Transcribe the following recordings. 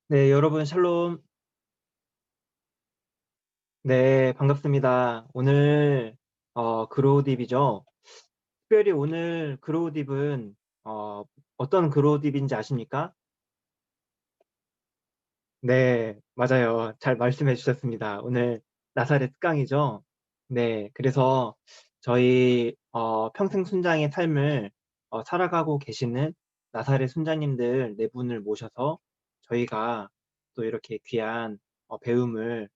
네, 여러분 샬롬. 네, 반갑습니다. 오늘 그로우딥이죠. 특별히 오늘 그로우딥은 어떤 그로우딥인지 아십니까? 네, 맞아요. 잘 말씀해 주셨습니다. 오늘 나사렛 특강이죠. 네, 그래서 저희 평생 순장의 삶을 살아가고 계시는 나사렛 순장님들 네 분을 모셔서 저희가 또 이렇게 귀한 배움을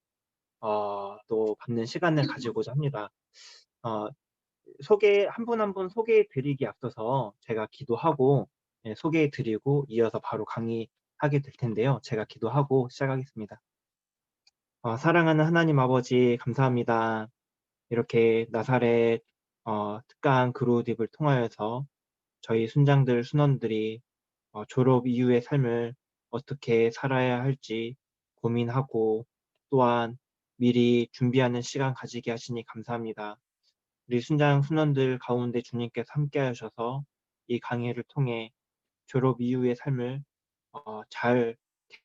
또 받는 시간을 가지고자 합니다. 어 한 분 한 분 소개해 드리기 앞서서 제가 기도하고 소개해 드리고 이어서 바로 강의하게 될 텐데요. 제가 기도하고 시작하겠습니다. 사랑하는 하나님 아버지 감사합니다. 이렇게 나사렛 특강 그루딥을 통하여서 저희 순장들 순원들이 졸업 이후의 삶을 어떻게 살아야 할지 고민하고 또한 미리 준비하는 시간 가지게 하시니 감사합니다. 우리 순장 순원들 가운데 주님께서 함께 하셔서 이 강의를 통해 졸업 이후의 삶을 잘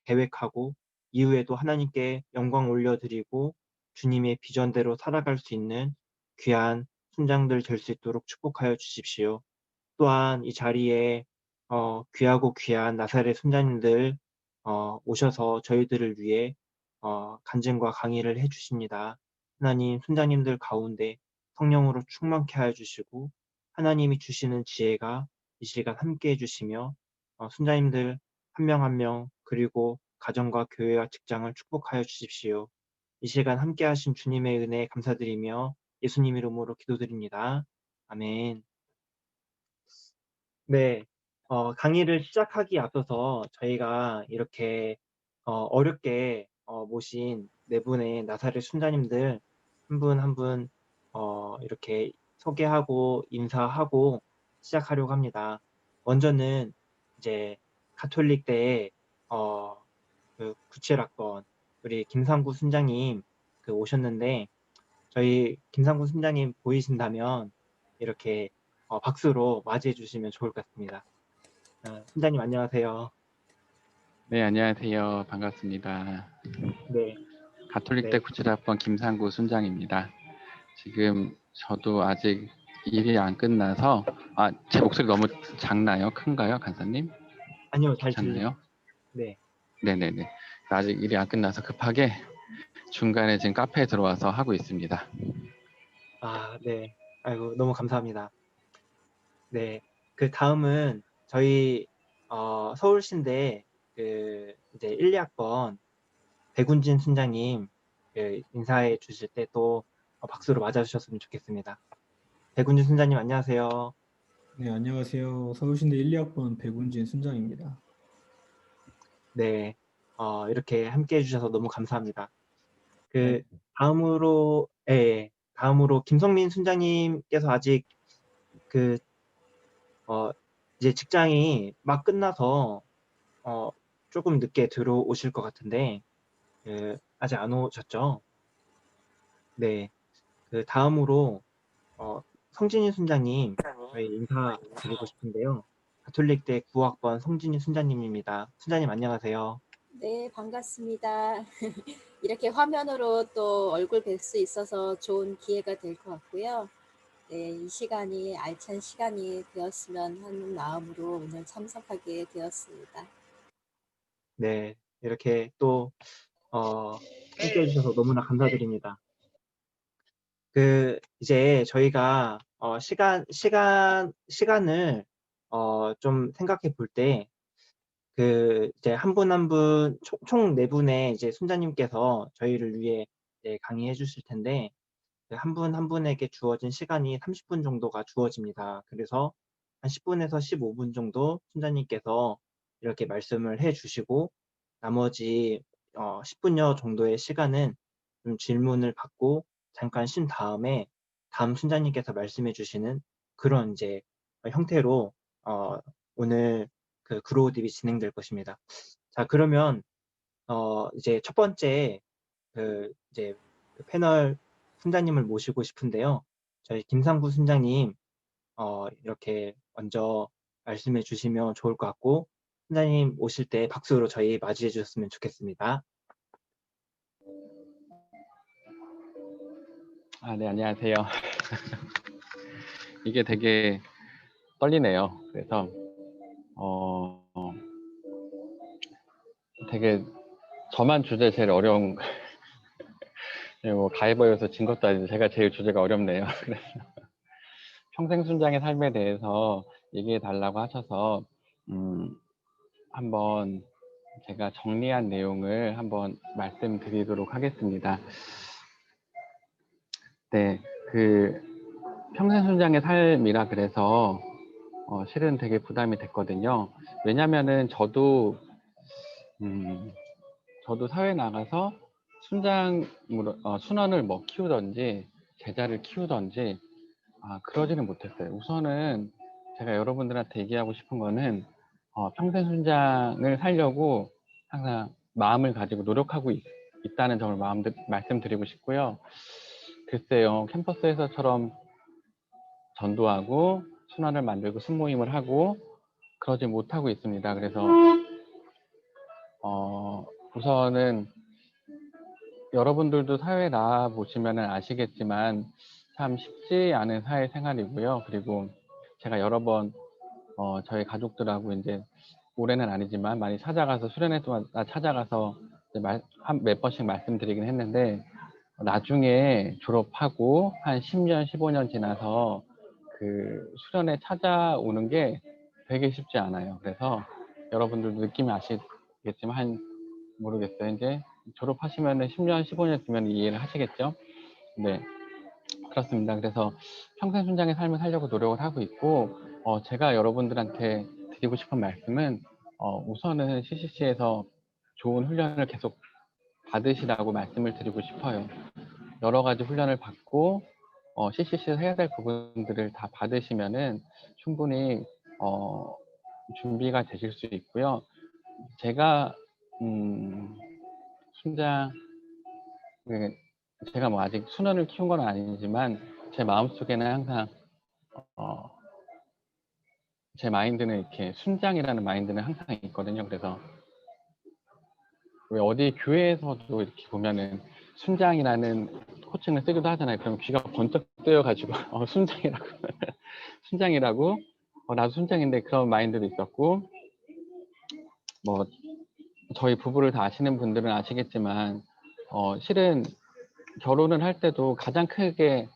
계획하고 이후에도 하나님께 영광 올려드리고 주님의 비전대로 살아갈 수 있는 귀한 순장들 될 수 있도록 축복하여 주십시오. 또한 이 자리에 귀하고 귀한 나사렛 순자님들 오셔서 저희들을 위해 간증과 강의를 해 주십니다. 하나님 순자님들 가운데 성령으로 충만케 하여 주시고 하나님이 주시는 지혜가 이 시간 함께 해 주시며 순자님들 한 명 한 명 그리고 가정과 교회와 직장을 축복하여 주십시오. 이 시간 함께 하신 주님의 은혜에 감사드리며 예수님 이름으로 기도드립니다. 아멘. 네. 강의를 시작하기에 앞서서 저희가 이렇게 어렵게 모신 네 분의 나사렛 순자님들 한 분 한 분 이렇게 소개하고 인사하고 시작하려고 합니다. 먼저는 이제 가톨릭대의 어 그 97 학번 우리 김상구 순장님 오셨는데 저희 김상구 순장님 보이신다면 이렇게 박수로 맞이해 주시면 좋을 것 같습니다. 순장님 안녕하세요. 네, 안녕하세요. 반갑습니다. 네. 가톨릭대 네. 97학번 김상구 순장입니다. 지금 저도 아직 일이 안 끝나서 제 목소리 너무 작나요? 큰가요, 간사님? 아니요. 잘 괜찮나요? 들립니다. 네. 네네네. 아직 일이 안 끝나서 급하게 중간에 지금 카페에 들어와서 하고 있습니다. 아 네. 아이고 너무 감사합니다. 네. 다음은 저희 서울신대 이제 1-2 학번 백운진 순장님 인사해 주실 때 또 박수로 맞아 주셨으면 좋겠습니다. 백운진 순장님 안녕하세요. 네, 안녕하세요. 서울신대 1, 2학번 백운진 순장입니다. 네. 이렇게 함께 해 주셔서 너무 감사합니다. 네, 다음으로 다음으로 김성민 순장님께서 아직 그 어 이제 직장이 막 끝나서 어 쪼금 늦게 들어오실 것 같은데 아직 안 오셨죠? 네. 다음으로 성진희 순장님 저희 인사드리고 싶은데요. 가톨릭대 9 학번 성진희 순장님입니다. 순장님 안녕하세요. 네, 반갑습니다. 이렇게 화면으로 또 얼굴 뵐 수 있어서 좋은 기회가 될 것 같고요. 네, 이 시간이 알찬 시간이 되었으면 하는 마음으로 오늘 참석하게 되었습니다. 네. 이렇게 또 함께 해 주셔서 너무나 감사드립니다. 이제 저희가 시간을 좀 생각해 볼 때 이제 한 분 한 분 총 4 분의 이제 순자님께서 저희를 위해 이제 강의해 주실 텐데 한 분 한 분에게 주어진 시간이 30분 정도가 주어집니다. 그래서 한 10 분에서 15분 정도 순자님께서 이렇게 말씀을 해 주시고 나머지 10 분여 정도의 시간은 좀 질문을 받고 잠깐 쉰 다음에 다음 순자님께서 말씀해 주시는 그런 이제 형태로 어 오늘 그로우딥이 진행될 것입니다. 자 그러면 이제 첫 번째 이제 패널 순장님을 모시고 싶은데요. 저희 김상구 순장님 이렇게 먼저 말씀해 주시면 좋을 것 같고 순자님 오실 때 박수로 저희 맞이해 주셨으면 좋겠습니다. 네, 안녕하세요. 이게 되게 떨리네요. 그래서 되게 저만 주제 제일 어려운 뭐 가위바위보에서 진 것도 아니고 제가 제일 주제가 어렵네요. 그래서 평생 순장의 삶에 대해서 얘기해 달라고 하셔서 한번 제가 정리한 내용을 한번 말씀드리도록 하겠습니다. 네, 그 평생 순장의 삶이라 그래서 실은 되게 부담이 됐거든요. 왜냐면은 저도 사회 나가서 순장으로 순원을 뭐 키우던지 제자를 키우던지 그러지는 못했어요. 우선은 제가 여러분들한테 얘기하고 싶은 거는 평생 순장을 살려고 항상 마음을 가지고 노력하고 있다는 점을 말씀드리고 싶고요. 글쎄요, 캠퍼스에서처럼 전도하고 순환을 만들고 순모임을 하고 그러지 못하고 있습니다. 그래서 우선은 여러분들도 사회에 나와 보시면 아시겠지만 참 쉽지 않은 사회생활이고요. 그리고 제가 여러 번 저희 가족들하고 이제 올해는 아니지만 많이 찾아가서 수련회 동안 찾아가서 몇 번씩 말씀드리긴 했는데 나중에 졸업하고 한 10년, 15년 지나서 그 수련회 찾아오는 게 되게 쉽지 않아요. 그래서 여러분들도 느낌이 아시겠지만 모르겠어요. 이제 졸업하시면은 10년, 15년 뒤면 이해를 하시겠죠? 네, 그렇습니다. 그래서 평생 순장의 삶을 살려고 노력을 하고 있고, 제가 여러분들한테 드리고 싶은 말씀은, 우선은 CCC에서 좋은 훈련을 계속 받으시라고 말씀을 드리고 싶어요. 여러 가지 훈련을 받고, CCC에서 해야 될 부분들을 다 받으시면은 충분히, 준비가 되실 수 있고요. 제가, 순장, 제가 뭐 아직 순원을 키운 건 아니지만 제 마음속에는 항상 제 마인드는 이렇게 순장이라는 마인드는 항상 있거든요. 그래서 왜 어디 교회에서도 이렇게 보면은 순장이라는 호칭을 쓰기도 하잖아요. 그럼 귀가 번쩍 뜨여가지고 순장이라고 순장이라고 나도 순장인데 그런 마인드도 있었고 뭐 저희 부부를 다 아시는 분들은 아시겠지만 실은 결혼을 할 때도 가장 크게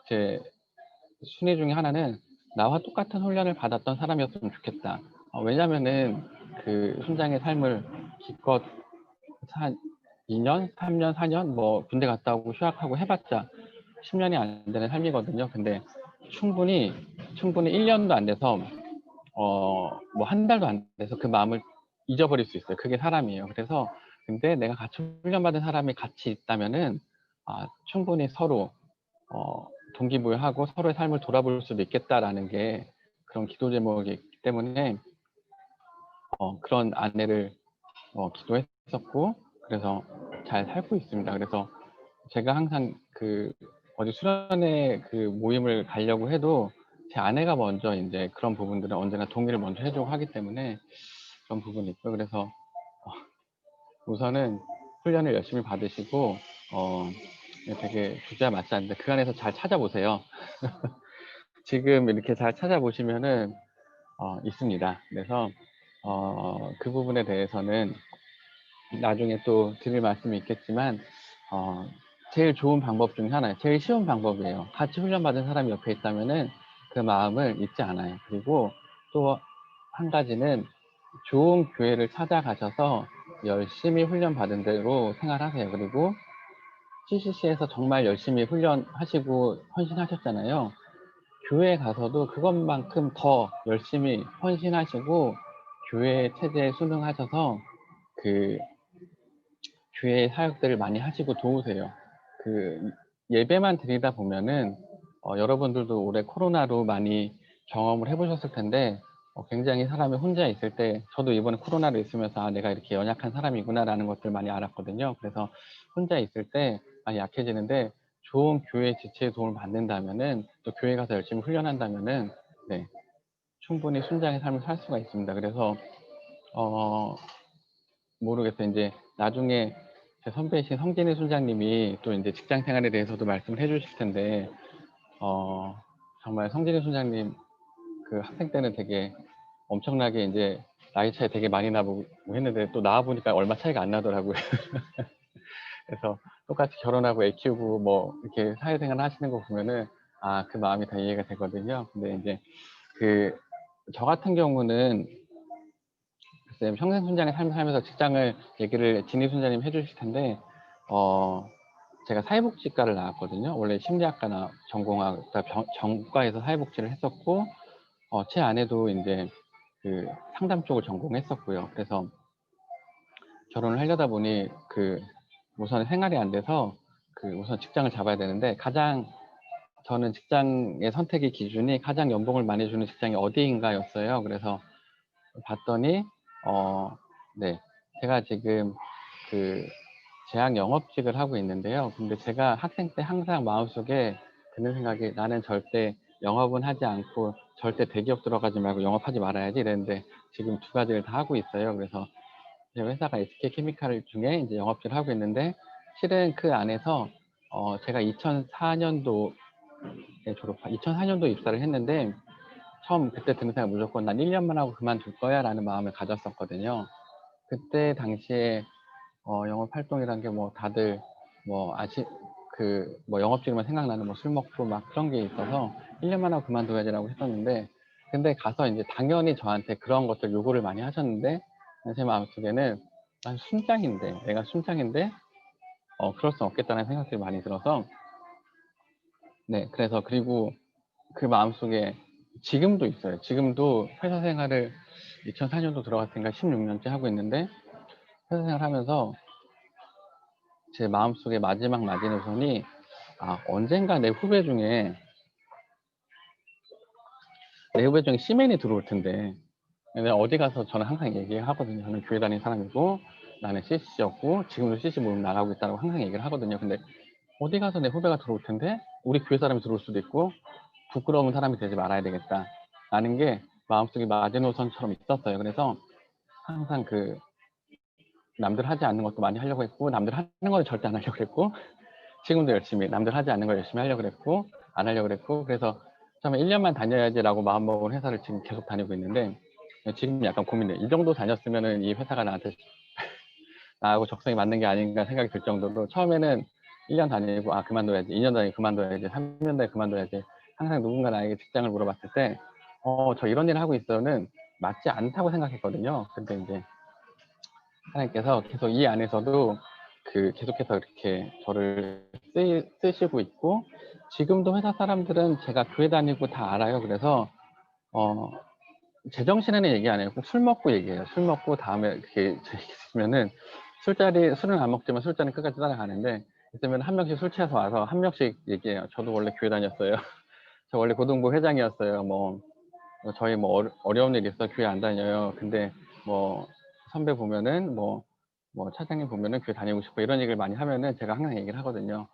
제 순위 중에 하나는 나와 똑같은 훈련을 받았던 사람이었으면 좋겠다. 왜냐면은 그 순장의 삶을 기껏 한 2년, 3년, 4년 뭐 군대 갔다 오고 휴학하고 해봤자 10년이 안 되는 삶이거든요. 근데 충분히 1년도 안 돼서 뭐 한 달도 안 돼서 그 마음을 잊어버릴 수 있어요. 그게 사람이에요. 그래서 근데 내가 같이 훈련받은 사람이 같이 있다면은 충분히 서로 동기부여하고 서로의 삶을 돌아볼 수도 있겠다라는 게 그런 기도 제목이기 때문에 그런 아내를 기도했었고 그래서 잘 살고 있습니다. 그래서 제가 항상 그 어디 수련회 그 모임을 가려고 해도 제 아내가 먼저 이제 그런 부분들은 언제나 동의를 먼저 해주고 하기 때문에 그런 부분이 있고요. 그래서 우선은 훈련을 열심히 받으시고 되게 주제와 맞지 않는데 그 안에서 잘 찾아보세요. 지금 이렇게 잘 찾아보시면은 있습니다. 그래서 그 부분에 대해서는 나중에 또 드릴 말씀이 있겠지만 제일 좋은 방법 중에 하나예요. 제일 쉬운 방법이에요. 같이 훈련받은 사람이 옆에 있다면은 그 마음을 잊지 않아요. 그리고 또 한 가지는 좋은 교회를 찾아가셔서 열심히 훈련받은 대로 생활하세요. 그리고 CCC에서 정말 열심히 훈련하시고 헌신하셨잖아요. 교회에 가서도 그것만큼 더 열심히 헌신하시고 교회 체제에 순응하셔서 그 교회 사역들을 많이 하시고 도우세요. 그 예배만 드리다 보면은 여러분들도 올해 코로나로 많이 경험을 해보셨을 텐데 굉장히 사람이 혼자 있을 때 저도 이번에 코로나를 있으면서 내가 이렇게 연약한 사람이구나라는 것들 많이 알았거든요. 그래서 혼자 있을 때 많이 약해지는데 좋은 교회 지체의 도움을 받는다면은 또 교회 가서 열심히 훈련한다면은 네, 충분히 순장의 삶을 살 수가 있습니다. 그래서 모르겠어요. 이제 나중에 제 선배이신 성진희 순장님이 또 이제 직장 생활에 대해서도 말씀을 해주실 텐데, 정말 성진희 순장님 그 학생 때는 되게 엄청나게 이제 나이 차이 되게 많이 나고 했는데 또 나와 보니까 얼마 차이가 안 나더라고요. 그래서 똑같이 결혼하고 애 키우고 뭐 이렇게 사회생활 하시는 거 보면은 아, 그 마음이 다 이해가 되거든요. 근데 이제 그 저 같은 경우는 글쎄 평생 순장의 삶을 살면서 직장을 얘기를 진희 순장님 해주실 텐데, 제가 사회복지과를 나왔거든요. 원래 심리학과 전공하고 전과에서 사회복지를 했었고, 제 아내도 이제 그 상담 쪽을 전공했었고요. 그래서 결혼을 하려다 보니 그 우선 생활이 안 돼서 그 우선 직장을 잡아야 되는데, 가장 저는 직장의 선택의 기준이 가장 연봉을 많이 주는 직장이 어디인가였어요. 그래서 봤더니 네, 제가 지금 그 제약 영업직을 하고 있는데요. 근데 제가 학생 때 항상 마음속에 드는 생각이 나는 절대 영업은 하지 않고 절대 대기업 들어가지 말고 영업하지 말아야지 이랬는데 지금 두 가지를 다 하고 있어요. 그래서 제 회사가 SK케미칼 중에 이제 영업직을 하고 있는데, 실은 그 안에서 제가 2004년도에 2004년도 입사를 했는데, 처음 그때 드는 생각 무조건 난 1년만 하고 그만둘 거야 라는 마음을 가졌었거든요. 그때 당시에 영업 활동이란 게 뭐 다들 뭐 그 뭐 영업직만 생각나는 뭐 술 먹고 막 그런 게 있어서 1년만 하고 그만둬야지라고 했었는데, 근데 가서 이제 당연히 저한테 그런 것들 요구를 많이 하셨는데, 제 마음속에는 난 순장인데, 내가 순장인데 그럴 수 없겠다는 생각들이 많이 들어서, 네, 그래서 그리고 그 마음속에 지금도 있어요. 지금도 회사 생활을 2004년도 들어갔으니까 16년째 하고 있는데, 회사 생활하면서 제 마음속에 마지막 마지노선이 언젠가 내 후배 중에 C맨이 들어올 텐데, 내가 어디 가서 저는 항상 얘기하거든요. 저는 교회 다니는 사람이고 나는 CC였고 지금도 CC 모임 나가고 있다고 항상 얘기를 하거든요. 근데 어디 가서 내 후배가 들어올 텐데 우리 교회 사람이 들어올 수도 있고 부끄러운 사람이 되지 말아야 되겠다 라는 게 마음속에 마지노선처럼 있었어요. 그래서 항상 그 남들 하지 않는 것도 많이 하려고 했고, 남들 하는 걸 절대 안 하려고 했고, 지금도 열심히 남들 하지 않는 걸 열심히 하려고 그랬고 안 하려고 그랬고, 그래서 처음에 1년만 다녀야지라고 마음먹은 회사를 지금 계속 다니고 있는데, 지금 약간 고민돼. 이 정도 다녔으면은 이 회사가 나하고 적성이 맞는 게 아닌가 생각이 들 정도로, 처음에는 1년 다니고 그만둬야지, 2년 다니고 그만둬야지, 3년 다니고 그만둬야지, 항상 누군가 나에게 직장을 물어봤을 때 저 이런 일을 하고 있어는 맞지 않다고 생각했거든요. 근데 이제 하나님께서 계속 이 안에서도 계속해서 이렇게 저를 쓰시고 있고, 지금도 회사 사람들은 제가 교회 다니고 다 알아요. 그래서 제정신에는 얘기 안 해요. 꼭 술 먹고 얘기해요. 술 먹고 다음에 그게 있으면은 술은 안 먹지만 술자리는 끝까지 따라가는데, 있으면 한 명씩 술 취해서 와서 한 명씩 얘기해요. 저도 원래 교회 다녔어요. 저 원래 고등부 회장이었어요. 저희 뭐 어려운 일 있어 교회 안 다녀요. 근데 뭐 선배 보면은 뭐 차장님 보면은 교회 다니고 싶어, 이런 얘기를 많이 하면은 제가 항상 얘기를 하거든요.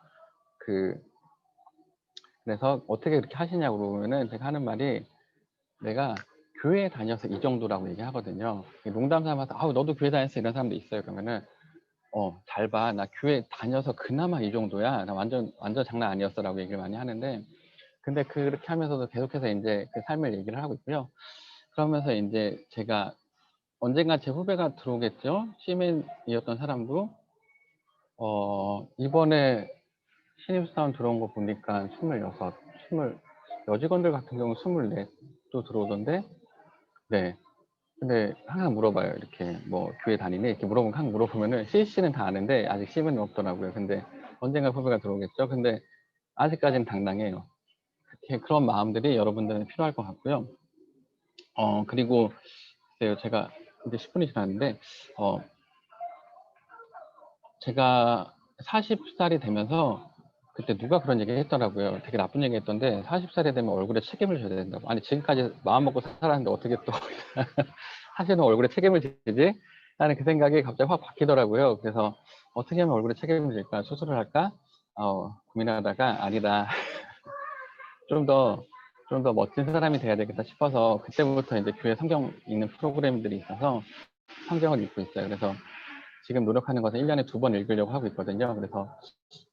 그래서 어떻게 그렇게 하시냐고 물어보면은 제가 하는 말이, 내가 교회에 다녀서 이 정도라고 얘기하거든요. 농담 삼아서 너도 교회 다녔어 이런 사람도 있어요. 그러면은 잘 봐, 나 교회 다녀서 그나마 이 정도야, 나 완전 장난 아니었어 라고 얘기를 많이 하는데, 근데 그렇게 하면서도 계속해서 이제 그 삶을 얘기를 하고 있고요. 그러면서 이제 제가 언젠가 제 후배가 들어오겠죠. 시민이었던 사람도 이번에 신입사원 들어온 거 보니까 20 여직원들 같은 경우 24도 들어오던데. 네. 근데 항상 물어봐요. 이렇게 뭐 교회 다니니? 이렇게 항상 물어보면은 CC는 다 아는데 아직 시민은 없더라고요. 근데 언젠가 후배가 들어오겠죠. 근데 아직까지는 당당해요. 그런 마음들이 여러분들은 필요할 것 같고요. 그리고 글쎄요, 제가 이제 10분이 지났는데 제가 40살이 되면서 그때 누가 그런 얘기 했더라고요. 되게 나쁜 얘기 했던데, 40살이 되면 얼굴에 책임을 져야 된다고. 아니, 지금까지 마음 먹고 살았는데 어떻게 또 사실은 얼굴에 책임을 지지? 라는 그 생각이 갑자기 확 바뀌더라고요. 그래서 어떻게 하면 얼굴에 책임을 질까? 수술을 할까? 고민하다가 아니다. 좀 더 멋진 사람이 돼야 되겠다 싶어서, 그때부터 이제 교회 성경 읽는 프로그램들이 있어서 성경을 읽고 있어요. 그래서 지금 노력하는 것은 1년에 2번 읽으려고 하고 있거든요. 그래서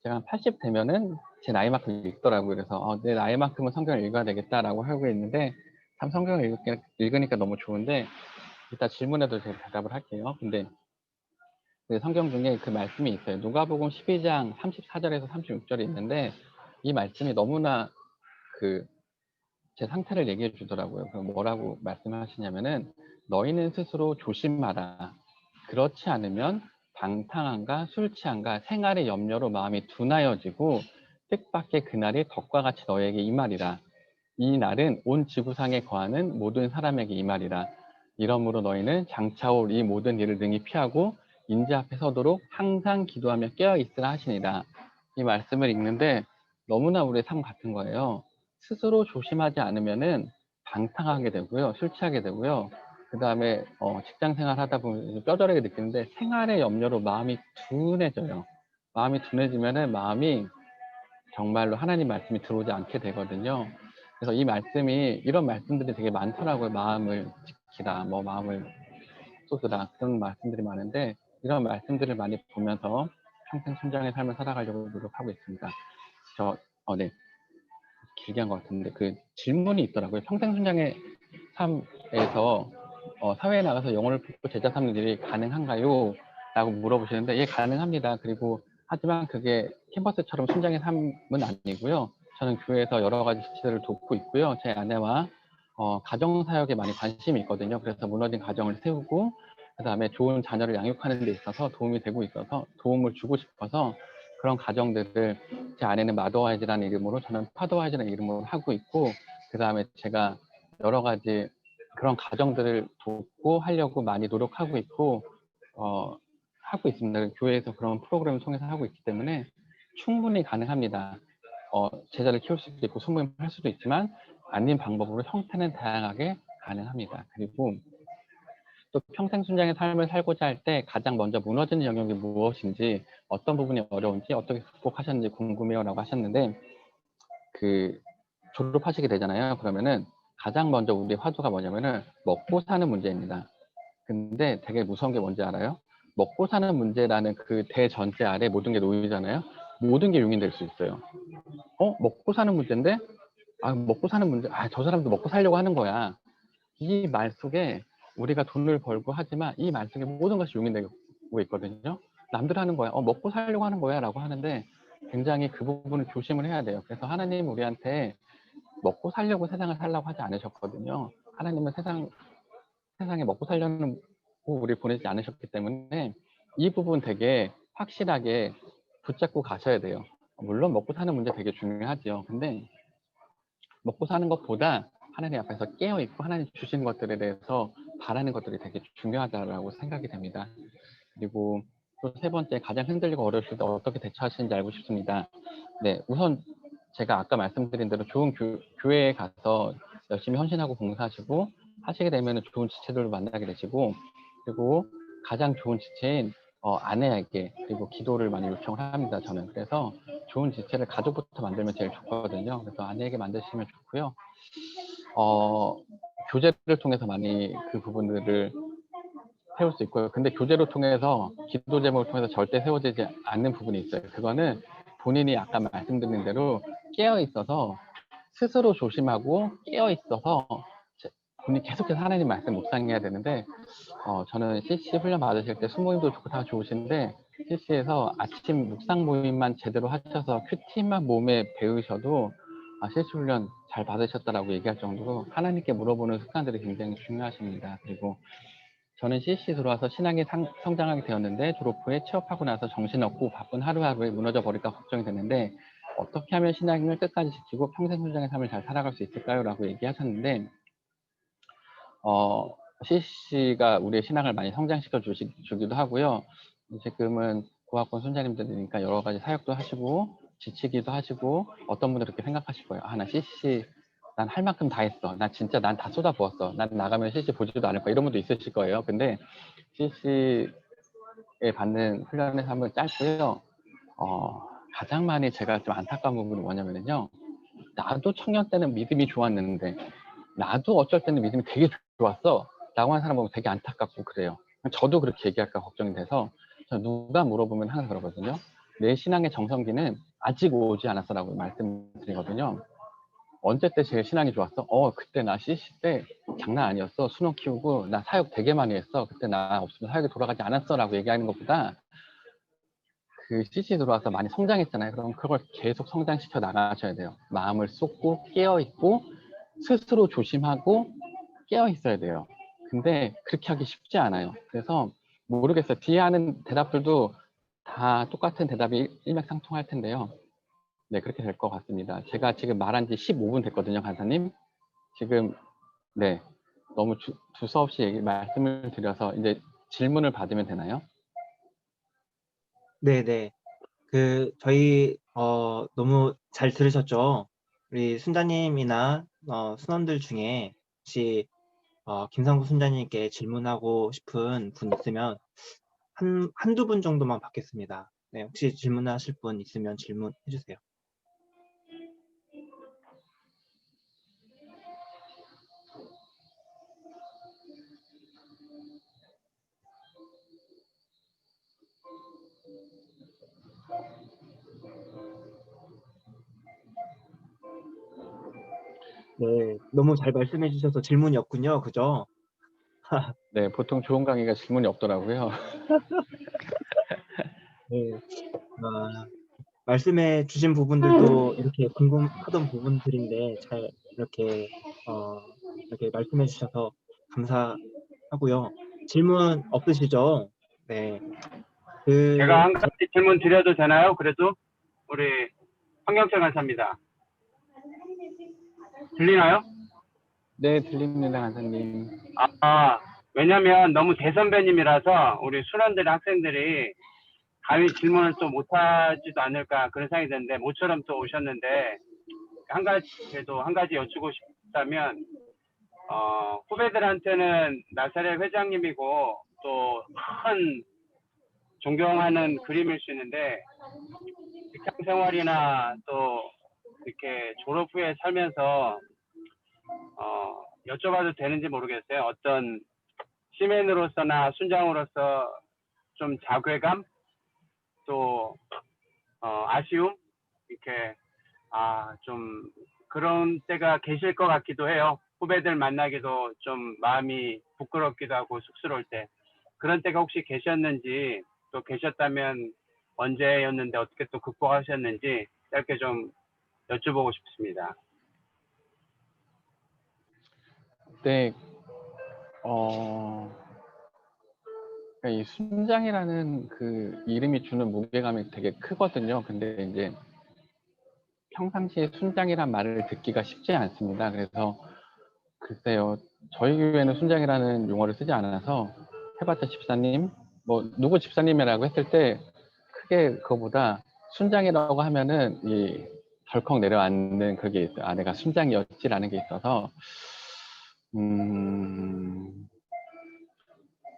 제가 한 80 되면은 제 나이만큼 읽더라고요. 그래서 내 나이만큼은 성경을 읽어야 되겠다라고 하고 있는데, 참 성경을 읽으니까 너무 좋은데, 이따 질문에도 제가 대답을 할게요. 근데 그 성경 중에 그 말씀이 있어요. 누가복음 12장 34절에서 36절이 있는데, 이 말씀이 너무나 제 상태를 얘기해 주더라고요. 그럼 뭐라고 말씀하시냐면은, 너희는 스스로 조심하라. 그렇지 않으면 방탕함과 술 취함과 생활의 염려로 마음이 둔하여지고 뜻밖의 그날이 덕과 같이 너에게 임하리라. 이 날은 온 지구상에 거하는 모든 사람에게 임하리라. 이러므로 너희는 장차 올 이 모든 일을 능히 피하고 인재 앞에 서도록 항상 기도하며 깨어 있으라 하시니라. 이 말씀을 읽는데 너무나 우리의 삶 같은 거예요. 스스로 조심하지 않으면은 방탕하게 되고요, 술 취하게 되고요. 그 다음에 직장 생활 하다 보면 뼈저리게 느끼는데, 생활의 염려로 마음이 둔해져요. 마음이 둔해지면은 마음이 정말로 하나님 말씀이 들어오지 않게 되거든요. 그래서 이 말씀이, 이런 말씀들이 되게 많더라고요. 마음을 지키라, 뭐 마음을 쏟으라, 그런 말씀들이 많은데, 이런 말씀들을 많이 보면서 평생 순장의 삶을 살아가려고 노력하고 있습니다. 네. 길게 한 것 같은데, 그 질문이 있더라고요. 평생 순장의 삶에서 사회에 나가서 영혼을 품고 제자 삼는 일이 가능한가요? 라고 물어보시는데, 예, 가능합니다. 그리고 하지만 그게 캠퍼스처럼 순장의 삶은 아니고요. 저는 교회에서 여러 가지 지체들을 돕고 있고요. 제 아내와 가정사역에 많이 관심이 있거든요. 그래서 무너진 가정을 세우고, 그 다음에 좋은 자녀를 양육하는 데 있어서 도움이 되고 있어서 도움을 주고 싶어서 그런 가정들을, 제 아내는 마더와이즈라는 이름으로, 저는 파더와이즈라는 이름으로 하고 있고, 그 다음에 제가 여러 가지 그런 가정들을 돕고 하려고 많이 노력하고 있고, 하고 있습니다. 교회에서 그런 프로그램을 통해서 하고 있기 때문에 충분히 가능합니다. 제자를 키울 수도 있고 소모임을 할 수도 있지만, 아닌 방법으로 형태는 다양하게 가능합니다. 그리고 또 평생 순장의 삶을 살고자 할 때 가장 먼저 무너지는 영역이 무엇인지, 어떤 부분이 어려운지, 어떻게 극복하셨는지 궁금해요 라고 하셨는데, 졸업하시게 되잖아요. 그러면은 가장 먼저 우리 화두가 뭐냐면은 먹고 사는 문제입니다. 근데 되게 무서운 게 뭔지 알아요? 먹고 사는 문제라는 그 대전제 아래 모든 게 놓이잖아요. 모든 게 용인될 수 있어요. 먹고 사는 문제인데, 먹고 사는 문제, 저 사람도 먹고 살려고 하는 거야. 이 말 속에 우리가 돈을 벌고 하지만 이 말 속에 모든 것이 용인되고 있거든요. 남들 하는 거야. 먹고 살려고 하는 거야 라고 하는데, 굉장히 그 부분을 조심을 해야 돼요. 그래서 하나님 우리한테 먹고 살려고 세상을 살라고 하지 않으셨거든요. 하나님은 세상에 먹고 살려고 우리 보내지 않으셨기 때문에 이 부분 되게 확실하게 붙잡고 가셔야 돼요. 물론 먹고 사는 문제 되게 중요하죠. 근데 먹고 사는 것보다 하나님 앞에서 깨어있고 하나님 주신 것들에 대해서 바라는 것들이 되게 중요하다고 생각이 됩니다. 그리고 또 세 번째, 가장 흔들리고 어려우실 때 어떻게 대처하시는지 알고 싶습니다. 네, 우선 제가 아까 말씀드린 대로 좋은 교회에 가서 열심히 헌신하고 봉사하시고 하시게 되면 좋은 지체들을 만나게 되시고, 그리고 가장 좋은 지체인 아내에게 그리고 기도를 많이 요청을 합니다. 저는 그래서 좋은 지체를 가족부터 만들면 제일 좋거든요. 그래서 아내에게 만드시면 좋고요. 교제를 통해서 많이 그 부분들을 세울 수 있고요. 근데 교제로 통해서, 기도 제목을 통해서 절대 세워지지 않는 부분이 있어요. 그거는 본인이 아까 말씀드린 대로 깨어 있어서, 스스로 조심하고 깨어 있어서 본인이 계속해서 하나님 말씀 묵상해야 되는데, 저는 CC 훈련 받으실 때 수모임도 좋고 다 좋으신데, CC에서 아침 묵상 모임만 제대로 하셔서 큐티만 몸에 배우셔도 CC 훈련 잘 받으셨다라고 얘기할 정도로 하나님께 물어보는 습관들이 굉장히 중요하십니다. 그리고 저는 CC 들어와서 신앙이 성장하게 되었는데, 졸업 후에 취업하고 나서 정신없고 바쁜 하루하루에 무너져 버릴까 걱정이 되는데, 어떻게 하면 신앙을 끝까지 지키고 평생 순장의 삶을 잘 살아갈 수 있을까요? 라고 얘기하셨는데, CC가 우리의 신앙을 많이 성장시켜 주기도 하고요. 지금은 고학번 순자님들이니까 여러 가지 사역도 하시고 지치기도 하시고, 어떤 분들은 그렇게 생각하실 거예요. 나 CC 난 할 만큼 다 했어. 난 진짜 난 다 쏟아부었어. 난 나가면 CC 보지도 않을 거야. 이런 분도 있으실 거예요. 근데 CC에 받는 훈련의 삶은 짧고요. 가장 많이 제가 좀 안타까운 부분이 뭐냐면요. 나도 청년 때는 믿음이 좋았는데, 나도 어쩔 때는 믿음이 되게 좋았어 라고 하는 사람 보면 되게 안타깝고 그래요. 저도 그렇게 얘기할까 걱정이 돼서 저 누가 물어보면 항상 그러거든요. 내 신앙의 정성기는 아직 오지 않았어라고 말씀드리거든요. 언제 때 제일 신앙이 좋았어? 그때 나 CC 때 장난 아니었어. 수능 키우고 나 사역 되게 많이 했어. 그때 나 없으면 사역에 돌아가지 않았어라고 얘기하는 것보다 그 CC 들어와서 많이 성장했잖아요. 그럼 그걸 계속 성장시켜 나가셔야 돼요. 마음을 쏟고 깨어있고 스스로 조심하고 깨어있어야 돼요. 근데 그렇게 하기 쉽지 않아요. 그래서 모르겠어요. 뒤에 하는 대답들도 다 똑같은 대답이 일맥상통할 텐데요. 네, 그렇게 될 것 같습니다. 제가 지금 말한 지 15분 됐거든요, 간사님. 지금, 네, 너무 두서없이 말씀을 드려서 이제 질문을 받으면 되나요? 네네. 저희, 너무 잘 들으셨죠? 우리 순자님이나, 순원들 중에 혹시, 김상구 순자님께 질문하고 싶은 분 있으면 한두 분 정도만 받겠습니다. 네, 혹시 질문하실 분 있으면 질문해 주세요. 네, 너무 잘 말씀해 주셔서 질문이 없군요. 그죠? 네, 보통 좋은 강의가 질문이 없더라고요. 네. 말씀해 주신 부분들도 이렇게 궁금하던 부분들인데 잘 이렇게 이렇게 말씀해 주셔서 감사하고요. 질문 없으시죠? 네. 제가 한 가지 질문 드려도 되나요? 그래도 우리 황경철 간사입니다. 들리나요? 네, 들립니다, 간사님. 왜냐면 너무 대선배님이라서 우리 순원들 학생들이 감히 질문을 또 못하지도 않을까 그런 생각이 드는데 모처럼 또 오셨는데 그래도 한 가지 여쭈고 싶다면 후배들한테는 나사렛 회장님이고 또 큰 존경하는 그림일 수 있는데 직장 생활이나 또 이렇게 졸업 후에 살면서 여쭤봐도 되는지 모르겠어요. 어떤 시민으로서나 순장으로서 좀 자괴감 또 아쉬움 이렇게 좀 그런 때가 계실 것 같기도 해요. 후배들 만나기도 좀 마음이 부끄럽기도 하고 쑥스러울 때 그런 때가 혹시 계셨는지 또 계셨다면 언제였는데 어떻게 또 극복하셨는지 짧게 좀 여쭤보고 싶습니다. 네, 이 순장이라는 그 이름이 주는 무게감이 되게 크거든요. 근데 이제 평상시에 순장이란 말을 듣기가 쉽지 않습니다. 그래서 글쎄요, 저희 교회는 순장이라는 용어를 쓰지 않아서 해봤자 집사님, 뭐 누구 집사님이라고 했을 때 크게 그거보다 순장이라고 하면은 이 덜컥 내려앉는 그게 있어요. 내가 순장이었지라는 게 있어서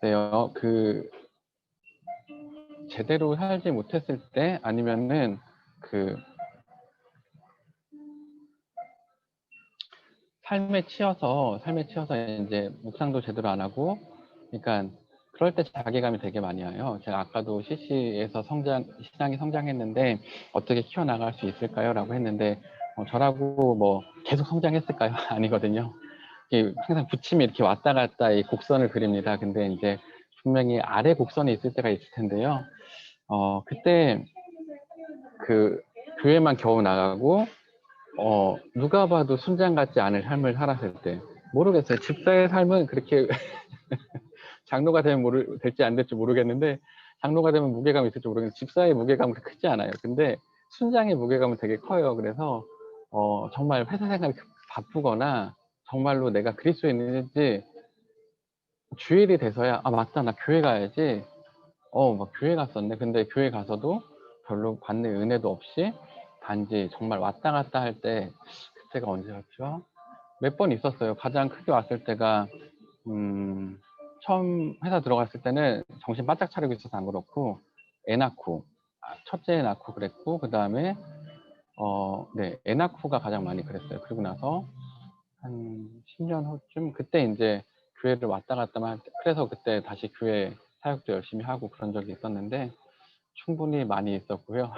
글쎄요, 제대로 살지 못했을 때 아니면은 삶에 치여서 이제 묵상도 제대로 안 하고, 그러니까 그럴 때 자괴감이 되게 많이 와요. 제가 아까도 CC에서 신앙이 성장했는데 어떻게 키워나갈 수 있을까요? 라고 했는데 저라고 뭐 계속 성장했을까요? 아니거든요. 이게 항상 부침이 이렇게 왔다 갔다 이 곡선을 그립니다. 근데 이제 분명히 아래 곡선이 있을 때가 있을 텐데요. 그때 교회만 겨우 나가고 누가 봐도 순장 같지 않은 삶을 살았을 때 모르겠어요. 집사의 삶은 그렇게 장로가 되면 될지 안 될지 모르겠는데 장로가 되면 무게감이 있을지 모르겠는데 집사의 무게감은 크지 않아요. 근데 순장의 무게감은 되게 커요. 그래서 정말 회사 생활이 바쁘거나 정말로 내가 그리스도인인지 주일이 돼서야 맞다 나 교회 가야지 막 교회 갔었네. 근데 교회 가서도 별로 받는 은혜도 없이 단지 정말 왔다 갔다 할 때 그때가 언제였죠? 몇 번 있었어요. 가장 크게 왔을 때가 처음 회사 들어갔을 때는 정신 바짝 차리고 있어서 안 그렇고 애 낳고 첫째 애 낳고 그랬고 그 다음에 애 낳고가 가장 많이 그랬어요. 그리고 나서 한 10년 후쯤 그때 이제 교회를 왔다 갔다만 그래서 그때 다시 교회 사역도 열심히 하고 그런 적이 있었는데 충분히 많이 있었고요.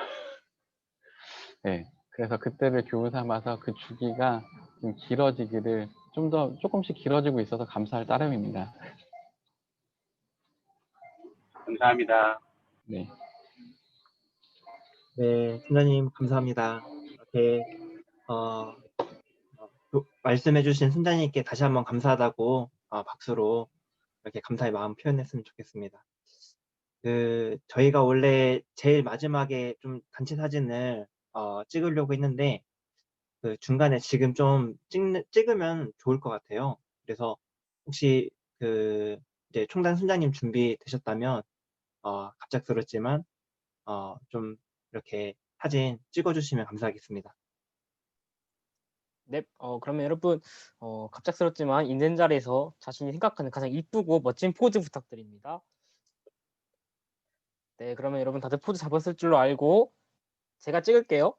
네, 그래서 그때를 교훈 삼아서 그 주기가 좀 길어지기를 좀 더 조금씩 길어지고 있어서 감사할 따름입니다. 감사합니다. 네, 네, 순자님 감사합니다. 이렇게 말씀해주신 순자님께 다시 한번 감사하다고 박수로 이렇게 감사의 마음 표현했으면 좋겠습니다. 저희가 원래 제일 마지막에 좀 단체 사진을 찍으려고 했는데 중간에 지금 좀 찍으면 좋을 것 같아요. 그래서 혹시 이제 총단 순장님 준비되셨다면 갑작스럽지만 좀 이렇게 사진 찍어주시면 감사하겠습니다. 네, 그러면 여러분 갑작스럽지만 있는 자리에서 자신이 생각하는 가장 이쁘고 멋진 포즈 부탁드립니다. 네, 그러면 여러분 다들 포즈 잡았을 줄로 알고 제가 찍을게요.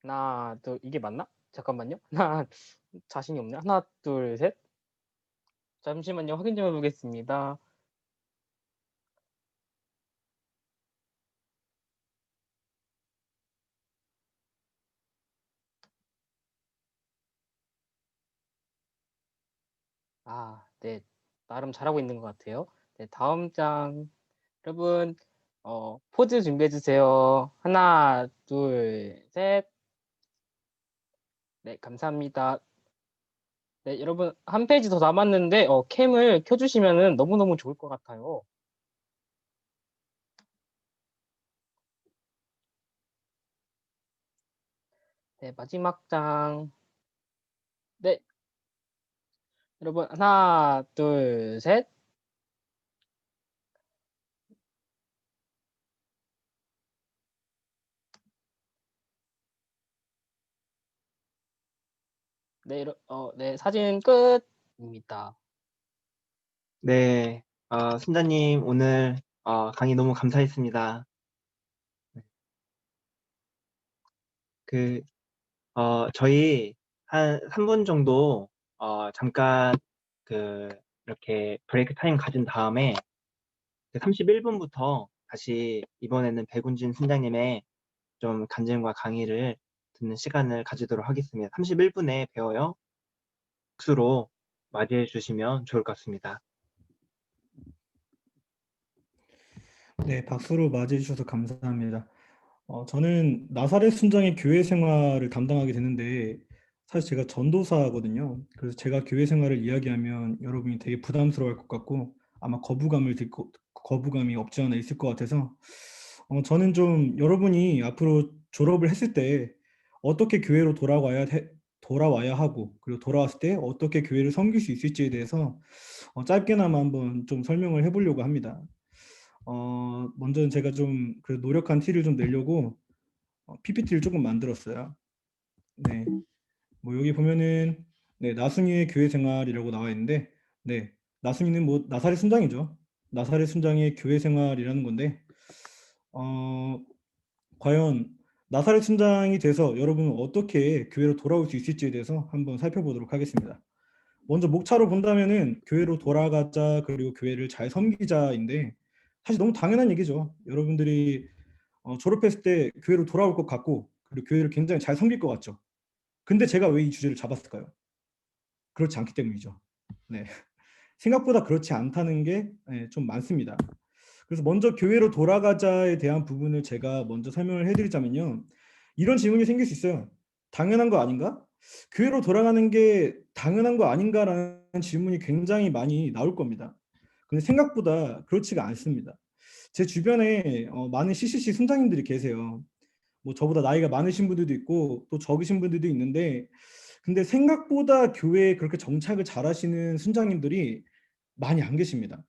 하나, 둘, 이게 맞나? 잠깐만요. 하나, 자신이 없네. 하나, 둘, 셋. 잠시만요. 확인 좀 해보겠습니다. 네. 나름 잘하고 있는 것 같아요. 네, 다음 장. 여러분, 포즈 준비해 주세요. 하나, 둘, 셋. 네, 감사합니다. 네, 여러분, 한 페이지 더 남았는데, 캠을 켜주시면 너무너무 좋을 것 같아요. 네, 마지막 장. 네. 여러분, 하나, 둘, 셋. 네, 네, 사진 끝입니다. 네, 순자님 오늘 강의 너무 감사했습니다. 저희 한 3분 정도 잠깐 이렇게 브레이크 타임 가진 다음에 31분부터 다시 이번에는 백운진 순장님의 좀 간증과 강의를 듣는 시간을 가지도록 하겠습니다. 31분에 배워요. 박수로 맞이해 주시면 좋을 것 같습니다. 네, 박수로 맞이해 주셔서 감사합니다. 저는 나사렛 순장의 교회 생활을 담당하게 되는데 사실 제가 전도사거든요. 그래서 제가 교회 생활을 이야기하면 여러분이 되게 부담스러워할 것 같고 아마 거부감이 없지 않아 있을 것 같아서 저는 좀 여러분이 앞으로 졸업을 했을 때 어떻게 교회로 돌아와야 하고 그리고 돌아왔을 때 어떻게 교회를 섬길 수 있을지에 대해서 짧게나마 한번 좀 설명을 해보려고 합니다. 먼저는 제가 좀 노력한 티를 좀 내려고 PPT를 조금 만들었어요. 네, 뭐 여기 보면은 네, 나순이의 교회 생활이라고 나와 있는데, 네, 나순이는 뭐 나사렛 순장이죠. 나사렛 순장의 교회 생활이라는 건데, 과연 나사렛 순장이 돼서 여러분은 어떻게 교회로 돌아올 수 있을지에 대해서 한번 살펴보도록 하겠습니다. 먼저 목차로 본다면은 교회로 돌아가자 그리고 교회를 잘 섬기자인데 사실 너무 당연한 얘기죠. 여러분들이 졸업했을 때 교회로 돌아올 것 같고 그리고 교회를 굉장히 잘 섬길 것 같죠. 근데 제가 왜 이 주제를 잡았을까요? 그렇지 않기 때문이죠. 네. 생각보다 그렇지 않다는 게 좀 많습니다. 그래서 먼저 교회로 돌아가자에 대한 부분을 제가 먼저 설명을 해드리자면요. 이런 질문이 생길 수 있어요. 당연한 거 아닌가? 교회로 돌아가는 게 당연한 거 아닌가라는 질문이 굉장히 많이 나올 겁니다. 근데 생각보다 그렇지가 않습니다. 제 주변에 많은 CCC 순장님들이 계세요. 뭐 저보다 나이가 많으신 분들도 있고 또 적으신 분들도 있는데 근데 생각보다 교회에 그렇게 정착을 잘하시는 순장님들이 많이 안 계십니다.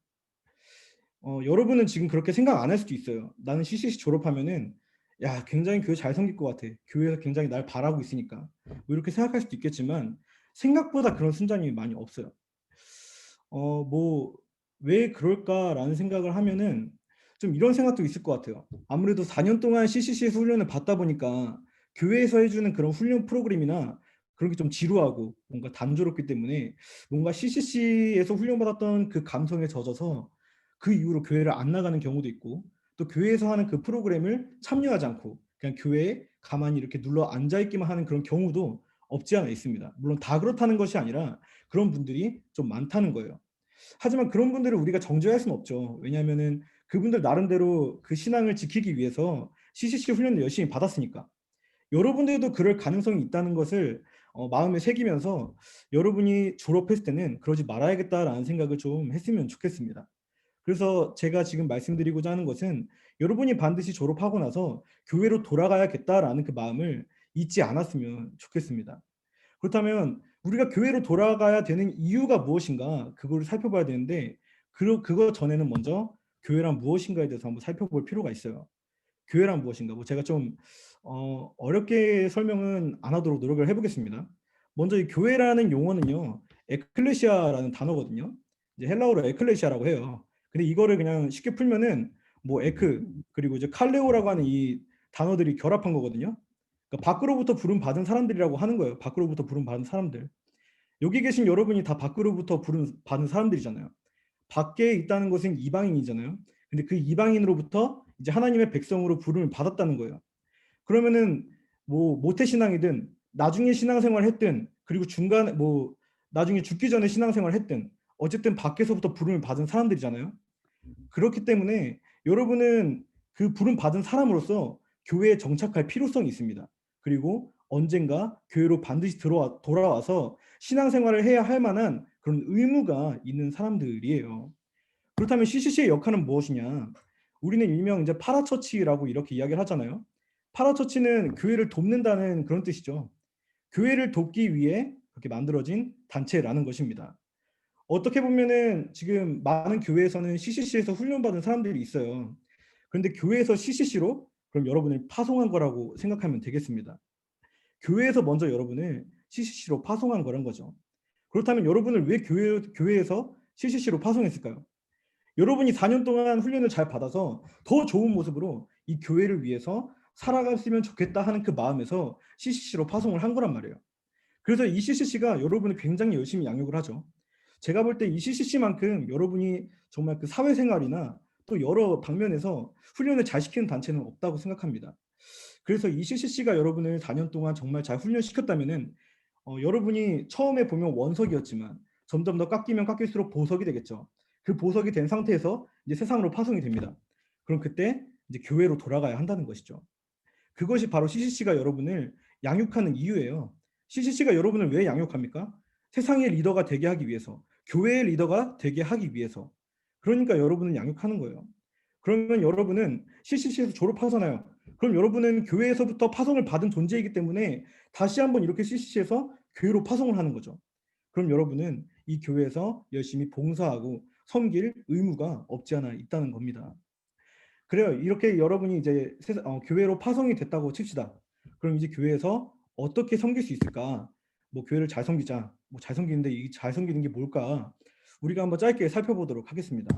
여러분은 지금 그렇게 생각 안 할 수도 있어요. 나는 CCC 졸업하면은 야 굉장히 교회 잘 섬길 것 같아. 교회에서 굉장히 날 바라고 있으니까. 뭐 이렇게 생각할 수도 있겠지만 생각보다 그런 순장님이 많이 없어요. 뭐 왜 그럴까라는 생각을 하면은 좀 이런 생각도 있을 것 같아요. 아무래도 4년 동안 CCC에서 훈련을 받다 보니까 교회에서 해주는 그런 훈련 프로그램이나 그런 게 좀 지루하고 뭔가 단조롭기 때문에 뭔가 CCC에서 훈련받았던 그 감성에 젖어서 그 이후로 교회를 안 나가는 경우도 있고, 또 교회에서 하는 그 프로그램을 참여하지 않고 그냥 교회에 가만히 이렇게 눌러 앉아 있기만 하는 그런 경우도 없지 않아 있습니다. 물론 다 그렇다는 것이 아니라 그런 분들이 좀 많다는 거예요. 하지만 그런 분들을 우리가 정죄할 수는 없죠. 왜냐하면은 그분들 나름대로 그 신앙을 지키기 위해서 CCC 훈련을 열심히 받았으니까. 여러분들도 그럴 가능성이 있다는 것을 마음에 새기면서 여러분이 졸업했을 때는 그러지 말아야겠다라는 생각을 좀 했으면 좋겠습니다. 그래서 제가 지금 말씀드리고자 하는 것은 여러분이 반드시 졸업하고 나서 교회로 돌아가야겠다라는 그 마음을 잊지 않았으면 좋겠습니다. 그렇다면 우리가 교회로 돌아가야 되는 이유가 무엇인가, 그걸 살펴봐야 되는데 그거 전에는 먼저 교회란 무엇인가에 대해서 한번 살펴볼 필요가 있어요. 교회란 무엇인가? 뭐 제가 좀 어렵게 설명은 안 하도록 노력을 해보겠습니다. 먼저 이 교회라는 용어는요, 에클레시아라는 단어거든요. 이제 헬라어로 에클레시아라고 해요. 근데 이거를 그냥 쉽게 풀면은 뭐 에크 그리고 이제 칼레오라고 하는 이 단어들이 결합한 거거든요. 그러니까 밖으로부터 부름 받은 사람들이라고 하는 거예요. 밖으로부터 부름 받은 사람들. 여기 계신 여러분이 다 밖으로부터 부름 받은 사람들이잖아요. 밖에 있다는 것은 이방인이잖아요. 근데 그 이방인으로부터 이제 하나님의 백성으로 부름을 받았다는 거예요. 그러면은 뭐 모태 신앙이든 나중에 신앙생활 했든 그리고 중간에 뭐 나중에 죽기 전에 신앙생활 했든 어쨌든 밖에서부터 부름을 받은 사람들이잖아요. 그렇기 때문에 여러분은 그 부름 받은 사람으로서 교회에 정착할 필요성이 있습니다. 그리고 언젠가 교회로 반드시 돌아와서 신앙생활을 해야 할 만한 그런 의무가 있는 사람들이에요. 그렇다면 CCC의 역할은 무엇이냐? 우리는 일명 이제 파라처치라고 이렇게 이야기를 하잖아요. 파라처치는 교회를 돕는다는 그런 뜻이죠. 교회를 돕기 위해 그렇게 만들어진 단체라는 것입니다. 어떻게 보면은 지금 많은 교회에서는 CCC에서 훈련받은 사람들이 있어요. 그런데 교회에서 CCC로 그럼 여러분을 파송한 거라고 생각하면 되겠습니다. 교회에서 먼저 여러분을 CCC로 파송한 거란 거죠. 그렇다면 여러분을 왜 교회에서 CCC로 파송했을까요? 여러분이 4년 동안 훈련을 잘 받아서 더 좋은 모습으로 이 교회를 위해서 살아갔으면 좋겠다 하는 그 마음에서 CCC로 파송을 한 거란 말이에요. 그래서 이 CCC가 여러분을 굉장히 열심히 양육을 하죠. 제가 볼 때 이 CCC만큼 여러분이 정말 그 사회생활이나 또 여러 방면에서 훈련을 잘 시키는 단체는 없다고 생각합니다. 그래서 이 CCC가 여러분을 4년 동안 정말 잘 훈련시켰다면은 여러분이 처음에 보면 원석이었지만 점점 더 깎이면 깎일수록 보석이 되겠죠. 그 보석이 된 상태에서 이제 세상으로 파송이 됩니다. 그럼 그때 이제 교회로 돌아가야 한다는 것이죠. 그것이 바로 CCC가 여러분을 양육하는 이유예요. CCC가 여러분을 왜 양육합니까? 세상의 리더가 되게 하기 위해서, 교회의 리더가 되게 하기 위해서. 그러니까 여러분을 양육하는 거예요. 그러면 여러분은 CCC에서 졸업하잖아요. 그럼 여러분은 교회에서부터 파송을 받은 존재이기 때문에 다시 한번 이렇게 CCC에서 교회로 파송을 하는 거죠. 그럼 여러분은 이 교회에서 열심히 봉사하고 섬길 의무가 없지 않아 있다는 겁니다. 그래요. 이렇게 여러분이 이제 교회로 파송이 됐다고 칩시다. 그럼 이제 교회에서 어떻게 섬길 수 있을까? 뭐 교회를 잘 섬기자. 뭐 잘 섬기는데 이 잘 섬기는 게 뭘까? 우리가 한번 짧게 살펴보도록 하겠습니다.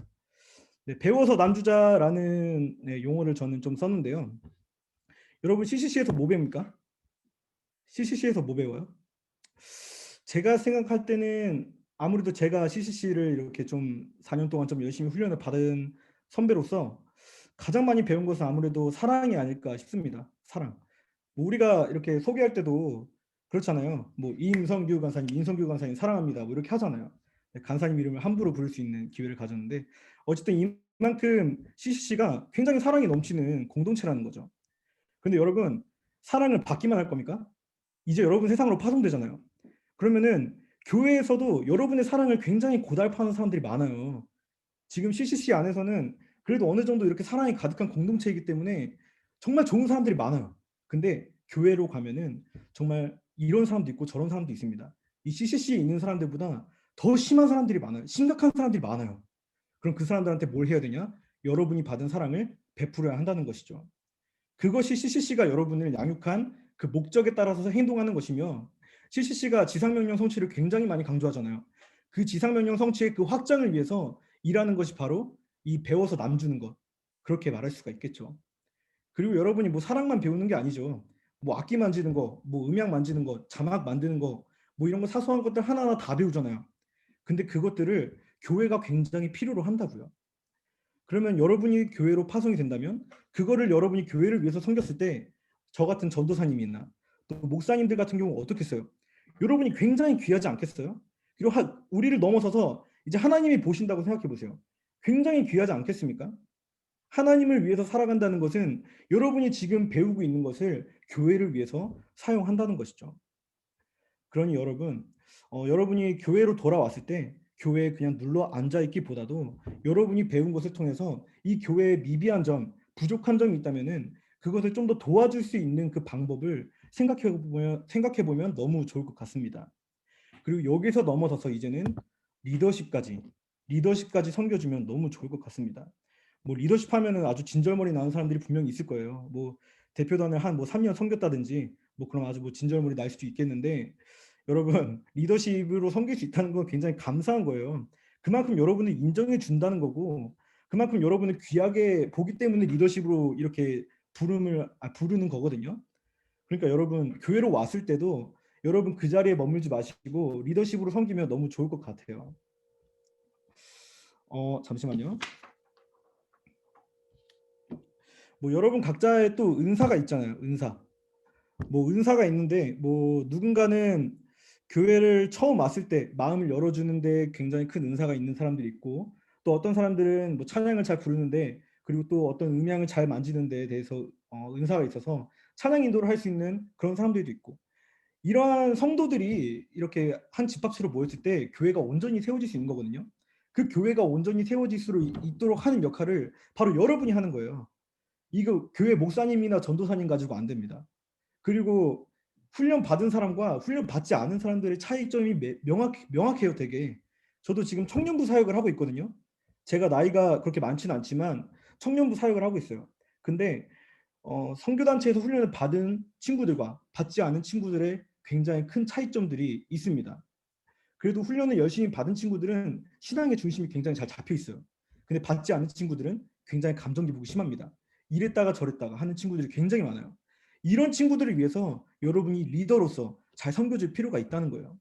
네, 배워서 남주자라는 용어를 저는 좀 썼는데요. 여러분 CCC에서 뭐 배웁니까? CCC에서 뭐 배워요? 제가 생각할 때는 아무래도 제가 CCC를 이렇게 좀 4년 동안 좀 열심히 훈련을 받은 선배로서 가장 많이 배운 것은 아무래도 사랑이 아닐까 싶습니다. 사랑. 뭐 우리가 이렇게 소개할 때도 그렇잖아요. 뭐 임성규 간사님, 인성규 간사님 사랑합니다. 뭐 이렇게 하잖아요. 간사님 이름을 함부로 부를 수 있는 기회를 가졌는데 어쨌든 이만큼 CCC가 굉장히 사랑이 넘치는 공동체라는 거죠. 근데 여러분 사랑을 받기만 할 겁니까? 이제 여러분 세상으로 파송되잖아요. 그러면은 교회에서도 여러분의 사랑을 굉장히 고달파하는 사람들이 많아요. 지금 CCC 안에서는 그래도 어느 정도 이렇게 사랑이 가득한 공동체이기 때문에 정말 좋은 사람들이 많아요. 근데 교회로 가면은 정말 이런 사람도 있고 저런 사람도 있습니다. 이 CCC에 있는 사람들보다 더 심한 사람들이 많아요. 심각한 사람들이 많아요. 그럼 그 사람들한테 뭘 해야 되냐? 여러분이 받은 사랑을 베풀어야 한다는 것이죠. 그것이 CCC가 여러분을 양육한 그 목적에 따라서 행동하는 것이며, CCC가 지상명령 성취를 굉장히 많이 강조하잖아요. 그 지상명령 성취의 그 확장을 위해서 일하는 것이 바로 이 배워서 남주는 것, 그렇게 말할 수가 있겠죠. 그리고 여러분이 뭐 사랑만 배우는 게 아니죠. 뭐 악기 만지는 거, 뭐 음향 만지는 거, 자막 만드는 거, 뭐 이런 거 사소한 것들 하나하나 다 배우잖아요. 근데 그것들을 교회가 굉장히 필요로 한다고요. 그러면 여러분이 교회로 파송이 된다면 그거를 여러분이 교회를 위해서 섬겼을 때 저 같은 전도사님이나 또 목사님들 같은 경우 어떻겠어요? 여러분이 굉장히 귀하지 않겠어요? 그리고 우리를 넘어서서 이제 하나님이 보신다고 생각해 보세요. 굉장히 귀하지 않겠습니까? 하나님을 위해서 살아간다는 것은 여러분이 지금 배우고 있는 것을 교회를 위해서 사용한다는 것이죠. 그러니 여러분, 여러분이 교회로 돌아왔을 때 교회에 그냥 눌러 앉아 있기보다도 여러분이 배운 것을 통해서 이 교회의 미비한 점, 부족한 점이 있다면은 그것을 좀 더 도와줄 수 있는 그 방법을 생각해 보면 너무 좋을 것 같습니다. 그리고 여기서 넘어서서 이제는 리더십까지 섬겨주면 너무 좋을 것 같습니다. 뭐 리더십 하면은 아주 진절머리 나는 사람들이 분명히 있을 거예요. 뭐 대표단을 한 뭐 3년 섬겼다든지 뭐 그럼 아주 뭐 진절머리 날 수도 있겠는데 여러분 리더십으로 섬길 수 있다는 건 굉장히 감사한 거예요. 그만큼 여러분을 인정해 준다는 거고 그만큼 여러분을 귀하게 보기 때문에 리더십으로 이렇게 부르는 거거든요. 그러니까 여러분 교회로 왔을 때도 여러분 그 자리에 머물지 마시고 리더십으로 섬기면 너무 좋을 것 같아요. 잠시만요. 뭐 여러분 각자의 또 은사가 있잖아요. 뭐 은사가 있는데 뭐 누군가는 교회를 처음 왔을 때 마음을 열어주는데 굉장히 큰 은사가 있는 사람들이 있고 또 어떤 사람들은 뭐 찬양을 잘 부르는데 그리고 또 어떤 음향을 잘 만지는 데 대해서 은사가 있어서 찬양 인도를 할 수 있는 그런 사람들도 있고 이러한 성도들이 이렇게 한 집합체로 모였을 때 교회가 온전히 세워질 수 있는 거거든요. 그 교회가 온전히 세워질 수 있도록 하는 역할을 바로 여러분이 하는 거예요. 이거 교회 목사님이나 전도사님 가지고 안 됩니다. 그리고 훈련 받은 사람과 훈련 받지 않은 사람들의 차이점이 명확해요, 되게. 저도 지금 청년부 사역을 하고 있거든요. 제가 나이가 그렇게 많지는 않지만 청년부 사역을 하고 있어요. 근데 선교단체에서 훈련을 받은 친구들과 받지 않은 친구들의 굉장히 큰 차이점들이 있습니다. 그래도 훈련을 열심히 받은 친구들은 신앙의 중심이 굉장히 잘 잡혀 있어요. 근데 받지 않은 친구들은 굉장히 감정 기복이 심합니다. 이랬다가 저랬다가 하는 친구들이 굉장히 많아요. 이런 친구들을 위해서 여러분이 리더로서 잘 섬겨줄 필요가 있다는 거예요.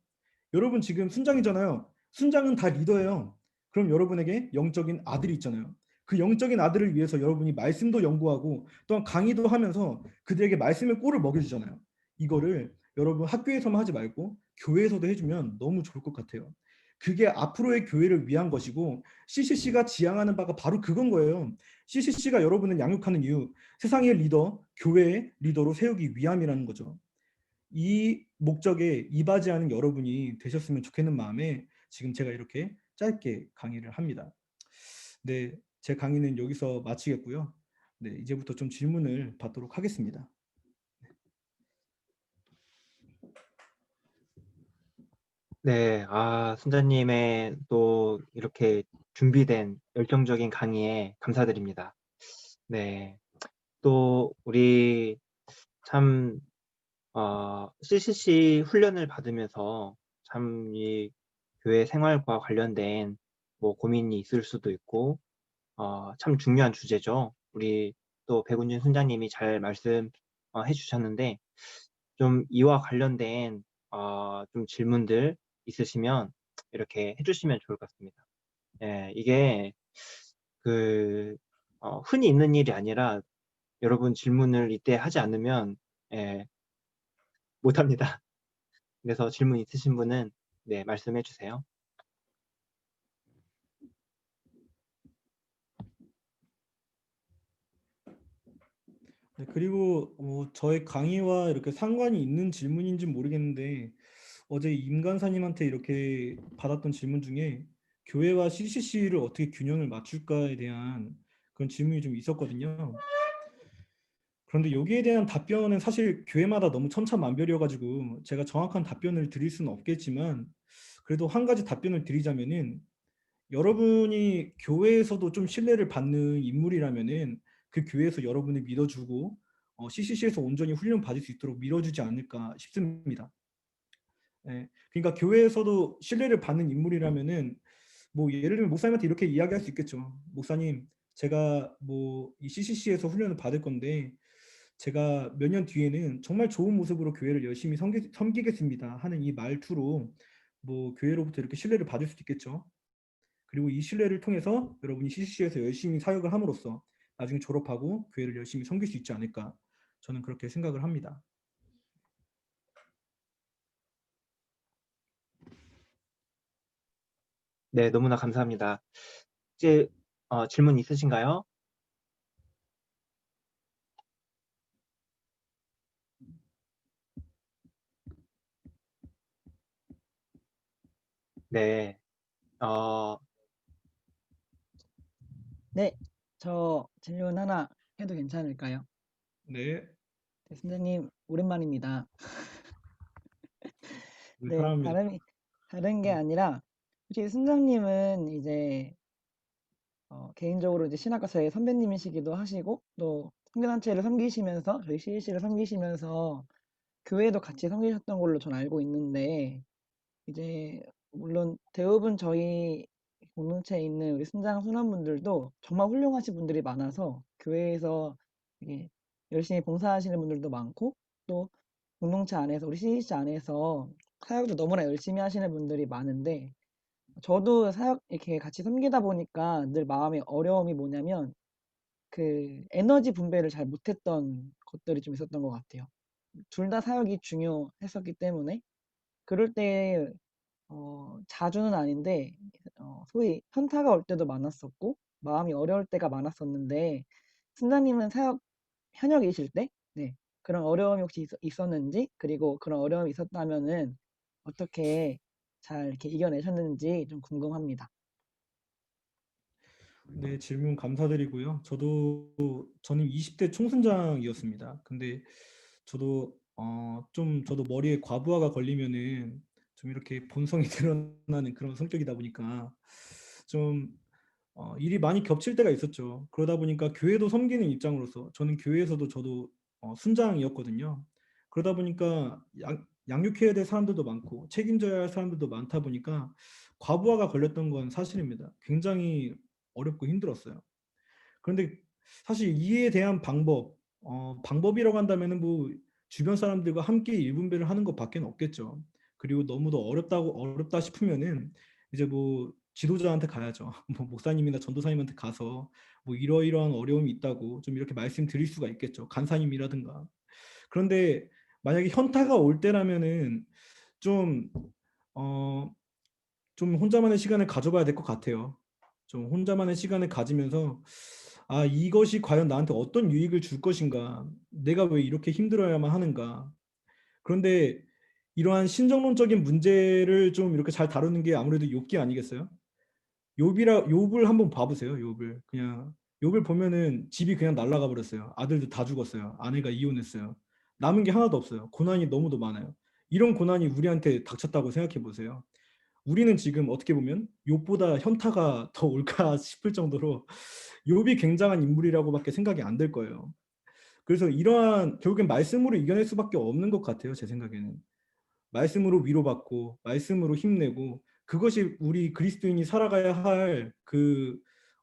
여러분 지금 순장이잖아요. 순장은 다 리더예요. 그럼 여러분에게 영적인 아들이 있잖아요. 그 영적인 아들을 위해서 여러분이 말씀도 연구하고 또한 강의도 하면서 그들에게 말씀의 꼴을 먹여주잖아요. 이거를 여러분 학교에서만 하지 말고 교회에서도 해주면 너무 좋을 것 같아요. 그게 앞으로의 교회를 위한 것이고 CCC가 지향하는 바가 바로 그건 거예요. CCC가 여러분을 양육하는 이유, 세상의 리더, 교회의 리더로 세우기 위함이라는 거죠. 이 목적에 이바지하는 여러분이 되셨으면 좋겠는 마음에 지금 제가 이렇게 짧게 강의를 합니다. 네, 제 강의는 여기서 마치겠고요. 네, 이제부터 좀 질문을 받도록 하겠습니다. 네, 순자님의 또 이렇게 준비된 열정적인 강의에 감사드립니다. 네, 또 우리 참 CCC 훈련을 받으면서 참 이 교회 생활과 관련된 뭐 고민이 있을 수도 있고 참 중요한 주제죠. 우리 또 백운진 순자님이 잘 말씀해 주셨는데 좀 이와 관련된 좀 질문들 있으시면 이렇게 해주시면 좋을 것 같습니다. 예, 이게 흔히 있는 일이 아니라 여러분 질문을 이때 하지 않으면 예, 못합니다. 그래서 질문 있으신 분은 네, 말씀해 주세요. 네, 그리고 저의 강의와 이렇게 상관이 있는 질문인지 모르겠는데 어제 임 간사님한테 이렇게 받았던 질문 중에 교회와 CCC를 어떻게 균형을 맞출까에 대한 그런 질문이 좀 있었거든요. 그런데 여기에 대한 답변은 사실 교회마다 너무 천차만별이어가지고 제가 정확한 답변을 드릴 수는 없겠지만 그래도 한 가지 답변을 드리자면은 여러분이 교회에서도 좀 신뢰를 받는 인물이라면은 그 교회에서 여러분을 믿어주고 CCC에서 온전히 훈련 받을 수 있도록 밀어주지 않을까 싶습니다. 네. 그러니까 교회에서도 신뢰를 받는 인물이라면은 뭐 예를 들면 목사님한테 이렇게 이야기할 수 있겠죠. 목사님, 제가 뭐 이 CCC에서 훈련을 받을 건데 제가 몇 년 뒤에는 정말 좋은 모습으로 교회를 열심히 섬기겠습니다 하는 이 말투로 뭐 교회로부터 이렇게 신뢰를 받을 수도 있겠죠. 그리고 이 신뢰를 통해서 여러분이 CCC에서 열심히 사역을 함으로써 나중에 졸업하고 교회를 열심히 섬길 수 있지 않을까, 저는 그렇게 생각을 합니다. 네, 너무나 감사합니다. 이제 질문 있으신가요? 네, 어, 네, 저 질문 하나 해도 괜찮을까요? 네, 네, 선생님 오랜만입니다. 네, 사랑합니다. 다른 게 아니라 혹시 순장님은 이제 개인적으로 이제 신학과서의 선배님이시기도 하시고 또 선교단체를 섬기시면서 저희 CCC를 섬기시면서 교회도 같이 섬기셨던 걸로 전 알고 있는데 이제 물론 대부분 저희 공동체에 있는 우리 순장 순원분들도 정말 훌륭하신 분들이 많아서 교회에서 되게 열심히 봉사하시는 분들도 많고 또 공동체 안에서 우리 CCC 안에서 사역도 너무나 열심히 하시는 분들이 많은데 저도 사역 이렇게 같이 섬기다 보니까 늘 마음의 어려움이 뭐냐면 그 에너지 분배를 잘 못했던 것들이 좀 있었던 것 같아요. 둘 다 사역이 중요했었기 때문에 그럴 때 자주는 아닌데 소위 현타가 올 때도 많았었고 마음이 어려울 때가 많았었는데 순자님은 사역 현역이실 때 네, 그런 어려움이 혹시 있었는지 그리고 그런 어려움이 있었다면은 어떻게 잘 이렇게 이겨내셨는지 좀 궁금합니다. 네, 질문 감사드리고요. 저는 20대 총순장이었습니다. 근데 저도 머리에 과부하가 걸리면은 좀 이렇게 본성이 드러나는 그런 성격이다 보니까 좀 일이 많이 겹칠 때가 있었죠. 그러다 보니까 교회도 섬기는 입장으로서 저는 교회에서도 저도 순장이었거든요. 그러다 보니까 양육해야 될 사람들도 많고 책임져야 할 사람들도 많다 보니까 과부하가 걸렸던 건 사실입니다. 굉장히 어렵고 힘들었어요. 그런데 사실 이에 대한 방법이라고 한다면은 뭐 주변 사람들과 함께 일분배를 하는 것밖에 없겠죠. 그리고 너무도 어렵다 싶으면은 이제 뭐 지도자한테 가야죠. 뭐 목사님이나 전도사님한테 가서 뭐 이러이러한 어려움이 있다고 좀 이렇게 말씀드릴 수가 있겠죠. 간사님이라든가. 그런데 만약에 현타가 올 때라면은 좀 어, 좀 혼자만의 시간을 가져봐야 될 것 같아요. 좀 혼자만의 시간을 가지면서 이것이 과연 나한테 어떤 유익을 줄 것인가? 내가 왜 이렇게 힘들어야만 하는가? 그런데 이러한 신정론적인 문제를 좀 이렇게 잘 다루는 게 아무래도 욥기 아니겠어요? 욥을 한번 봐보세요. 욥을 보면은 집이 그냥 날아가 버렸어요. 아들도 다 죽었어요. 아내가 이혼했어요. 남은 게 하나도 없어요. 고난이 너무도 많아요. 이런 고난이 우리한테 닥쳤다고 생각해 보세요. 우리는 지금 어떻게 보면 욥보다 현타가 더 올까 싶을 정도로 욥이 굉장한 인물이라고밖에 생각이 안 될 거예요. 그래서 결국엔 말씀으로 이겨낼 수밖에 없는 것 같아요. 제 생각에는. 말씀으로 위로받고 말씀으로 힘내고 그것이 우리 그리스도인이 살아가야 할 그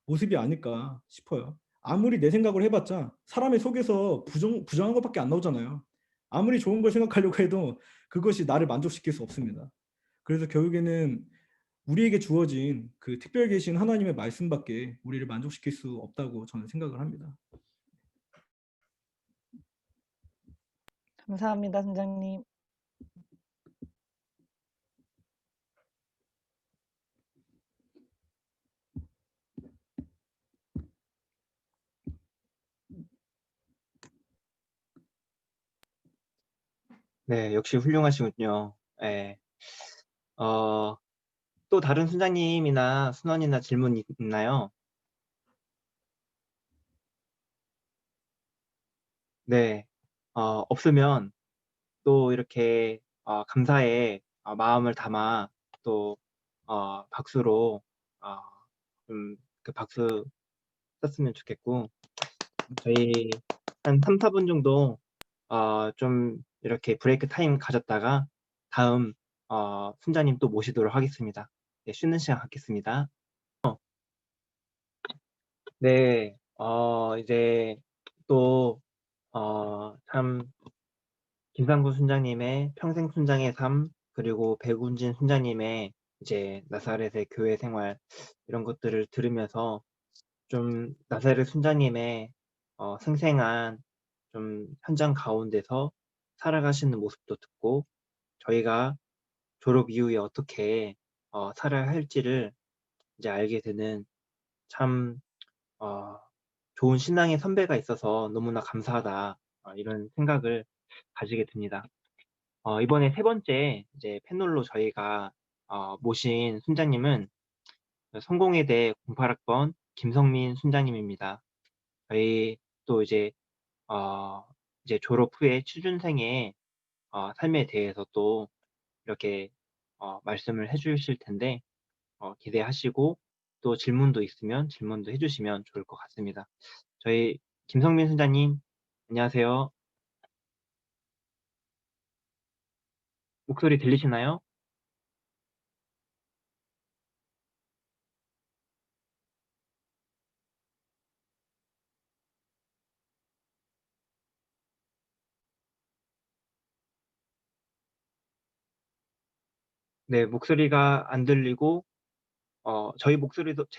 모습이 아닐까 싶어요. 아무리 내 생각을 해봤자 사람의 속에서 부정한 것밖에 안 나오잖아요. 아무리 좋은 걸 생각하려고 해도 그것이 나를 만족시킬 수 없습니다. 그래서 결국에는 우리에게 주어진 그 특별 계신 하나님의 말씀밖에 우리를 만족시킬 수 없다고 저는 생각을 합니다. 감사합니다, 선장님. 네, 역시 훌륭하시군요. 예. 또 다른 순장님이나 순원이나 질문 있나요? 네, 없으면 또 이렇게 감사의 마음을 담아 또 박수로 좀 그 박수 쳤으면 좋겠고 저희 한 3, 4분 정도 좀 이렇게 브레이크 타임 가졌다가 다음 순자님 또 모시도록 하겠습니다. 네, 쉬는 시간 갖겠습니다. 네, 이제 또 참 김상구 순장님의 평생 순장의 삶, 그리고 백운진 순장님의 이제 나사렛의 교회 생활, 이런 것들을 들으면서 좀 나사렛 순장님의 생생한 좀 현장 가운데서 살아가시는 모습도 듣고, 저희가 졸업 이후에 어떻게 살아야 할지를 이제 알게 되는, 참 좋은 신앙의 선배가 있어서 너무나 감사하다, 이런 생각을 가지게 됩니다. 이번에 세 번째 이제 패널로 저희가 모신 순장님은 성공회대 08학번 김성민 순장님입니다. 저희 또 이제 졸업 후에 취준생의 삶에 대해서 또 이렇게 말씀을 해주실 텐데, 기대하시고 또 질문도 있으면 질문도 해주시면 좋을 것 같습니다. 저희 김성민 순장님, 안녕하세요. 목소리 들리시나요? 네, 목소리가 안 들리고, 제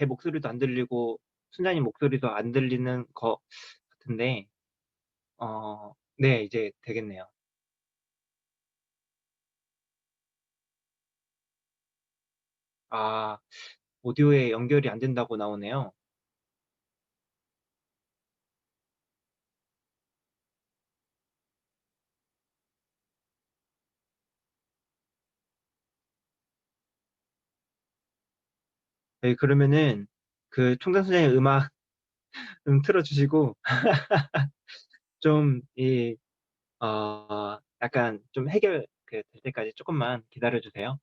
목소리도 안 들리고, 순자님 목소리도 안 들리는 것 같은데, 네, 이제 되겠네요. 아, 오디오에 연결이 안 된다고 나오네요. 네, 그러면은 그 총장 순장님 음악 틀어주시고, 좀 약간 좀 해결 될 때까지 조금만 기다려주세요.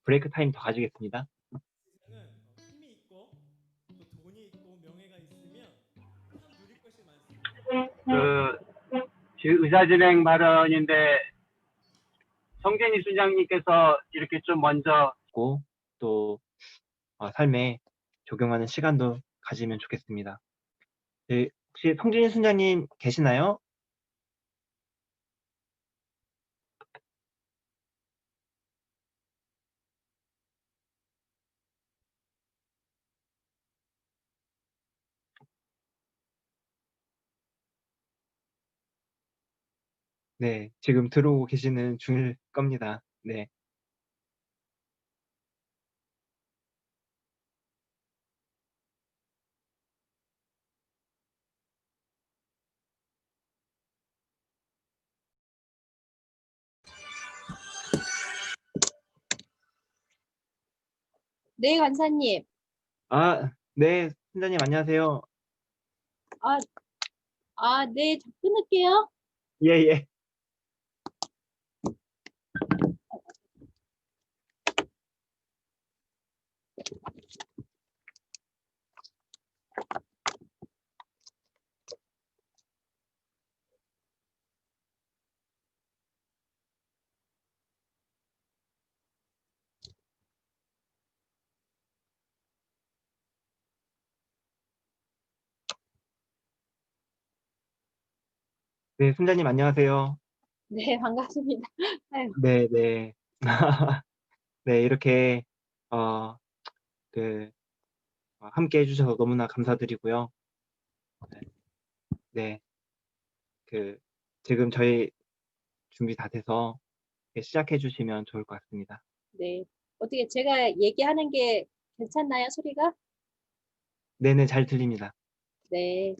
브레이크 타임 더 가지겠습니다. 세상은 힘이 있고 또 돈이 있고 명예가 있으면 참 누릴 것이 많습니다. 의사진행 발언인데 성진이 순장님께서 이렇게 좀 먼저 또 삶에 적용하는 시간도 가지면 좋겠습니다. 네, 혹시 성진희 순장님 계시나요? 네, 지금 들어오고 계시는 중일 겁니다. 네. 네, 간사님. 네, 순장님 안녕하세요. 네, 끊을게요. 예, 예. 네, 순장님 안녕하세요. 네, 반갑습니다. 아유, 네, 네. 네, 이렇게 어, 그 함께 해주셔서 너무나 감사드리고요. 네, 지금 저희 준비 다 돼서 시작해 주시면 좋을 것 같습니다. 네. 어떻게 제가 얘기하는 게 괜찮나요, 소리가? 네네, 잘 들립니다. 네.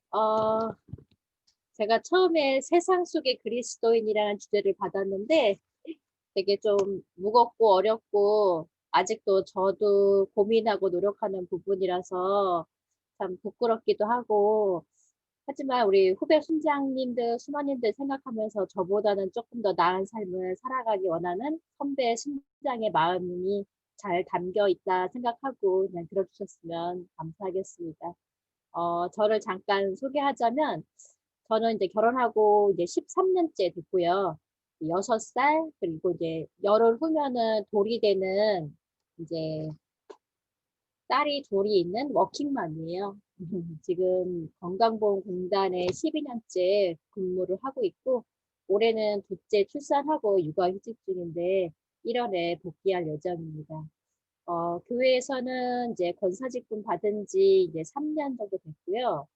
어, 제가 처음에 세상 속의 그리스도인이라는 주제를 받았는데 되게 좀 무겁고 어렵고 아직도 저도 고민하고 노력하는 부분이라서 참 부끄럽기도 하고, 하지만 우리 후배 순장님들, 수모님들 생각하면서 저보다는 조금 더 나은 삶을 살아가기 원하는 선배 순장의 마음이 잘 담겨 있다 생각하고 그냥 들어주셨으면 감사하겠습니다. 저를 잠깐 소개하자면 저는 이제 결혼하고 이제 13년째 됐고요. 6살, 그리고 이제 열흘 후면은 돌이 되는 이제 딸이 둘이 있는 워킹맘이에요. 지금 건강보험공단에 12년째 근무를 하고 있고 올해는 둘째 출산하고 육아휴직 중인데 1월에 복귀할 예정입니다. 교회에서는 이제 권사직분 받은 지 이제 3년 정도 됐고요.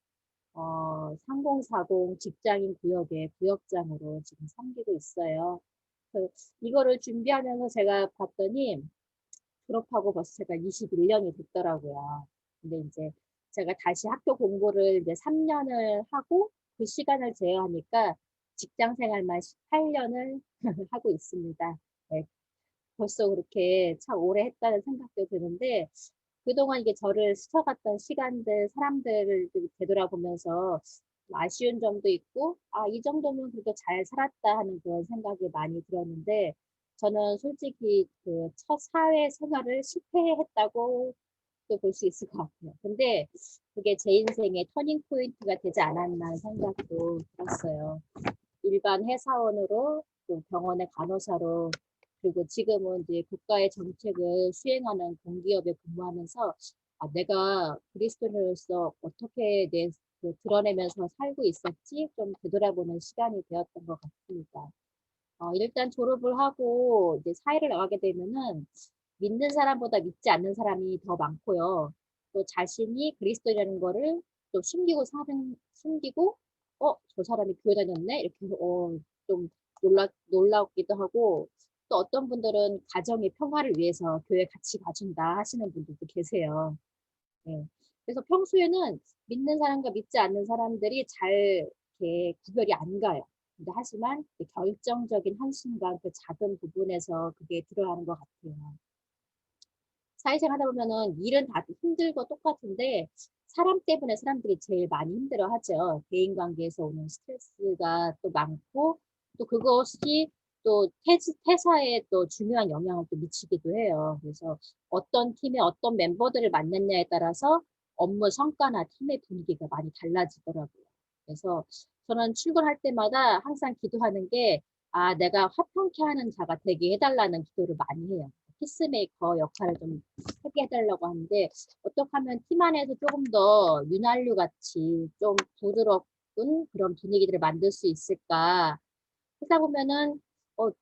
3040 직장인 구역의 구역장으로 지금 섬기고 있어요. 이거를 준비하면서 제가 봤더니 졸업하고 벌써 제가 21년이 됐더라고요. 근데 이제 제가 다시 학교 공부를 이제 3년을 하고 그 시간을 제어하니까 직장 생활만 18년을 하고 있습니다. 네, 벌써 그렇게 참 오래 했다는 생각도 드는데 그동안 이게 저를 스쳐갔던 시간들, 사람들을 되돌아보면서 아쉬운 점도 있고, 이 정도면 그래도 잘 살았다 하는 그런 생각이 많이 들었는데, 저는 솔직히 그 첫 사회 생활을 실패했다고 또 볼 수 있을 것 같아요. 근데 그게 제 인생의 터닝 포인트가 되지 않았나 하는 생각도 들었어요. 일반 회사원으로 또 병원의 간호사로 그리고 지금은 이제 국가의 정책을 수행하는 공기업에 근무하면서 내가 그리스도인으로서 어떻게 드러내면서 살고 있었지 좀 되돌아보는 시간이 되었던 것 같습니다. 일단 졸업을 하고 이제 사회를 나가게 되면은 믿는 사람보다 믿지 않는 사람이 더 많고요. 또 자신이 그리스도라는 거를 또 숨기고, 저 사람이 교회 다녔네? 이렇게, 좀 놀랍기도 하고, 또 어떤 분들은 가정의 평화를 위해서 교회 같이 가준다 하시는 분들도 계세요. 네. 그래서 평소에는 믿는 사람과 믿지 않는 사람들이 잘 이렇게 구별이 안 가요. 근데 하지만 결정적인 한순간 그 작은 부분에서 그게 드러나는 것 같아요. 사회생활 하다 보면은 일은 다 힘들고 똑같은데 사람 때문에 사람들이 제일 많이 힘들어 하죠. 대인관계에서 오는 스트레스가 또 많고 또 그것이 또 퇴사에 또 중요한 영향을 또 미치기도 해요. 그래서 어떤 팀의 어떤 멤버들을 만났냐에 따라서 업무 성과나 팀의 분위기가 많이 달라지더라고요. 그래서 저는 출근할 때마다 항상 기도하는 게 내가 화평케 하는 자가 되게 해달라는 기도를 많이 해요. 피스메이커 역할을 좀 하게 해달라고 하는데 어떻게 하면 팀 안에서 조금 더 윤활유 같이 좀 부드럽은 그런 분위기들을 만들 수 있을까 하다 보면은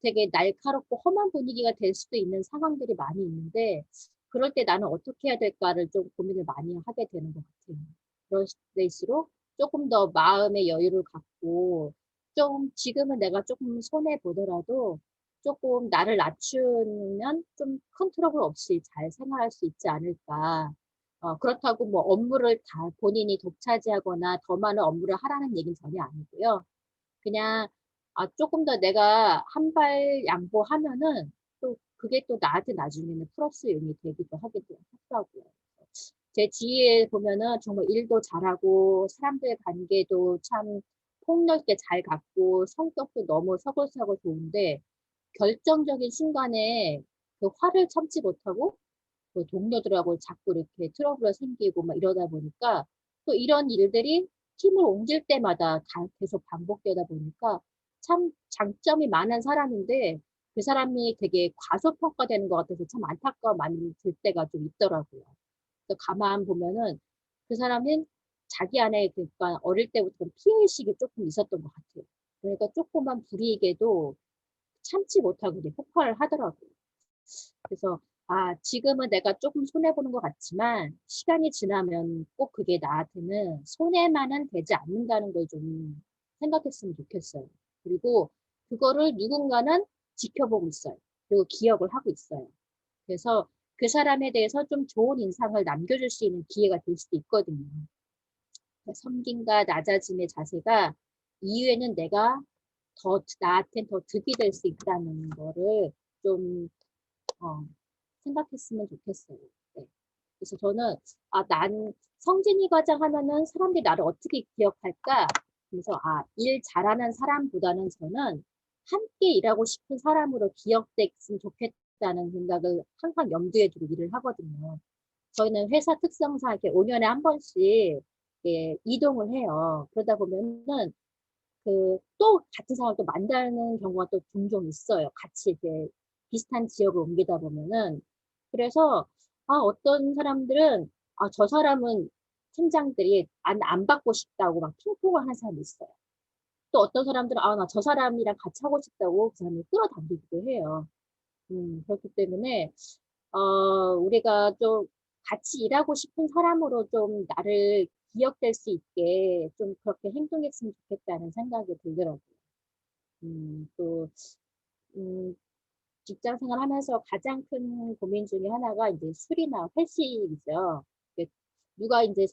되게 날카롭고 험한 분위기가 될 수도 있는 상황들이 많이 있는데 그럴 때 나는 어떻게 해야 될까를 좀 고민을 많이 하게 되는 것 같아요. 그럴 때일수록 조금 더 마음의 여유를 갖고 좀 지금은 내가 조금 손해 보더라도 조금 나를 낮추면 좀 큰 트러블 없이 잘 생활할 수 있지 않을까. 그렇다고 뭐 업무를 다 본인이 독차지하거나 더 많은 업무를 하라는 얘기는 전혀 아니고요. 그냥 조금 더 내가 한 발 양보하면은 또 그게 또 나한테 나중에는 플러스 요인이 되기도 하더라고요. 제 주위에 보면은 정말 일도 잘하고 사람들 관계도 참 폭넓게 잘 갖고 성격도 너무 서글서글 좋은데 결정적인 순간에 그 화를 참지 못하고 그 동료들하고 자꾸 이렇게 트러블이 생기고 막 이러다 보니까 또 이런 일들이 팀을 옮길 때마다 다 계속 반복되다 보니까 참 장점이 많은 사람인데 그 사람이 되게 과소평가되는 것 같아서 참 안타까운 마음이 들 때가 좀 있더라고요. 그래서 가만 보면은 그 사람은 자기 안에 그러니까 어릴 때부터 피해의식이 조금 있었던 것 같아요. 그러니까 조그만 불이익에도 참지 못하고 이제 폭발을 하더라고요. 그래서 지금은 내가 조금 손해보는 것 같지만 시간이 지나면 꼭 그게 나한테는 손해만은 되지 않는다는 걸 좀 생각했으면 좋겠어요. 그리고 그거를 누군가는 지켜보고 있어요. 그리고 기억을 하고 있어요. 그래서 그 사람에 대해서 좀 좋은 인상을 남겨줄 수 있는 기회가 될 수도 있거든요. 섬김과 낮아짐의 자세가 이후에는 내가 나한테 더 득이 될 수 있다는 거를 좀 생각했으면 좋겠어요. 네. 그래서 저는 난 성진이 과장 하면은 사람들이 나를 어떻게 기억할까? 그래서 일 잘하는 사람보다는 저는 함께 일하고 싶은 사람으로 기억됐으면 좋겠다는 생각을 항상 염두에 두고 일을 하거든요. 저희는 회사 특성상 이렇게 5년에 한 번씩 이렇게 이동을 해요. 그러다 보면은 또 같은 사람을 또 만나는 경우가 또 종종 있어요. 같이 이렇게 비슷한 지역을 옮기다 보면은. 그래서, 어떤 사람들은, 저 사람은 팀장들이 안 받고 싶다고 막 핑퐁을 하는 사람이 있어요. 또 어떤 사람들은 아, 나 저 사람이랑 같이 하고 싶다고 그 사람을 끌어당기기도 해요. 그렇기 때문에 우리가 좀 같이 일하고 싶은 사람으로 좀 나를 기억될 수 있게 좀 그렇게 행동했으면 좋겠다는 생각이 들더라고요. 또 직장 생활하면서 가장 큰 고민 중에 하나가 이제 술이나 회식이죠. 이게 누가 이제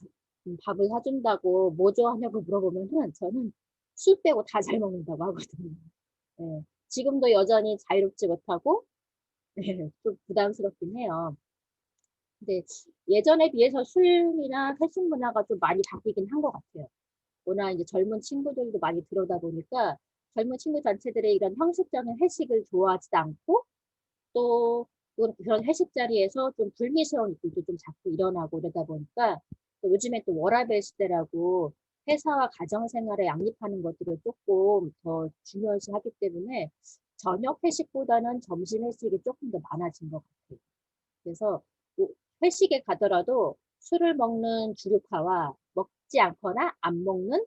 밥을 사준다고 뭐 좋아하냐고 물어보면은 저는 술 빼고 다 잘 먹는다고 하거든요. 예. 지금도 여전히 자유롭지 못하고 네, 좀 부담스럽긴 해요. 근데 예전에 비해서 술이나 회식 문화가 좀 많이 바뀌긴 한 것 같아요. 워낙 이제 젊은 친구들도 많이 들어오다 보니까 젊은 친구 단체들의 이런 형식적인 회식을 좋아하지도 않고 또 그런 회식 자리에서 좀 불미스러운 일도 좀 자꾸 일어나고 이러다 보니까 또 요즘에 또 워라밸 시대라고 회사와 가정 생활에 양립하는 것들을 조금 더 중요시 하기 때문에 저녁 회식보다는 점심 회식이 조금 더 많아진 것 같아요. 그래서 뭐 회식에 가더라도 술을 먹는 주류파와 먹지 않거나 안 먹는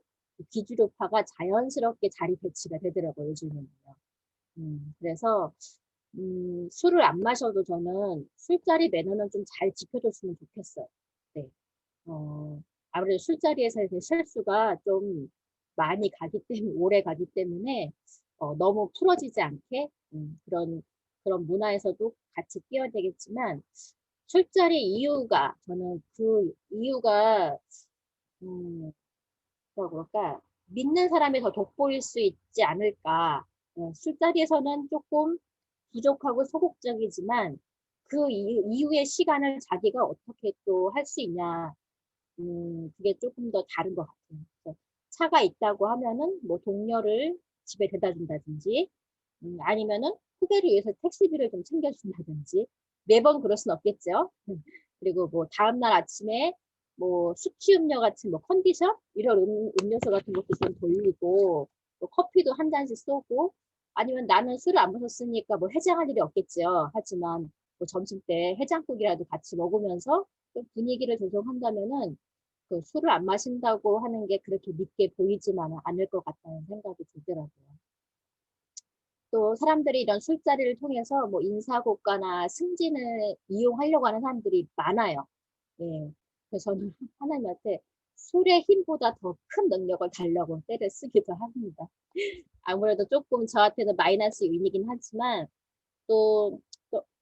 비주류파가 자연스럽게 자리 배치가 되더라고요, 요즘에는요. 그래서 술을 안 마셔도 저는 술자리 매너는 좀 잘 지켜줬으면 좋겠어요. 네. 아무래도 술자리에서의 그 실수가 좀 많이 가기 때문에, 오래 가기 때문에, 너무 풀어지지 않게, 그런 문화에서도 같이 뛰어야 되겠지만, 술자리 이유가, 저는 그 이유가, 뭐라고 그럴까, 믿는 사람이 더 돋보일 수 있지 않을까. 술자리에서는 조금 부족하고 소극적이지만 그 이후의 시간을 자기가 어떻게 또 할 수 있냐. 그게 조금 더 다른 것 같아요. 그래서 차가 있다고 하면은 뭐 동료를 집에 데려다 준다든지 아니면은 후배를 위해서 택시비를 좀 챙겨준다든지 매번 그럴 순 없겠죠. 그리고 뭐 다음날 아침에 뭐 수치 음료 같은 뭐 컨디션 이런 음료수 같은 것도 좀 돌리고 뭐 커피도 한 잔씩 쏘고 아니면 나는 술을 안 마셨으니까 뭐 해장할 일이 없겠죠. 하지만 뭐 점심 때 해장국이라도 같이 먹으면서 좀 분위기를 조성한다면은 그 술을 안 마신다고 하는 게 그렇게 믿게 보이지만은 않을 것 같다는 생각이 들더라고요. 또 사람들이 이런 술자리를 통해서 뭐 인사고과나 승진을 이용하려고 하는 사람들이 많아요. 예. 그래서 저는 하나님한테 술의 힘보다 더 큰 능력을 달라고 때를 쓰기도 합니다. 아무래도 조금 저한테는 마이너스 요인이긴 하지만 또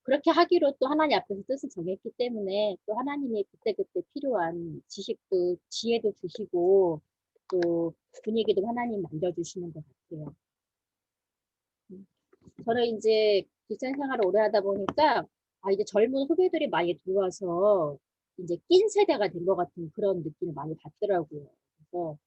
그렇게 하기로 또 하나님 앞에서 뜻을 정했기 때문에 또 하나님이 그때그때 필요한 지식도 지혜도 주시고 또 분위기도 하나님 만들어주시는 것 같아요. 저는 이제 직장 생활을 오래 하다 보니까 이제 젊은 후배들이 많이 들어와서 이제 낀 세대가 된 것 같은 그런 느낌을 많이 받더라고요. 그래서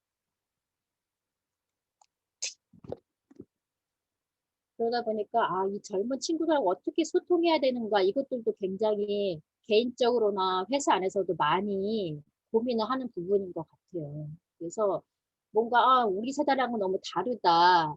그러다 보니까 이 젊은 친구들하고 어떻게 소통해야 되는가 이것들도 굉장히 개인적으로나 회사 안에서도 많이 고민을 하는 부분인 것 같아요. 그래서 뭔가 우리 세대랑은 너무 다르다.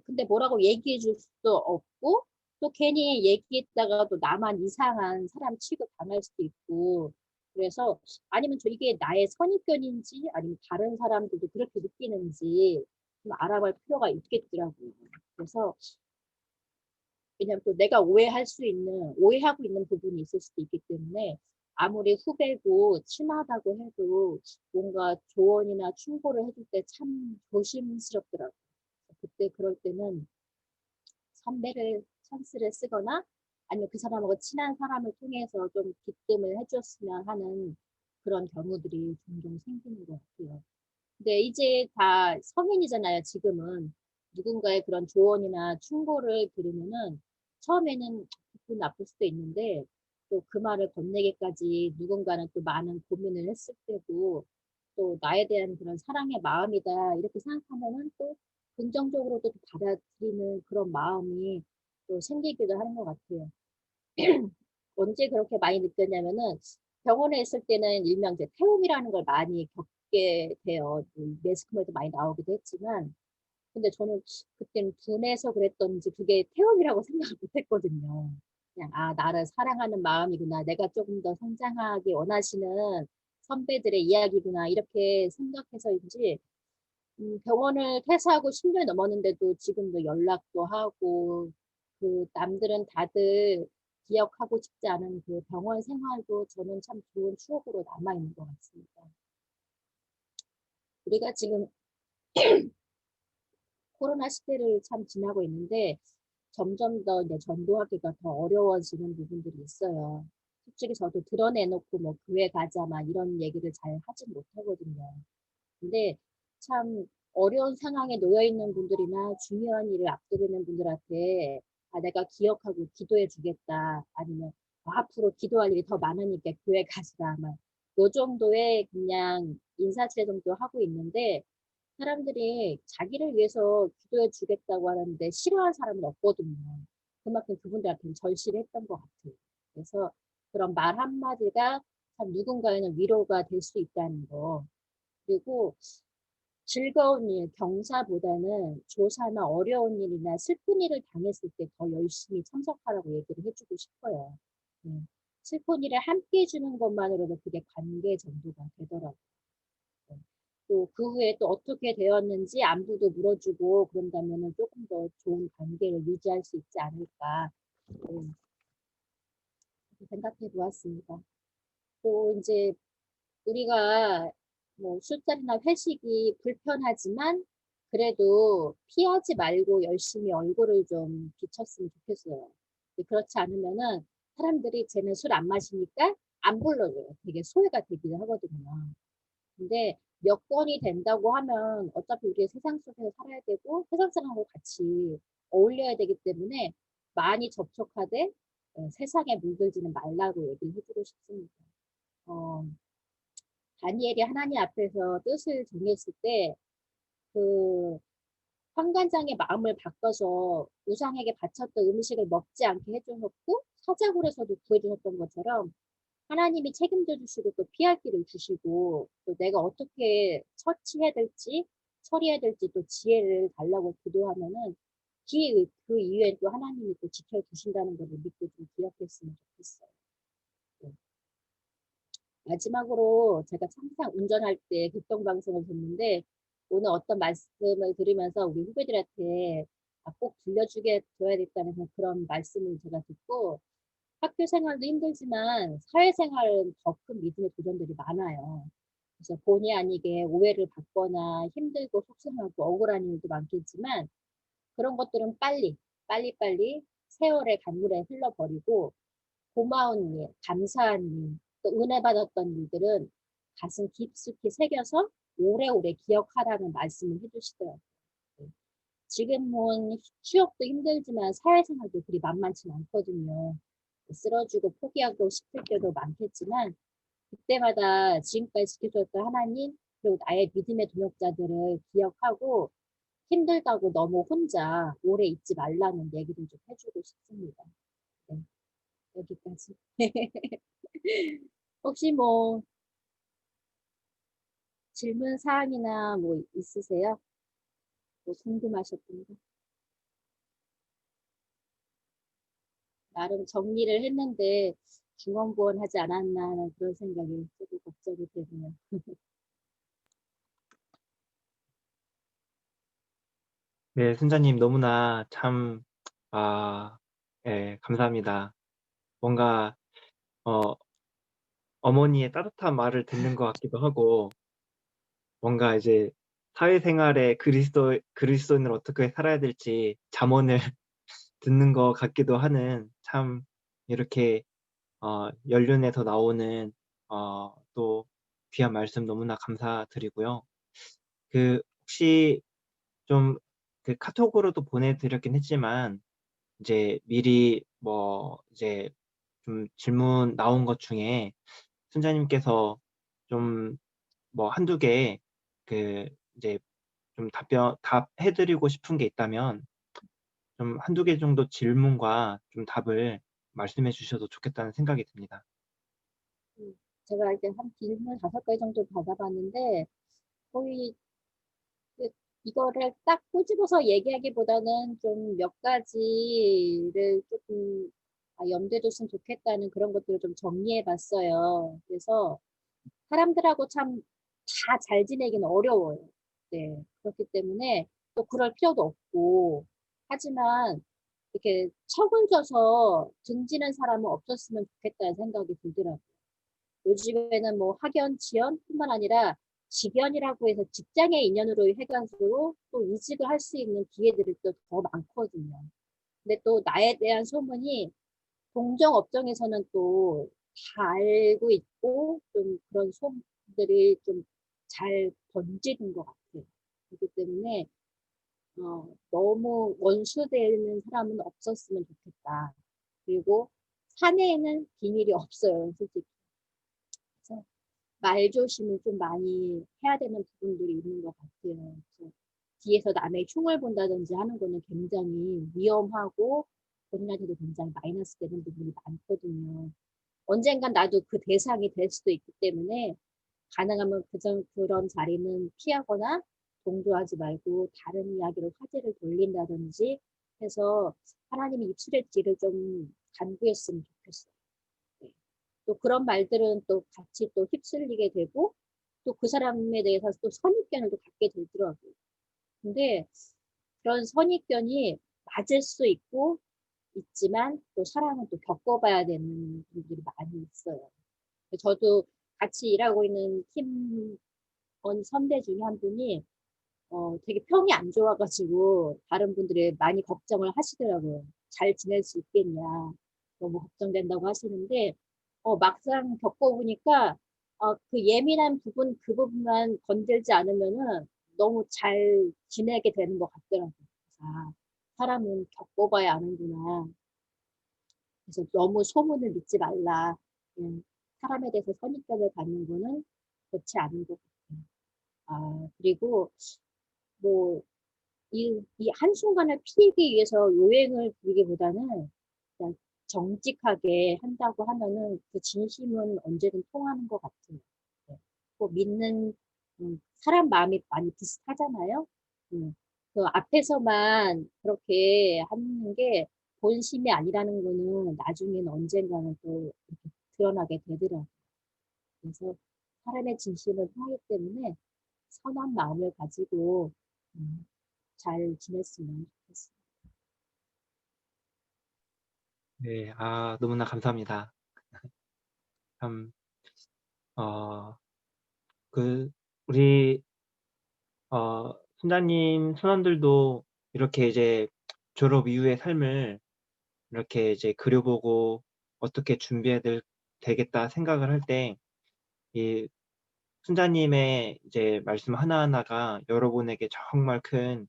근데 뭐라고 얘기해 줄 수도 없고 또 괜히 얘기했다가 또 나만 이상한 사람 취급 당할 수도 있고 그래서 아니면 이게 나의 선입견인지 아니면 다른 사람들도 그렇게 느끼는지 좀 알아볼 필요가 있겠더라고요. 그래서 왜냐면 또 내가 오해하고 있는 부분이 있을 수도 있기 때문에 아무리 후배고 친하다고 해도 뭔가 조언이나 충고를 해줄 때 참 조심스럽더라고요. 그때 그럴 때는 선배를 찬스를 쓰거나 아니면 그 사람하고 친한 사람을 통해서 좀 기뜸을 해줬으면 하는 그런 경우들이 종종 생기는 것 같아요. 근데 이제 다 성인이잖아요, 지금은. 누군가의 그런 조언이나 충고를 들으면은 처음에는 기분 나쁠 수도 있는데 또 그 말을 건네기까지 누군가는 또 많은 고민을 했을 때고 또 나에 대한 그런 사랑의 마음이다 이렇게 생각하면은 또 긍정적으로도 받아들이는 그런 마음이 또 생기기도 하는 것 같아요. 언제 그렇게 많이 느꼈냐면은 병원에 있을 때는 일명 이제 태움이라는 걸 많이 겪게 돼요. 매스컴에도 많이 나오기도 했지만 근데 저는 그때는 둔해서 그랬던지 그게 태움이라고 생각을 못 했거든요. 그냥 나를 사랑하는 마음이구나. 내가 조금 더 성장하기 원하시는 선배들의 이야기구나 이렇게 생각해서인지 병원을 퇴사하고 10년 넘었는데도 지금도 연락도 하고 그 남들은 다들 기억하고 싶지 않은 그 병원 생활도 저는 참 좋은 추억으로 남아있는 것 같습니다. 우리가 지금 코로나 시대를 참 지나고 있는데 점점 더 이제 전도하기가 더 어려워지는 부분들이 있어요. 솔직히 저도 드러내놓고 뭐 교회 가자 막 이런 얘기를 잘 하진 못하거든요. 근데 참 어려운 상황에 놓여 있는 분들이나 중요한 일을 앞두고 있는 분들한테 아, 내가 기억하고 기도해 주겠다. 아니면 앞으로 기도할 일이 더 많으니까 교회 가시라. 막 요 정도의 그냥 인사치레 정도 하고 있는데 사람들이 자기를 위해서 기도해 주겠다고 하는데 싫어하는 사람은 없거든요. 그만큼 그분들한테는 절실히 했던 것 같아요. 그래서 그런 말 한마디가 참 누군가에는 위로가 될 수 있다는 거. 그리고 즐거운 일, 경사보다는 조사나 어려운 일이나 슬픈 일을 당했을 때 더 열심히 참석하라고 얘기를 해주고 싶어요. 슬픈 일에 함께 해주는 것만으로도 그게 관계 정도가 되더라고요. 또 그 후에 또 어떻게 되었는지 안부도 물어주고 그런다면 조금 더 좋은 관계를 유지할 수 있지 않을까 생각해 보았습니다. 또 이제 우리가 뭐 술자리나 회식이 불편하지만 그래도 피하지 말고 열심히 얼굴을 좀 비쳤으면 좋겠어요. 그렇지 않으면은 사람들이 쟤는 술 안 마시니까 안 불러줘요. 되게 소외가 되기도 하거든요. 근데 여건이 된다고 하면 어차피 우리 세상 속에서 살아야 되고 세상 사람하고 같이 어울려야 되기 때문에 많이 접촉하되 세상에 물들지는 말라고 얘기를 해주고 싶습니다. 다니엘이 하나님 앞에서 뜻을 정했을 때 그 환관장의 마음을 바꿔서 우상에게 바쳤던 음식을 먹지 않게 해주셨고 사자굴에서도 구해주셨던 것처럼 하나님이 책임져 주시고 또 피할 길을 주시고 또 내가 어떻게 처치해야 될지 처리해야 될지 또 지혜를 달라고 기도하면은 그 이후에 또 하나님이 또 지켜주신다는 것을 믿고 좀 기억했으면 좋겠어요. 네. 마지막으로 제가 항상 운전할 때 교통방송을 듣는데 오늘 어떤 말씀을 들으면서 우리 후배들한테 꼭 들려줘야겠다는 그런 말씀을 제가 듣고 학교 생활도 힘들지만 사회생활은 더 큰 믿음의 도전들이 많아요. 그래서 본의 아니게 오해를 받거나 힘들고 속상하고 억울한 일도 많겠지만 그런 것들은 빨리빨리 세월의 강물에 흘러버리고 고마운 일, 감사한 일, 또 은혜 받았던 일들은 가슴 깊숙이 새겨서 오래오래 기억하라는 말씀을 해주시더라고요. 네. 지금은 취업도 힘들지만 사회생활도 그리 만만치 않거든요. 쓰러지고 포기하고 싶을 때도 많겠지만 그때마다 지금까지 지켜줬던 하나님 그리고 나의 믿음의 동역자들을 기억하고 힘들다고 너무 혼자 오래 있지 말라는 얘기를 좀 해주고 싶습니다. 네, 여기까지. 혹시 뭐 질문 사항이나 뭐 있으세요? 뭐 궁금하셨던 거? 나름 정리를 했는데 중언부언하지 않았나 하는 그런 생각이 조금 걱정이 되네요. 네, 순자님 너무나 참, 예, 감사합니다. 뭔가, 어머니의 따뜻한 말을 듣는 것 같기도 하고, 뭔가 이제 사회생활에 그리스도인을 어떻게 살아야 될지 잠언을 듣는 것 같기도 하는 참 이렇게 연륜에서 나오는 또 귀한 말씀 너무나 감사드리고요. 혹시 좀 그 카톡으로도 보내드렸긴 했지만 이제 미리 뭐 이제 좀 질문 나온 것 중에 순자님께서 좀 뭐 한두 개 이제 좀 답해드리고 싶은 게 있다면 좀 한두 개 정도 질문과 좀 답을 말씀해 주셔도 좋겠다는 생각이 듭니다. 제가 이제 한 질문 5가지 정도 받아봤는데 거의 이거를 딱 꼬집어서 얘기하기보다는 좀 몇 가지를 조금 염두에 뒀으면 좋겠다는 그런 것들을 좀 정리해 봤어요. 그래서 사람들하고 참 다 잘 지내기는 어려워요. 네. 그렇기 때문에 또 그럴 필요도 없고 하지만 이렇게 척을 져서 등지는 사람은 없었으면 좋겠다는 생각이 들더라고요. 요즘에는 뭐 학연, 지연뿐만 아니라 직연이라고 해서 직장의 인연으로 해가지고 또 이직을 할 수 있는 기회들이 또 더 많거든요. 근데 또 나에 대한 소문이 동종 업종에서는 또 다 알고 있고 좀 그런 소문들이 좀 잘 번지는 것 같아요. 그렇기 때문에 너무 원수되는 사람은 없었으면 좋겠다. 그리고 사내에는 비밀이 없어요, 솔직히. 그래서 말조심을 좀 많이 해야 되는 부분들이 있는 것 같아요. 그래서 뒤에서 남의 흉을 본다든지 하는 거는 굉장히 위험하고 본인한테도 굉장히 마이너스 되는 부분이 많거든요. 언젠간 나도 그 대상이 될 수도 있기 때문에 가능하면 그런 자리는 피하거나 동조하지 말고 다른 이야기로 화제를 돌린다든지 해서 하나님이 입술의 길을 좀 간구했으면 좋겠어요. 네. 또 그런 말들은 또 같이 또 휩쓸리게 되고 또 그 사람에 대해서 또 선입견을 또 갖게 되더라고요. 근데 그런 선입견이 맞을 수 있지만 또 사람은 또 겪어봐야 되는 분들이 많이 있어요. 저도 같이 일하고 있는 팀원 선배 중에 한 분이 되게 평이 안 좋아가지고 다른 분들이 많이 걱정을 하시더라고요. 잘 지낼 수 있겠냐. 너무 걱정된다고 하시는데 막상 겪어보니까 그 예민한 부분 그 부분만 건들지 않으면은 너무 잘 지내게 되는 것 같더라고요. 그래서 사람은 겪어봐야 아는구나. 그래서 너무 소문을 믿지 말라. 사람에 대해서 선입견을 갖는 거는 좋지 않은 것 같아요. 그리고 뭐 이 한순간을 피하기 위해서 요행을 부리기보다는 그냥 정직하게 한다고 하면은 그 진심은 언제든 통하는 것 같아요. 네. 또 믿는 사람 마음이 많이 비슷하잖아요. 그 앞에서만 그렇게 하는 게 본심이 아니라는 거는 나중에는 언젠가는 또 이렇게 드러나게 되더라고요. 그래서 사람의 진심을 통하기 때문에 선한 마음을 가지고 잘 지냈으면 좋겠어요. 네, 너무나 감사합니다. 참, 어, 그, 우리, 순자님, 순원들도 이렇게 이제 졸업 이후의 삶을 이렇게 이제 그려보고 어떻게 되겠다 생각을 할 때, 이 순자님의 이제 말씀 하나하나가 여러분에게 정말 큰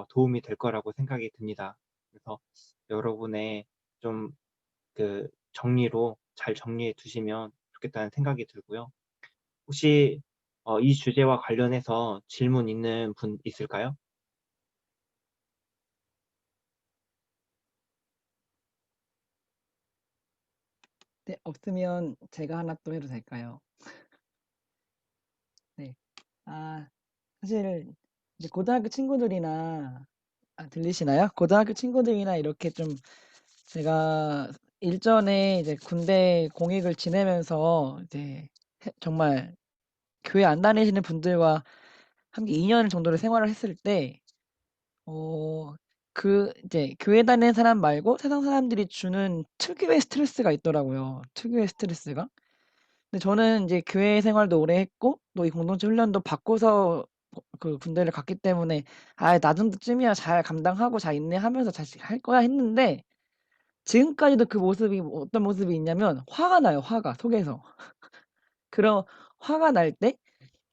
도움이 될 거라고 생각이 듭니다. 그래서 여러분의 좀 그 정리로 잘 정리해 두시면 좋겠다는 생각이 들고요. 혹시 이 주제와 관련해서 질문 있는 분 있을까요? 네, 없으면 제가 하나 또 해도 될까요? 네. 사실 이제 고등학교 친구들이나 들리시나요? 고등학교 친구들이나 이렇게 좀 제가 일전에 이제 군대 공익을 지내면서 이제 정말 교회 안 다니시는 분들과 함께 2년 정도를 생활을 했을 때, 이제 교회 다니는 사람 말고 세상 사람들이 주는 특유의 스트레스가 있더라고요. 특유의 스트레스가. 근데 저는 이제 교회 생활도 오래 했고, 또 이 공동체 훈련도 받고서 그 군대를 갔기 때문에, 나 정도쯤이야 잘 감당하고 잘 인내하면서 잘 할 거야 했는데, 지금까지도 그 모습이 어떤 모습이 있냐면, 화가 나요, 화가, 속에서. 그런 화가 날 때,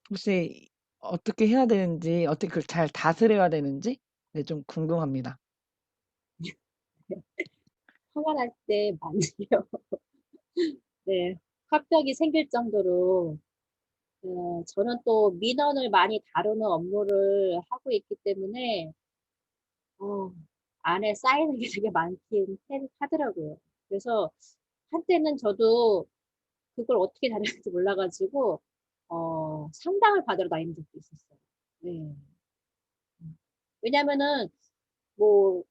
혹시 어떻게 해야 되는지, 어떻게 그걸 잘 다스려야 되는지, 네, 좀 궁금합니다. 화가 날 때 많이요. 네. 화병이 생길 정도로 저는 또 민원을 많이 다루는 업무를 하고 있기 때문에 어, 안에 쌓이는 게 되게 많긴 하더라고요. 그래서 한때는 저도 그걸 어떻게 다루는지 몰라가지고 상담을 받으러 다닌 적도 있었어요. 네. 왜냐면은 뭐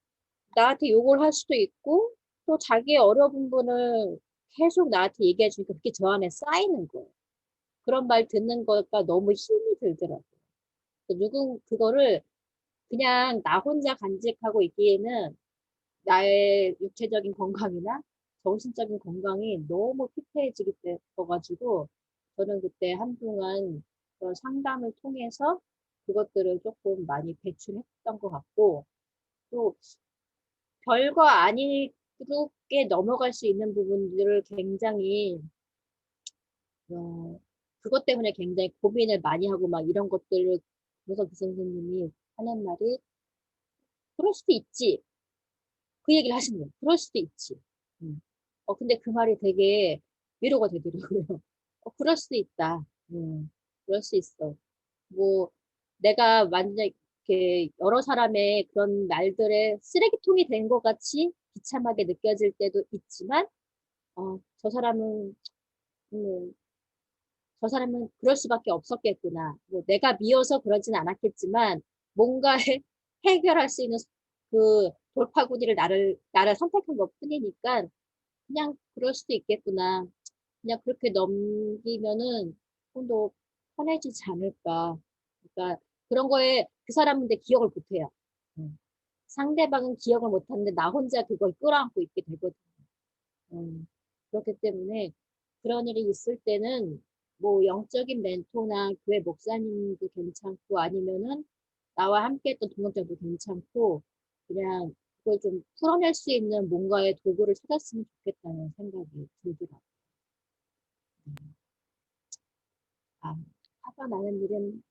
나한테 욕을 할 수도 있고 또 자기의 어려운 부분을 계속 나한테 얘기해 주니까 그게 저 안에 쌓이는 거예요. 그런 말 듣는 거가 너무 힘이 들더라고요. 그거를 그냥 나 혼자 간직하고 있기에는 나의 육체적인 건강이나 정신적인 건강이 너무 피폐해지게 돼가지고 저는 그때 한동안 그런 상담을 통해서 그것들을 조금 많이 배출했던 것 같고 또 별거 아니게 넘어갈 수 있는 부분들을 굉장히 그것 때문에 굉장히 고민을 많이 하고 막 이런 것들을 그래서 그 선생님이 하는 말이 그럴 수도 있지. 그 얘기를 하시는 거예요. 그럴 수도 있지. 근데 그 말이 되게 위로가 되더라고요. 그럴 수도 있다. 그럴 수 있어. 뭐, 내가 완전 이렇게 여러 사람의 그런 말들의 쓰레기통이 된 것 같이 비참하게 느껴질 때도 있지만, 저 사람은, 음, 저 사람은 그럴 수밖에 없었겠구나. 뭐 내가 미워서 그러진 않았겠지만, 뭔가 해결할 수 있는 그 돌파구지를 나를 선택한 것 뿐이니까, 그냥 그럴 수도 있겠구나. 그냥 그렇게 넘기면은 좀 더 편해지지 않을까. 그러니까 그런 거에 그 사람은 근데 기억을 못 해요. 상대방은 기억을 못 하는데 나 혼자 그걸 끌어안고 있게 되거든요. 그렇기 때문에 그런 일이 있을 때는 뭐 영적인 멘토나 교회 목사님도 괜찮고 아니면은 나와 함께 했던 동역자도 괜찮고 그냥 그걸 좀 풀어낼 수 있는 뭔가의 도구를 찾았으면 좋겠다는 생각이 들더라고요. 아, 화가 나는 일은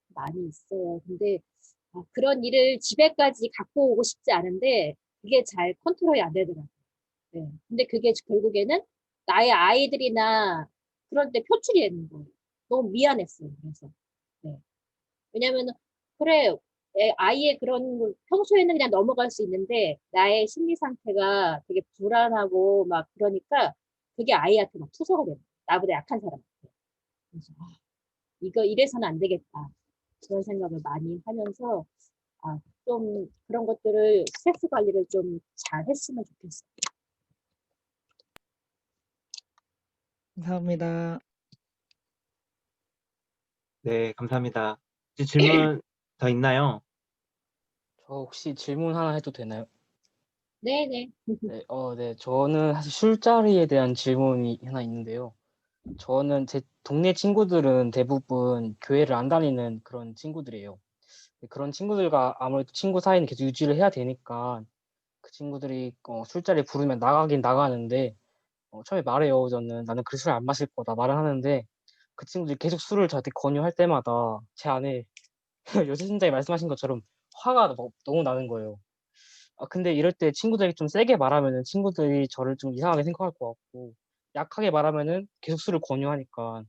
많이 있어요. 근데 그런 일을 집에까지 갖고 오고 싶지 않은데 그게 잘 컨트롤이 안 되더라고요. 네. 근데 그게 결국에는 나의 아이들이나 그런 데 표출이 되는 거예요. 너무 미안했어요. 그래서. 네. 왜냐면은, 그래, 아이의 그런 걸 평소에는 그냥 넘어갈 수 있는데, 나의 심리 상태가 되게 불안하고 막 그러니까, 그게 아이한테 막 투서가 돼요. 나보다 약한 사람한테. 그래서, 이거 이래서는 안 되겠다. 그런 생각을 많이 하면서, 좀 그런 것들을, 스트레스 관리를 좀 잘 했으면 좋겠어요. 감사합니다. 네, 감사합니다. 혹시 질문 더 있나요? 저 혹시 질문 하나 해도 되나요? 네네. 네, 네. 저는 사실 술자리에 대한 질문이 하나 있는데요. 저는 제 동네 친구들은 대부분 교회를 안 다니는 그런 친구들이에요. 그런 친구들과 아무래도 친구 사이는 계속 유지를 해야 되니까 그 친구들이 술자리 부르면 나가긴 나가는데 처음에 말해요. 저는 나는 그 술 안 마실 거다 말을 하는데 그 친구들이 계속 술을 저한테 권유할 때마다 제 안에 요새 팀장이 말씀하신 것처럼 화가 너무 나는 거예요. 근데 이럴 때 친구들에게 좀 세게 말하면은 친구들이 저를 좀 이상하게 생각할 것 같고 약하게 말하면은 계속 술을 권유하니까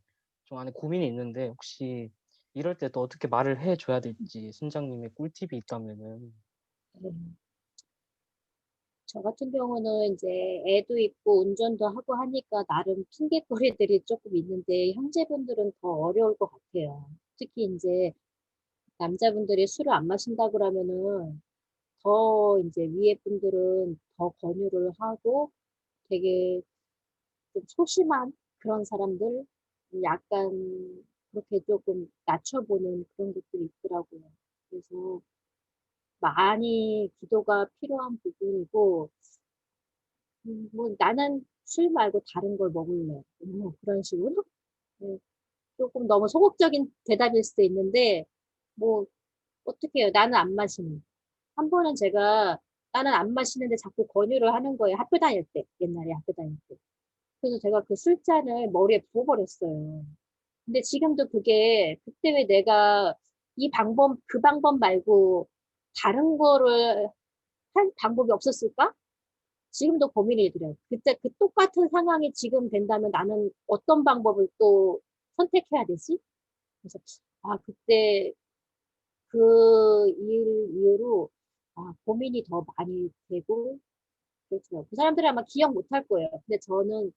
좀 안에 고민이 있는데 혹시 이럴 때 또 어떻게 말을 해줘야 될지 순장님의 꿀팁이 있다면은. 네. 저 같은 경우는 이제 애도 있고 운전도 하고 하니까 나름 핑계거리들이 조금 있는데 형제분들은 더 어려울 것 같아요. 특히 이제 남자분들이 술을 안 마신다 그러면은 더 이제 위에 분들은 더 권유를 하고 되게 좀 소심한 그런 사람들 약간 그렇게 조금 낮춰보는 그런 것들이 있더라고요. 그래서 많이 기도가 필요한 부분이고 뭐 나는 술 말고 다른 걸 먹을래. 그런 식으로. 네, 조금 너무 소극적인 대답일 수도 있는데, 뭐, 어떻게 해요? 나는 안 마시는. 한 번은 제가 나는 안 마시는데 자꾸 권유를 하는 거예요. 학교 다닐 때. 옛날에 학교 다닐 때. 그래서 제가 그 술잔을 머리에 부어버렸어요. 근데 지금도 그게 그때 왜 내가 이 방법, 그 방법 말고 다른 거를 할 방법이 없었을까? 지금도 고민이 들어요. 그때 그 똑같은 상황이 지금 된다면 나는 어떤 방법을 또 선택해야 되지? 그래서 그때 그 일 이후로 고민이 더 많이 되고 그렇죠. 그 사람들은 아마 기억 못 할 거예요. 근데 저는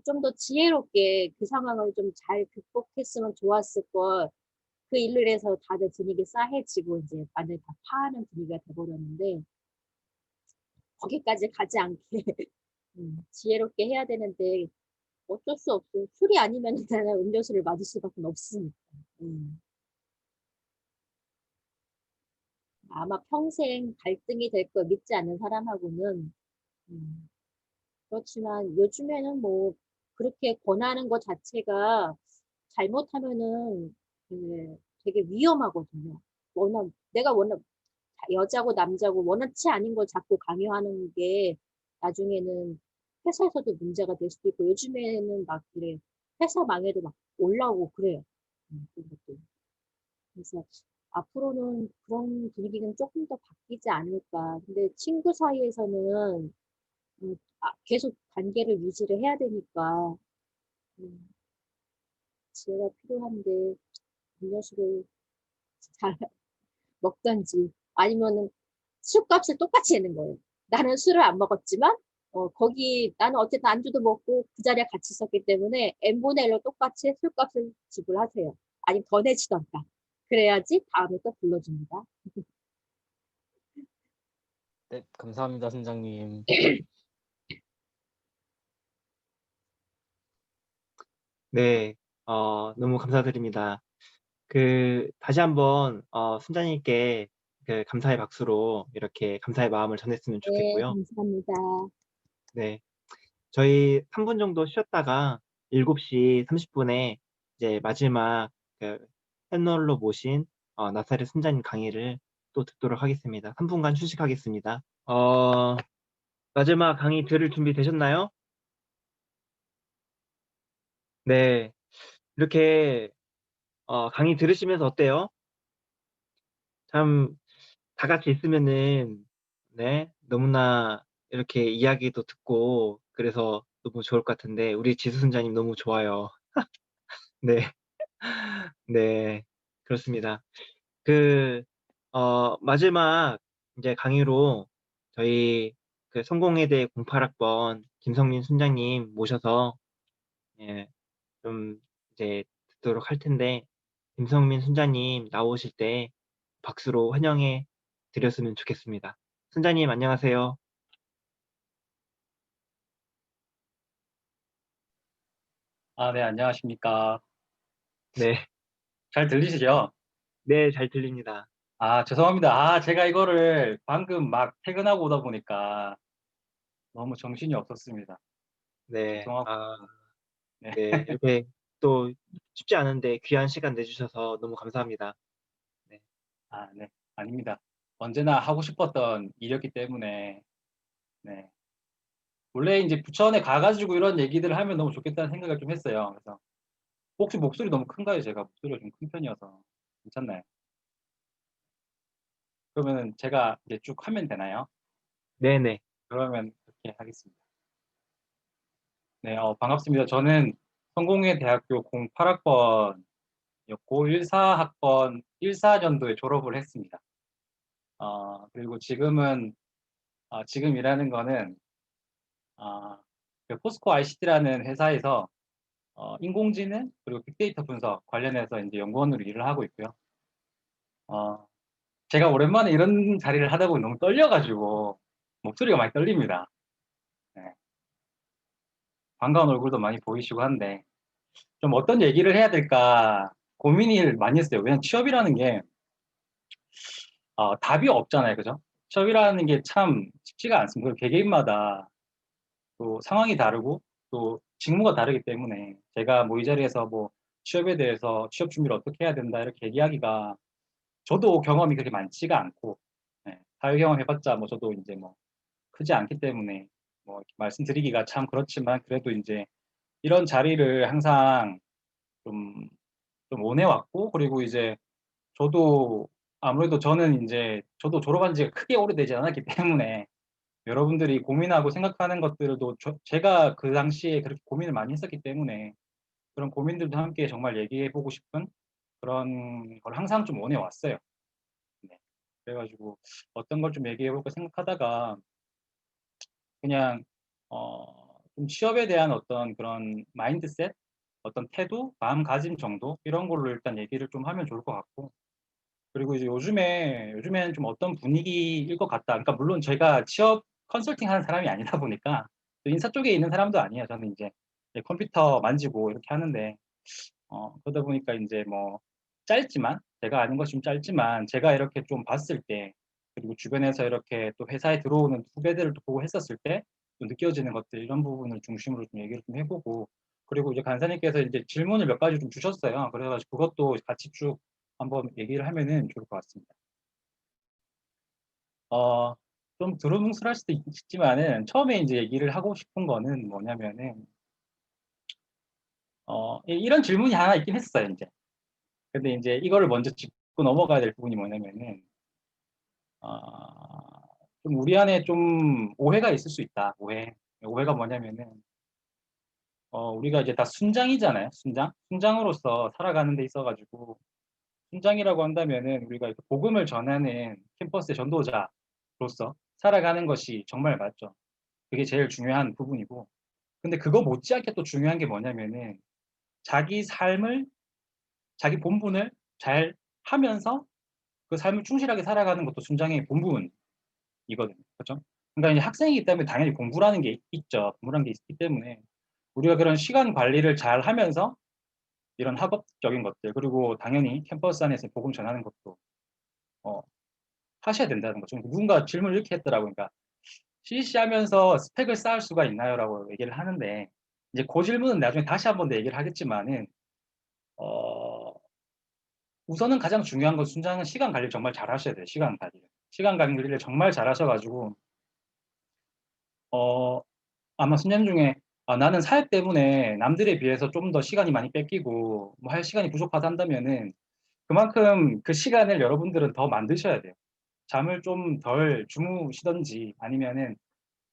좀 더 지혜롭게 그 상황을 좀 잘 극복했으면 좋았을 걸. 그 일로 인해서 다들 분위기 싸해지고 이제 완전히 다 파하는 분위기가 돼버렸는데 거기까지 가지 않게 지혜롭게 해야 되는데 어쩔 수 없어요. 술이 아니면 나는 음료수를 맞을 수밖에 없으니까. 아마 평생 갈등이 될 거 믿지 않는 사람하고는 음, 그렇지만 요즘에는 뭐 그렇게 권하는 것 자체가 잘못하면은 되게 위험하거든요. 내가 워낙 여자고 남자고 원하지 않은 걸 자꾸 강요하는 게 나중에는 회사에서도 문제가 될 수도 있고 요즘에는 막 그래 회사 망해도 막 올라오고 그래요. 그런 것도. 그래서 앞으로는 그런 분위기는 조금 더 바뀌지 않을까. 근데 친구 사이에서는 계속 관계를 유지를 해야 되니까 음, 지혜가 필요한데 음료수를 잘 먹던지 아니면은 술값을 똑같이 내는 거예요. 나는 술을 안 먹었지만 거기 나는 어쨌든 안주도 먹고 그 자리에 같이 있었기 때문에 n분의 1로 똑같이 술값을 지불하세요. 아니면 더 내시던가. 그래야지 다음에 또 불러줍니다. 네, 감사합니다, 선장님. 네, 너무 감사드립니다. 다시 한번, 순자님께 그 감사의 박수로 이렇게 감사의 마음을 전했으면 네, 좋겠고요. 감사합니다. 네, 저희 3분 정도 쉬었다가 7시 30분에 이제 마지막 그 패널로 모신 나사렛 순자님 강의를 또 듣도록 하겠습니다. 3분간 휴식하겠습니다. 마지막 강의 들을 준비 되셨나요? 네, 이렇게 강의 들으시면서 어때요? 참 다 같이 있으면은 네, 너무나 이렇게 이야기도 듣고 그래서 너무 좋을 것 같은데 우리 지수 순자님 너무 좋아요. 네, 네, 그렇습니다. 마지막 이제 강의로 저희 그 성공회대 08학번 김성민 순장님 모셔서 예, 좀 이제 듣도록 할 텐데 김성민 순자님 나오실 때 박수로 환영해 드렸으면 좋겠습니다. 순자님 안녕하세요. 네, 안녕하십니까. 네, 잘 들리시죠? 네, 잘 들립니다. 죄송합니다. 제가 이거를 방금 막 퇴근하고 오다 보니까 너무 정신이 없었습니다. 네, 죄송하고, 네. 네, 이렇게 또 쉽지 않은데 귀한 시간 내주셔서 너무 감사합니다. 네, 네, 아닙니다. 언제나 하고 싶었던 일이었기 때문에, 네. 원래 이제 부천에 가가지고 이런 얘기들을 하면 너무 좋겠다는 생각을 좀 했어요. 그래서, 혹시 목소리 너무 큰가요? 제가 목소리가 좀 큰 편이어서. 괜찮나요? 그러면은 제가 이제 쭉 하면 되나요? 네네. 그러면 그렇게 하겠습니다. 네, 반갑습니다. 저는 성공회 대학교 08학번이었고 14학번 14년도에 졸업을 했습니다. 그리고 지금 일하는 거는 그 포스코 ICT라는 회사에서 인공지능 그리고 빅데이터 분석 관련해서 이제 연구원으로 일을 하고 있고요. 제가 오랜만에 이런 자리를 하다 보니 너무 떨려가지고 목소리가 많이 떨립니다. 네. 반가운 얼굴도 많이 보이시고 한데 좀 어떤 얘기를 해야 될까 고민을 많이 했어요. 왜냐면 취업이라는 게 답이 없잖아요. 그죠? 취업이라는 게 참 쉽지가 않습니다. 개개인마다 또 상황이 다르고 또 직무가 다르기 때문에 제가 뭐 이 자리에서 뭐 취업에 대해서 취업 준비를 어떻게 해야 된다 이렇게 얘기하기가 저도 경험이 그렇게 많지가 않고 사회 경험 해봤자 뭐 저도 이제 뭐 크지 않기 때문에 뭐 이렇게 말씀드리기가 참 그렇지만 그래도 이제 이런 자리를 항상 좀, 좀 원해왔고 그리고 이제 저도 아무래도 저는 이제 저도 졸업한 지가 크게 오래되지 않았기 때문에 여러분들이 고민하고 생각하는 것들도 제가 그 당시에 그렇게 고민을 많이 했었기 때문에 그런 고민들도 함께 정말 얘기해보고 싶은 그런 걸 항상 좀 원해왔어요. 네. 그래가지고 어떤 걸 좀 얘기해볼까 생각하다가 그냥 좀 취업에 대한 어떤 그런 마인드셋, 어떤 태도, 마음가짐 정도 이런 걸로 일단 얘기를 좀 하면 좋을 것 같고 그리고 이제 요즘에는 좀 어떤 분위기일 것 같다. 그러니까 물론 제가 취업 컨설팅 하는 사람이 아니다 보니까 또 인사 쪽에 있는 사람도 아니에요. 저는 이제 컴퓨터 만지고 이렇게 하는데 그러다 보니까 이제 뭐 짧지만 제가 아는 것이 좀 짧지만 제가 이렇게 좀 봤을 때 그리고 주변에서 이렇게 또 회사에 들어오는 후배들을 또 보고 했었을 때 또 느껴지는 것들 이런 부분을 중심으로 좀 얘기를 좀 해보고 그리고 이제 간사님께서 이제 질문을 몇 가지 좀 주셨어요. 그래가지고 그것도 같이 쭉 한번 얘기를 하면은 좋을 것 같습니다. 좀 두루뭉술할 수도 있지만은 처음에 이제 얘기를 하고 싶은 거는 뭐냐면은 이런 질문이 하나 있긴 했어요, 이제. 근데 이제 이거를 먼저 짚고 넘어가야 될 부분이 뭐냐면은 좀 우리 안에 좀 오해가 있을 수 있다. 오해가 뭐냐면은 우리가 이제 다 순장이잖아요. 순장으로서 살아가는 데 있어가지고 순장이라고 한다면은 우리가 이렇게 복음을 전하는 캠퍼스의 전도자로서 살아가는 것이 정말 맞죠. 그게 제일 중요한 부분이고. 근데 그거 못지않게 또 중요한 게 뭐냐면은 자기 삶을 자기 본분을 잘 하면서 그 삶을 충실하게 살아가는 것도 순장의 본분이거든요. 그렇죠? 그러니까 이제 학생이기 때문에 당연히 공부라는 게 있죠. 공부라는 게 있기 때문에 우리가 그런 시간 관리를 잘 하면서 이런 학업적인 것들 그리고 당연히 캠퍼스 안에서 복음 전하는 것도 하셔야 된다는 거죠. 누군가 질문을 이렇게 했더라고요. 그러니까 CC 하면서 스펙을 쌓을 수가 있나요? 라고 얘기를 하는데 이제 그 질문은 나중에 다시 한번 더 얘기를 하겠지만은 우선은 가장 중요한 건 순장은 시간 관리를 정말 잘 하셔야 돼요. 시간 관리를 정말 잘 하셔가지고 아마 순장 중에 나는 사역 때문에 남들에 비해서 좀 더 시간이 많이 뺏기고 뭐 할 시간이 부족하다 한다면은 그만큼 그 시간을 여러분들은 더 만드셔야 돼요. 잠을 좀 덜 주무시던지 아니면은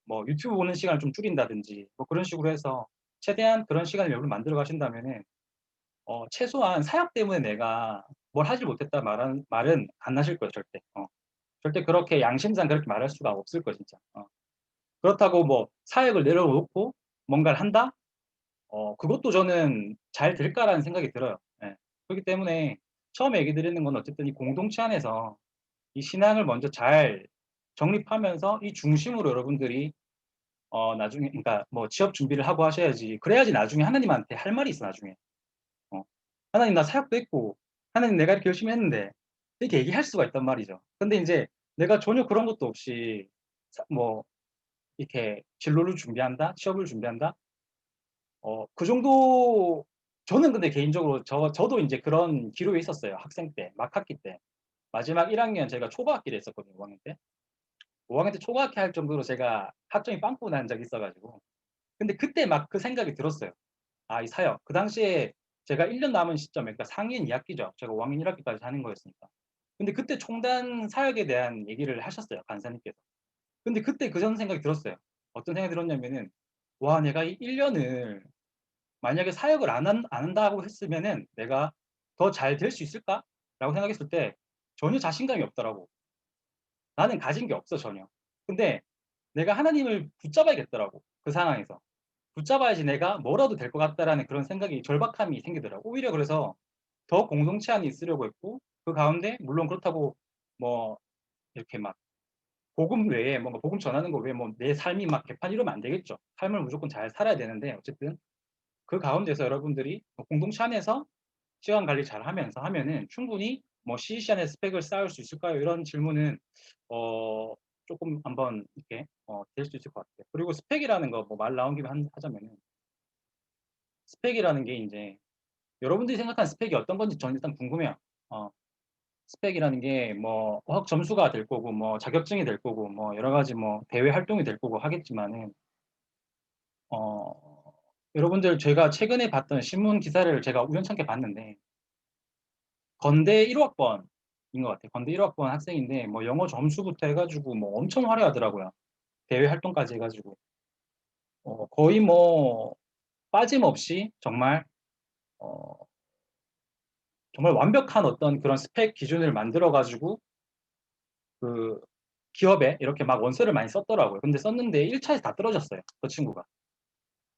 뭐 유튜브 보는 시간을 좀 줄인다든지 뭐 그런 식으로 해서 최대한 그런 시간을 여러분 만들어 가신다면은 최소한 사역 때문에 내가 뭘 하지 못했다 말은 안 하실 거예요, 절대. 절대 그렇게 양심상 그렇게 말할 수가 없을 거예요, 진짜. 그렇다고 뭐 사역을 내려놓고 뭔가를 한다? 그것도 저는 잘 될까라는 생각이 들어요. 예. 그렇기 때문에 처음에 얘기 드리는 건 어쨌든 이 공동체 안에서 이 신앙을 먼저 잘 정립하면서 이 중심으로 여러분들이 나중에 그러니까 뭐 취업 준비를 하고 하셔야지. 그래야지 나중에 하나님한테 할 말이 있어, 나중에. 하나님 나 사역도 했고 하나님 내가 이렇게 열심히 했는데 이렇게 얘기할 수가 있단 말이죠. 근데 이제 내가 전혀 그런 것도 없이 뭐 이렇게 진로를 준비한다, 취업을 준비한다. 그 정도 저는 근데 개인적으로 저도 이제 그런 기로에 있었어요. 학생 때, 막학기 때. 마지막 1학년 제가 초과학기를 했었거든요, 5학년 때. 5학년 때 초과학기 할 정도로 제가 학점이 빵꾸 난 적이 있어가지고. 근데 그때 막 그 생각이 들었어요. 이 사역. 그 당시에 제가 1년 남은 시점에, 그러니까 상인 2학기죠. 제가 5학년 1학기까지 하는 거였으니까. 근데 그때 총단 사역에 대한 얘기를 하셨어요, 간사님께서. 근데 그때 그런 생각이 들었어요. 어떤 생각이 들었냐면은, 와, 내가 이 1년을 만약에 사역을 안 한다고 했으면은 내가 더 잘 될 수 있을까? 라고 생각했을 때 전혀 자신감이 없더라고. 나는 가진 게 없어, 전혀. 근데 내가 하나님을 붙잡아야겠더라고. 그 상황에서. 붙잡아야지 내가 뭐라도 될 것 같다라는 그런 생각이 절박함이 생기더라고. 오히려 그래서 더 공동체 안에 있으려고 했고 그 가운데 물론 그렇다고 뭐 이렇게 막 복음 외에 뭔가 복음 전하는 거 외에 뭐 내 삶이 막 개판 이러면 안 되겠죠. 삶을 무조건 잘 살아야 되는데 어쨌든 그 가운데서 여러분들이 공동체 안에서 시간 관리 잘 하면서 하면은 충분히 뭐 CC 안에 스펙을 쌓을 수 있을까요? 이런 질문은 조금 한번 이렇게 될 수 있을 것 같아요. 그리고 스펙이라는 거 뭐 말 나온 김에 하자면은 스펙이라는 게 이제 여러분들이 생각하는 스펙이 어떤 건지 저는 일단 궁금해요. 스펙이라는 게 뭐 점수가 될 거고 뭐 자격증이 될 거고 뭐 여러 가지 뭐 대외 활동이 될 거고 하겠지만은 여러분들 제가 최근에 봤던 신문 기사를 제가 우연찮게 봤는데 건대 1호학번인 것 같아요. 건대 1호학번 학생인데 뭐 영어 점수부터 해가지고 뭐 엄청 화려하더라고요. 대외 활동까지 해가지고 거의 뭐 빠짐없이 정말 정말 완벽한 어떤 그런 스펙 기준을 만들어가지고 그 기업에 이렇게 막 원서를 많이 썼더라고요. 근데 썼는데 1차에서 다 떨어졌어요. 그 친구가.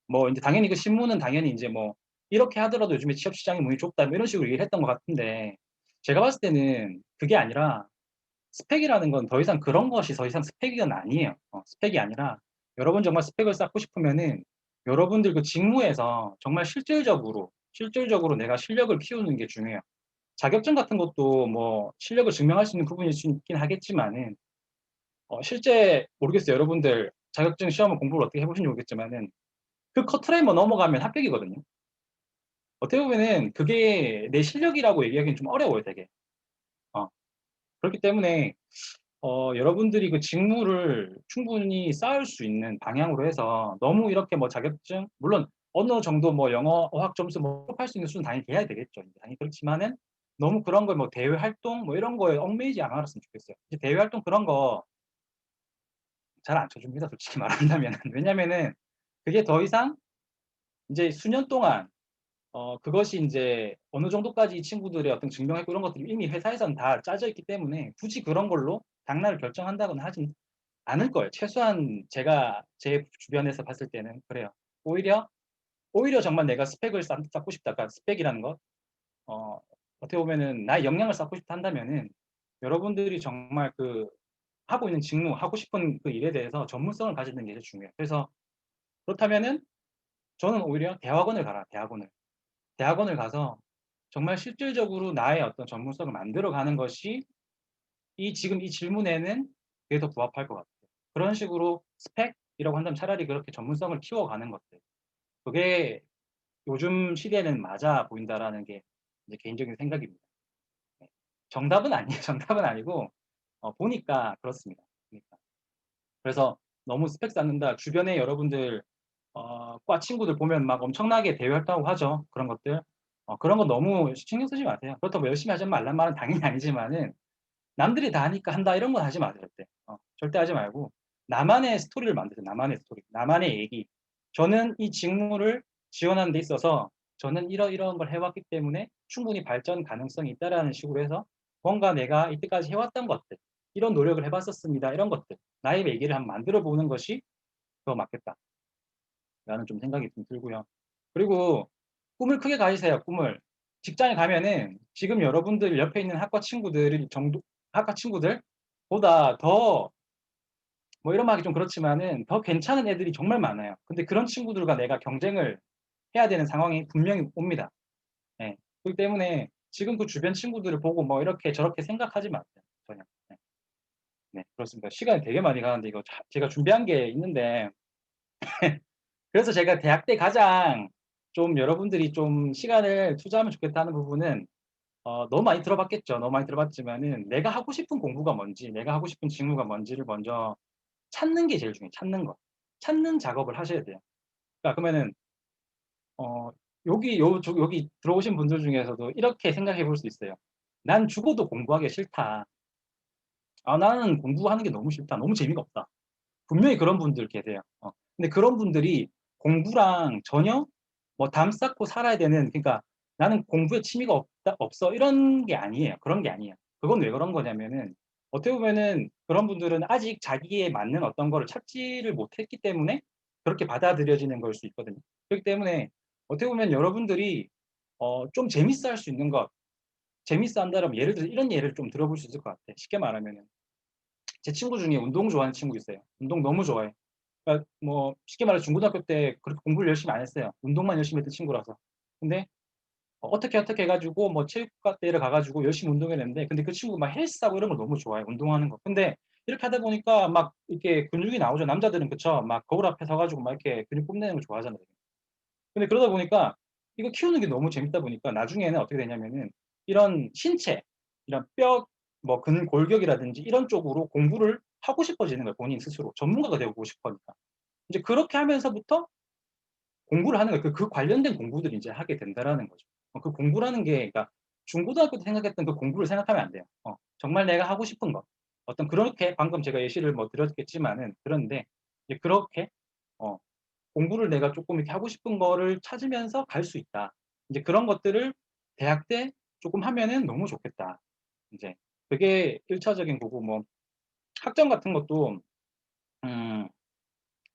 뭐 이제 당연히 그 신문은 당연히 이제 뭐 이렇게 하더라도 요즘에 취업 시장이 문이 좁다 뭐 이런 식으로 얘기를 했던 것 같은데 제가 봤을 때는 그게 아니라 스펙이라는 건 더 이상 그런 것이 더 이상 스펙은 아니에요. 스펙이 아니라 여러분 정말 스펙을 쌓고 싶으면은 여러분들 그 직무에서 정말 실질적으로 내가 실력을 키우는 게 중요해요. 자격증 같은 것도 뭐 실력을 증명할 수 있는 부분일 수 있긴 하겠지만은 실제 모르겠어요. 여러분들 자격증 시험을 공부를 어떻게 해보신지 모르겠지만은 그 커트라인만 넘어가면 합격이거든요. 어떻게 보면은 그게 내 실력이라고 얘기하기는 좀 어려워요, 되게. 그렇기 때문에 여러분들이 그 직무를 충분히 쌓을 수 있는 방향으로 해서 너무 이렇게 뭐 자격증, 물론 어느 정도 뭐 영어, 어학 점수 뭐 할 수 있는 수준 당연히 돼야 되겠죠. 당연히 그렇지만은 너무 그런 걸 뭐 대외 활동 뭐 이런 거에 얽매이지 않았으면 좋겠어요. 이제 대외 활동 그런 거 잘 안 쳐줍니다, 솔직히 말한다면은. 왜냐면은 그게 더 이상 이제 수년 동안 그것이 이제 어느 정도까지 이 친구들의 어떤 증명했고 이런 것들이 이미 회사에서는 다 짜져 있기 때문에 굳이 그런 걸로 당락을 결정한다거나 하진 않을 거예요. 최소한 제가 제 주변에서 봤을 때는 그래요. 오히려 정말 내가 스펙을 쌓고 싶다. 그러니까 스펙이라는 것, 어떻게 보면은 나의 역량을 쌓고 싶다 한다면은 여러분들이 정말 그 하고 있는 직무, 하고 싶은 그 일에 대해서 전문성을 가지는 게 제일 중요해요. 그래서 그렇다면은 저는 오히려 대학원을 가라, 대학원을 가서 정말 실질적으로 나의 어떤 전문성을 만들어가는 것이 지금 이 질문에는 그게 더 부합할 것 같아요. 그런 식으로 스펙이라고 한다면 차라리 그렇게 전문성을 키워가는 것들. 그게 요즘 시대에는 맞아 보인다라는 게 이제 개인적인 생각입니다. 네. 정답은 아니에요. 정답은 아니고 보니까 그렇습니다. 보니까. 그래서 너무 스펙 쌓는다. 주변에 여러분들 과 친구들 보면 막 엄청나게 대외 활동하고 하죠. 그런 것들. 그런 거 너무 신경 쓰지 마세요. 그렇다고 뭐 열심히 하지 말란 말은 당연히 아니지만은 남들이 다 하니까 한다 이런 건 하지 마세요. 절대. 절대 하지 말고 나만의 스토리를 만드세요. 나만의 스토리. 나만의 얘기. 저는 이 직무를 지원하는 데 있어서 저는 이런 걸 해왔기 때문에 충분히 발전 가능성이 있다라는 식으로 해서 뭔가 내가 이때까지 해왔던 것들, 이런 노력을 해봤었습니다. 이런 것들. 나의 얘기를 한번 만들어 보는 것이 더 맞겠다. 라는 좀 생각이 좀 들고요. 그리고 꿈을 크게 가지세요. 꿈을. 직장에 가면은 지금 여러분들 옆에 있는 학과 친구들보다 더 뭐 이런 말이 좀 그렇지만은 더 괜찮은 애들이 정말 많아요. 근데 그런 친구들과 내가 경쟁을 해야 되는 상황이 분명히 옵니다. 네. 그렇기 때문에 지금 그 주변 친구들을 보고 뭐 이렇게 저렇게 생각하지 마세요. 전혀. 네. 네, 그렇습니다. 시간이 되게 많이 가는데 이거 제가 준비한 게 있는데 그래서 제가 대학 때 가장 좀 여러분들이 좀 시간을 투자하면 좋겠다는 부분은 너무 많이 들어봤겠죠. 너무 많이 들어봤지만은 내가 하고 싶은 공부가 뭔지, 내가 하고 싶은 직무가 뭔지를 먼저 찾는 게 제일 중요해요. 찾는 거. 찾는 작업을 하셔야 돼요. 그러니까 그러면은 여기 들어오신 분들 중에서도 이렇게 생각해 볼 수 있어요. 난 죽어도 공부하기 싫다. 나는 공부하는 게 너무 싫다. 너무 재미가 없다. 분명히 그런 분들 계세요. 근데 그런 분들이 공부랑 전혀 뭐 담 쌓고 살아야 되는, 그러니까 나는 공부에 취미가 없어 이런 게 아니에요. 그런 게 아니에요. 그건 왜 그런 거냐면은 어떻게 보면은 그런 분들은 아직 자기에 맞는 어떤 거를 찾지를 못했기 때문에 그렇게 받아들여지는 걸 수 있거든요. 그렇기 때문에 어떻게 보면 여러분들이 좀 재밌어 할 수 있는 것, 재밌어 한다면 예를 들어서 이런 예를 좀 들어볼 수 있을 것 같아요. 쉽게 말하면은 제 친구 중에 운동 좋아하는 친구 있어요. 운동 너무 좋아해. 그러니까 뭐 쉽게 말해서 중고등학교 때 그렇게 공부를 열심히 안 했어요. 운동만 열심히 했던 친구라서. 근데 어떻게 해가지고 뭐 체육대회를 가가지고 열심히 운동해냈는데, 근데 그 친구 막 헬스하고 이런 걸 너무 좋아해. 운동하는 거. 근데 이렇게 하다 보니까 막 이렇게 근육이 나오죠. 남자들은 그쵸. 막 거울 앞에 서가지고 막 이렇게 근육 뽐내는 거 좋아하잖아요. 근데 그러다 보니까 이거 키우는 게 너무 재밌다 보니까 나중에는 어떻게 되냐면은 이런 신체, 이런 뼈, 뭐 근골격이라든지 이런 쪽으로 공부를 하고 싶어지는 거예요. 본인 스스로 전문가가 되고 싶으니까. 이제 그렇게 하면서부터 공부를 하는 거예요. 그 관련된 공부들을 이제 하게 된다라는 거죠. 그 공부라는 게, 그러니까 중고등학교 때 생각했던 그 공부를 생각하면 안 돼요. 정말 내가 하고 싶은 것. 어떤 그렇게 방금 제가 예시를 뭐 드렸겠지만은 그런데 이제 그렇게 공부를 내가 조금 이렇게 하고 싶은 거를 찾으면서 갈 수 있다. 이제 그런 것들을 대학 때 조금 하면은 너무 좋겠다. 이제 그게 1차적인 거고, 뭐 학점 같은 것도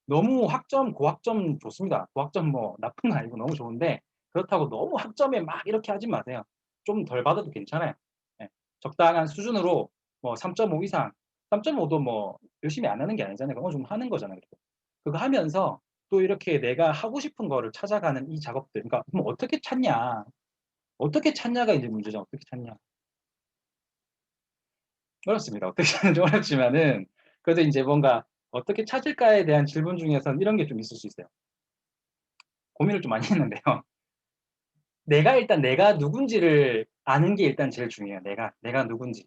너무 학점, 고학점 좋습니다. 고학점 뭐 나쁜 건 아니고 너무 좋은데 그렇다고 너무 학점에 막 이렇게 하지 마세요. 좀 덜 받아도 괜찮아요. 네. 적당한 수준으로 뭐 3.5 이상, 3.5도 뭐 열심히 안 하는 게 아니잖아요. 그건 좀 하는 거잖아요. 그거 하면서 또 이렇게 내가 하고 싶은 거를 찾아가는 이 작업들. 그러니까 그럼 어떻게 찾냐? 어떻게 찾냐가 이제 문제죠. 어떻게 찾냐? 어렵습니다. 어떻게 찾는지 어렵지만은 그래도 이제 뭔가 어떻게 찾을까에 대한 질문 중에서는 이런 게 좀 있을 수 있어요. 고민을 좀 많이 했는데요. 일단 내가 누군지를 아는 게 일단 제일 중요해요. 내가 누군지.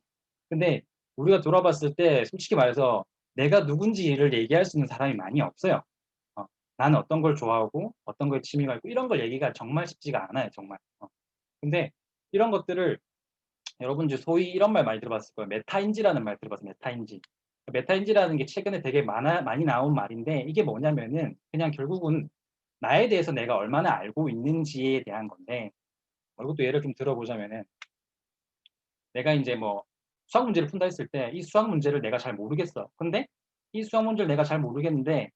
근데 우리가 돌아봤을 때 솔직히 말해서 내가 누군지를 얘기할 수 있는 사람이 많이 없어요. 나는 어떤 걸 좋아하고 어떤 거에 취미가 있고 이런 걸 얘기가 정말 쉽지가 않아요. 정말. 근데 이런 것들을 여러분들 소위 이런 말 많이 들어봤을 거예요. 메타인지라는 말 들어봤어요. 메타인지. 메타인지라는 게 최근에 되게 많이 나온 말인데 이게 뭐냐면은 그냥 결국은 나에 대해서 내가 얼마나 알고 있는지에 대한 건데 이것도 예를 좀 들어보자면은 내가 이제 뭐 수학 문제를 푼다 했을 때 이 수학 문제를 내가 잘 모르겠어. 근데 이 수학 문제를 내가 잘 모르겠는데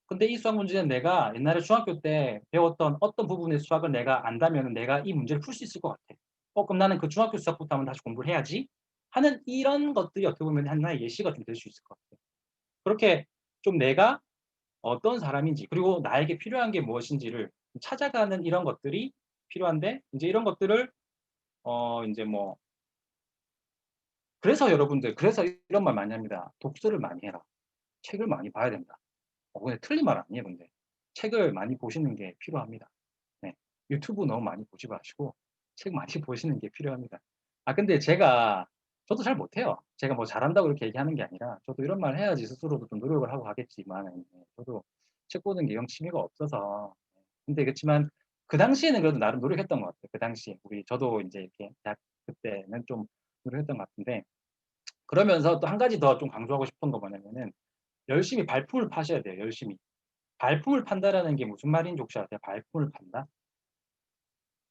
근데 이 수학 문제는 내가 옛날에 중학교 때 배웠던 어떤 부분의 수학을 내가 안다면 내가 이 문제를 풀 수 있을 것 같아. 그럼 나는 그 중학교 수학부터 한번 다시 공부를 해야지 하는 이런 것들이 어떻게 보면 하나의 예시가 좀 될 수 있을 것 같아요. 그렇게 좀 내가 어떤 사람인지 그리고 나에게 필요한 게 무엇인지를 찾아가는 이런 것들이 필요한데 이제 이런 것들을 이제 뭐 그래서 여러분들 그래서 이런 말 많이 합니다. 독서를 많이 해라. 책을 많이 봐야 된다. 근데 틀린 말 아니에요, 근데. 책을 많이 보시는 게 필요합니다. 네. 유튜브 너무 많이 보지 마시고 책 많이 보시는 게 필요합니다. 근데 저도 잘 못해요. 제가 뭐 잘한다고 이렇게 얘기하는 게 아니라 저도 이런 말 해야지 스스로도 좀 노력을 하고 하겠지만 저도 책 보는 게 영 취미가 없어서 근데 그렇지만 그 당시에는 그래도 나름 노력했던 것 같아요. 그 당시에 저도 이제 이렇게 대학 그때는 좀 노력했던 것 같은데 그러면서 또 한 가지 더 좀 강조하고 싶은 거 뭐냐면은 열심히 발품을 파셔야 돼요. 열심히. 발품을 판다라는 게 무슨 말인지 혹시 아세요? 발품을 판다?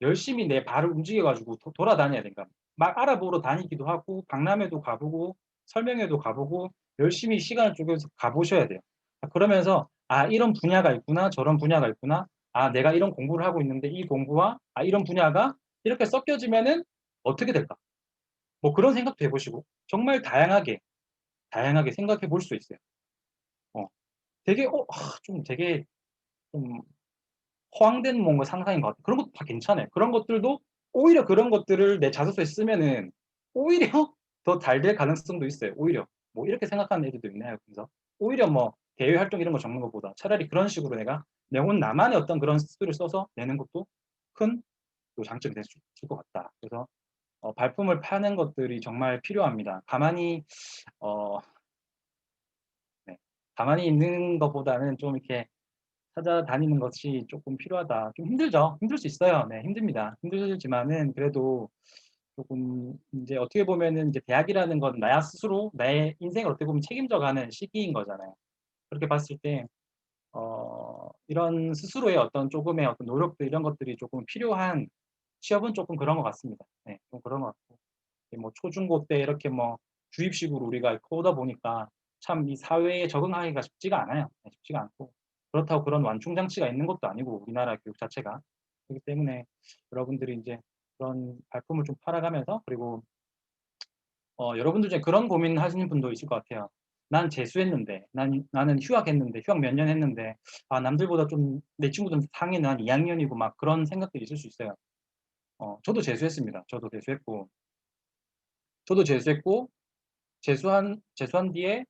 열심히 내 발을 움직여 가지고 돌아다녀야 되니까 막 알아보러 다니기도 하고 박람회도 가보고 설명회도 가보고 열심히 시간을 쪼개서 가보셔야 돼요. 그러면서 이런 분야가 있구나. 저런 분야가 있구나. 내가 이런 공부를 하고 있는데 이 공부와 이런 분야가 이렇게 섞여지면은 어떻게 될까? 뭐 그런 생각도 해보시고 정말 다양하게 생각해 볼 수 있어요. 되게 되게 좀 허황된 뭔가 상상인 것 같아요. 그런 것도 다 괜찮아요. 그런 것들도 오히려 그런 것들을 내 자소서에 쓰면은 오히려 더 잘 될 가능성도 있어요. 오히려 뭐 이렇게 생각하는 애들도 있네요. 그래서 오히려 뭐 대외 활동 이런 거 적는 것보다 차라리 그런 식으로 내가 내 혼 나만의 어떤 그런 스토리를 써서 내는 것도 큰 또 장점이 될 수 있을 것 같다. 그래서 발품을 파는 것들이 정말 필요합니다. 네, 가만히 있는 것보다는 좀 이렇게 찾아다니는 것이 조금 필요하다. 좀 힘들죠. 힘들 수 있어요. 네, 힘듭니다. 힘들지만은 그래도 조금 이제 어떻게 보면은 이제 대학이라는 건 나 스스로 나의 인생을 어떻게 보면 책임져가는 시기인 거잖아요. 그렇게 봤을 때 이런 스스로의 어떤 조금의 어떤 노력들 이런 것들이 조금 필요한 취업은 조금 그런 것 같습니다. 네, 좀 그런 것 같고 뭐 초중고 때 이렇게 뭐 주입식으로 우리가 오다 보니까 참 이 사회에 적응하기가 쉽지가 않아요. 네, 쉽지가 않고 그렇다고 그런 완충 장치가 있는 것도 아니고 우리나라 교육 자체가 그렇기 때문에 여러분들이 이제 그런 발품을 좀 팔아가면서 그리고 여러분들 중에 그런 고민하시는 분도 있을 것 같아요. 난 재수했는데 나는 휴학했는데 휴학 몇 년 했는데 남들보다 좀 내 친구들은 상위는 한 2학년이고 막 그런 생각들이 있을 수 있어요. 저도 재수했습니다. 저도 재수했고 재수한 뒤에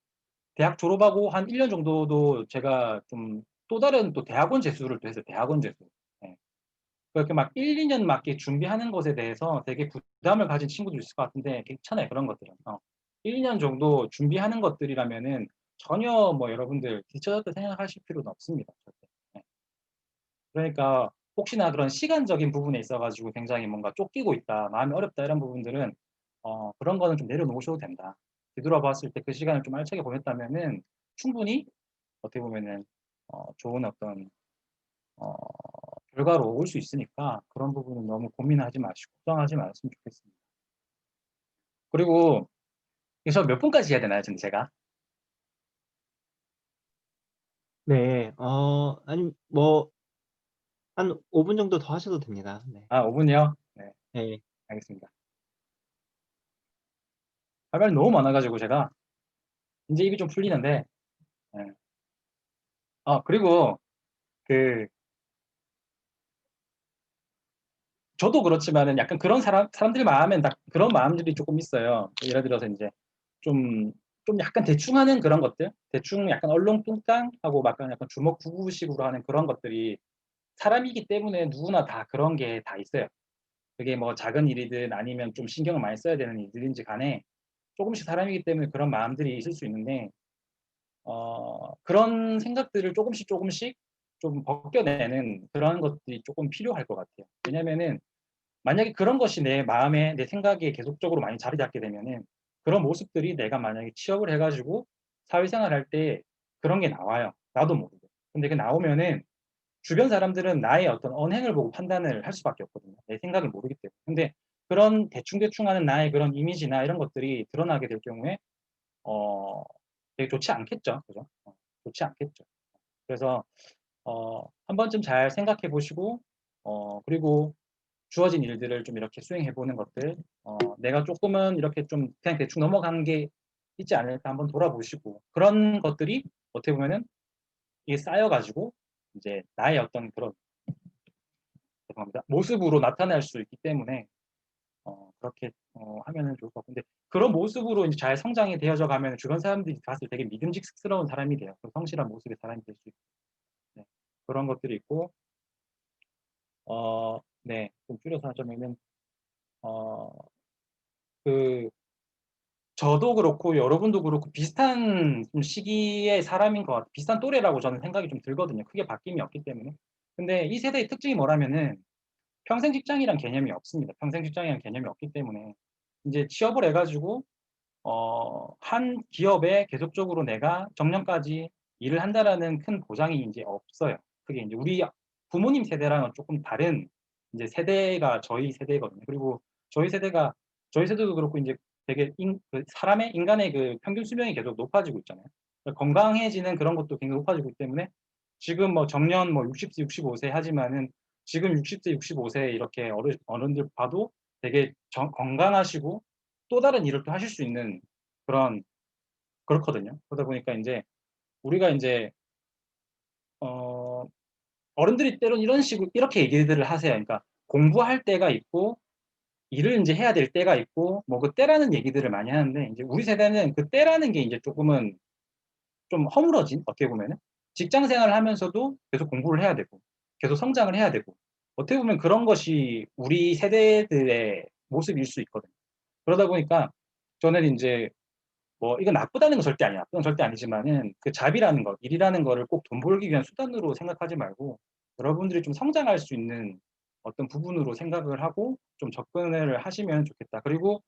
대학 졸업하고 한 1년 정도도 제가 좀 또 다른 또 대학원 재수를 또 했어요. 대학원 재수. 예. 그렇게 막 1, 2년 막 이렇게 준비하는 것에 대해서 되게 부담을 가진 친구도 있을 것 같은데 괜찮아요. 그런 것들은. 1, 2년 정도 준비하는 것들이라면은 전혀 뭐 여러분들 뒤처졌다 생각하실 필요는 없습니다. 절대. 예. 그러니까 혹시나 그런 시간적인 부분에 있어 가지고 굉장히 뭔가 쫓기고 있다, 마음이 어렵다 이런 부분들은 그런 거는 좀 내려놓으셔도 된다. 뒤돌아봤을 때 그 시간을 좀 알차게 보냈다면은 충분히 어떻게 보면은 좋은 어떤 어 결과로 올 수 있으니까 그런 부분은 너무 고민하지 마시고 걱정하지 마셨으면 좋겠습니다. 그리고 이거 몇 분까지 해야 되나요, 지금 제가? 네. 아니 뭐 한 5분 정도 더 하셔도 됩니다. 네. 5 분이요? 네, 네. 알겠습니다. 할 말이 너무 많아 가지고 제가 인제 입이 좀 풀리는데 예. 그리고 그 저도 그렇지만은 약간 그런 사람들 마음엔 다 그런 마음들이 조금 있어요. 예를 들어서 이제 좀, 좀 약간 대충 하는 그런 것들, 대충 약간 얼렁뚱땅하고 약간 주먹구구식으로 하는 그런 것들이 사람이기 때문에 누구나 다 그런 게 다 있어요. 그게 뭐 작은 일이든 아니면 좀 신경을 많이 써야 되는 일들인지 간에 조금씩 사람이기 때문에 그런 마음들이 있을 수 있는데, 그런 생각들을 조금씩 조금씩 좀 벗겨내는 그런 것들이 조금 필요할 것 같아요. 왜냐면은 만약에 그런 것이 내 마음에, 내 생각에 계속적으로 많이 자리 잡게 되면은 그런 모습들이 내가 만약에 취업을 해가지고 사회생활 할 때 그런 게 나와요. 나도 모르게. 근데 그 나오면은 주변 사람들은 나의 어떤 언행을 보고 판단을 할 수밖에 없거든요. 내 생각을 모르기 때문에. 근데 그런 대충대충 하는 나의 그런 이미지나 이런 것들이 드러나게 될 경우에, 어, 되게 좋지 않겠죠. 그죠? 좋지 않겠죠. 그래서, 한 번쯤 잘 생각해 보시고, 그리고 주어진 일들을 좀 이렇게 수행해 보는 것들, 내가 조금은 이렇게 좀 그냥 대충 넘어간 게 있지 않을까 한번 돌아보시고, 그런 것들이 어떻게 보면은 이게 쌓여가지고 이제 나의 어떤 그런, 죄송합니다, 모습으로 나타날 수 있기 때문에 그렇게 하면은 좋을 것 같고, 근데 그런 모습으로 이제 잘 성장이 되어져 가면 주변 사람들이 봤을 때 되게 믿음직스러운 사람이 돼요. 성실한 모습의 사람이 될 수 있고, 네. 그런 것들이 있고, 네, 좀 줄여서 하자면은, 어, 그 저도 그렇고 여러분도 그렇고 비슷한 좀 시기의 사람인 것 같아요. 비슷한 또래라고 저는 생각이 좀 들거든요. 크게 바뀜이 없기 때문에. 근데 이 세대의 특징이 뭐라면은 평생 직장이란 개념이 없습니다. 평생 직장이란 개념이 없기 때문에 이제 취업을 해가지고 한 기업에 계속적으로 내가 정년까지 일을 한다라는 큰 보장이 이제 없어요. 그게 이제 우리 부모님 세대랑은 조금 다른 이제 세대가 저희 세대거든요. 그리고 저희 세대도 그렇고 이제 되게 그 사람의 인간의 그 평균 수명이 계속 높아지고 있잖아요. 그러니까 건강해지는 그런 것도 굉장히 높아지고 있기 때문에 지금 뭐 정년 뭐 60세, 65세 하지만은 지금 60세, 65세 이렇게 어른들 봐도 되게 건강하시고 또 다른 일을 또 하실 수 있는 그런, 그렇거든요. 그러다 보니까 이제 우리가 이제 어, 어른들이 때로는 이런 식으로 이렇게 얘기들을 하세요. 그러니까 공부할 때가 있고 일을 이제 해야 될 때가 있고 뭐 그 때라는 얘기들을 많이 하는데, 이제 우리 세대는 그 때라는 게 이제 조금은 좀 허물어진, 어떻게 보면은 직장 생활을 하면서도 계속 공부를 해야 되고 계속 성장을 해야 되고, 어떻게 보면 그런 것이 우리 세대들의 모습일 수 있거든요. 그러다 보니까 저는 이제 뭐 이건 나쁘다는 건 절대 아니야. 나쁜 건 절대 아니지만은 그 잡이라는 것, 일이라는 거를 꼭 돈 벌기 위한 수단으로 생각하지 말고 여러분들이 좀 성장할 수 있는 어떤 부분으로 생각을 하고 좀 접근을 하시면 좋겠다. 그리고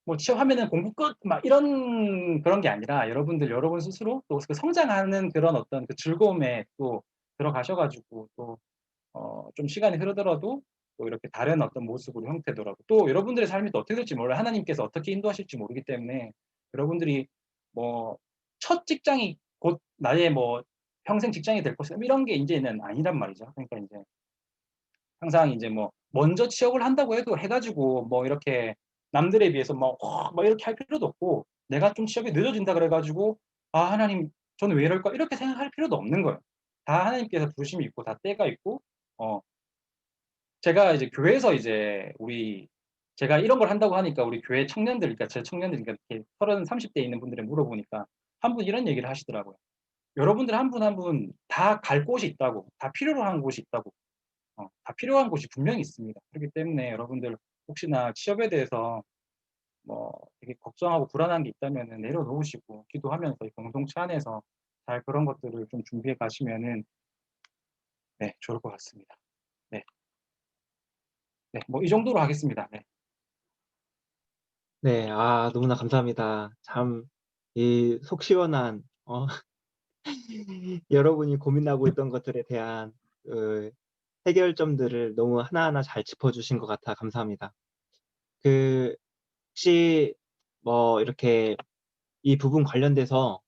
뭐 취업하면은 공부 끝 막 이런 그런 게 아니라 여러분 스스로 또 그 성장하는 그런 어떤 그 즐거움에 또 들어가셔가지고 또 좀 시간이 흐르더라도 또 이렇게 다른 어떤 모습으로 형태더라도 또 여러분들의 삶이 또 어떻게 될지 몰라요. 하나님께서 어떻게 인도하실지 모르기 때문에 여러분들이 뭐 첫 직장이 곧 나의 뭐 평생 직장이 될 것이다 이런 게 이제는 아니란 말이죠. 그러니까 이제 항상 이제 뭐 먼저 취업을 한다고 해도 해가지고 뭐 이렇게 남들에 비해서 막 이렇게 할 필요도 없고, 내가 좀 취업이 늦어진다 그래가지고 아 하나님 저는 왜 이럴까 이렇게 생각할 필요도 없는 거예요. 다 하나님께서 부르심이 있고 다 때가 있고, 제가 이제 교회에서 이제 제가 이런 걸 한다고 하니까 우리 교회 청년들, 그러니까 제 청년들, 그러니까 이렇게 30, 30대 있는 분들에 물어보니까 한 분 이런 얘기를 하시더라고요. 여러분들 한 분 한 분 다 갈 곳이 있다고, 다 필요로 하는 곳이 있다고, 다 필요한 곳이 분명히 있습니다. 그렇기 때문에 여러분들 혹시나 취업에 대해서 뭐 되게 걱정하고 불안한 게 있다면은 내려놓으시고 기도하면서 이 공동체 안에서 잘 그런 것들을 좀 준비해 가시면은 네, 좋을 것 같습니다. 네, 네, 뭐 이 정도로 하겠습니다. 네. 네. 너무나 감사합니다. 참 이 속 시원한 여러분이 고민하고 있던 것들에 대한 그 해결점들을 너무 하나하나 잘 짚어 주신 것 같아 감사합니다. 그 혹시 뭐 이렇게 이 부분 관련돼서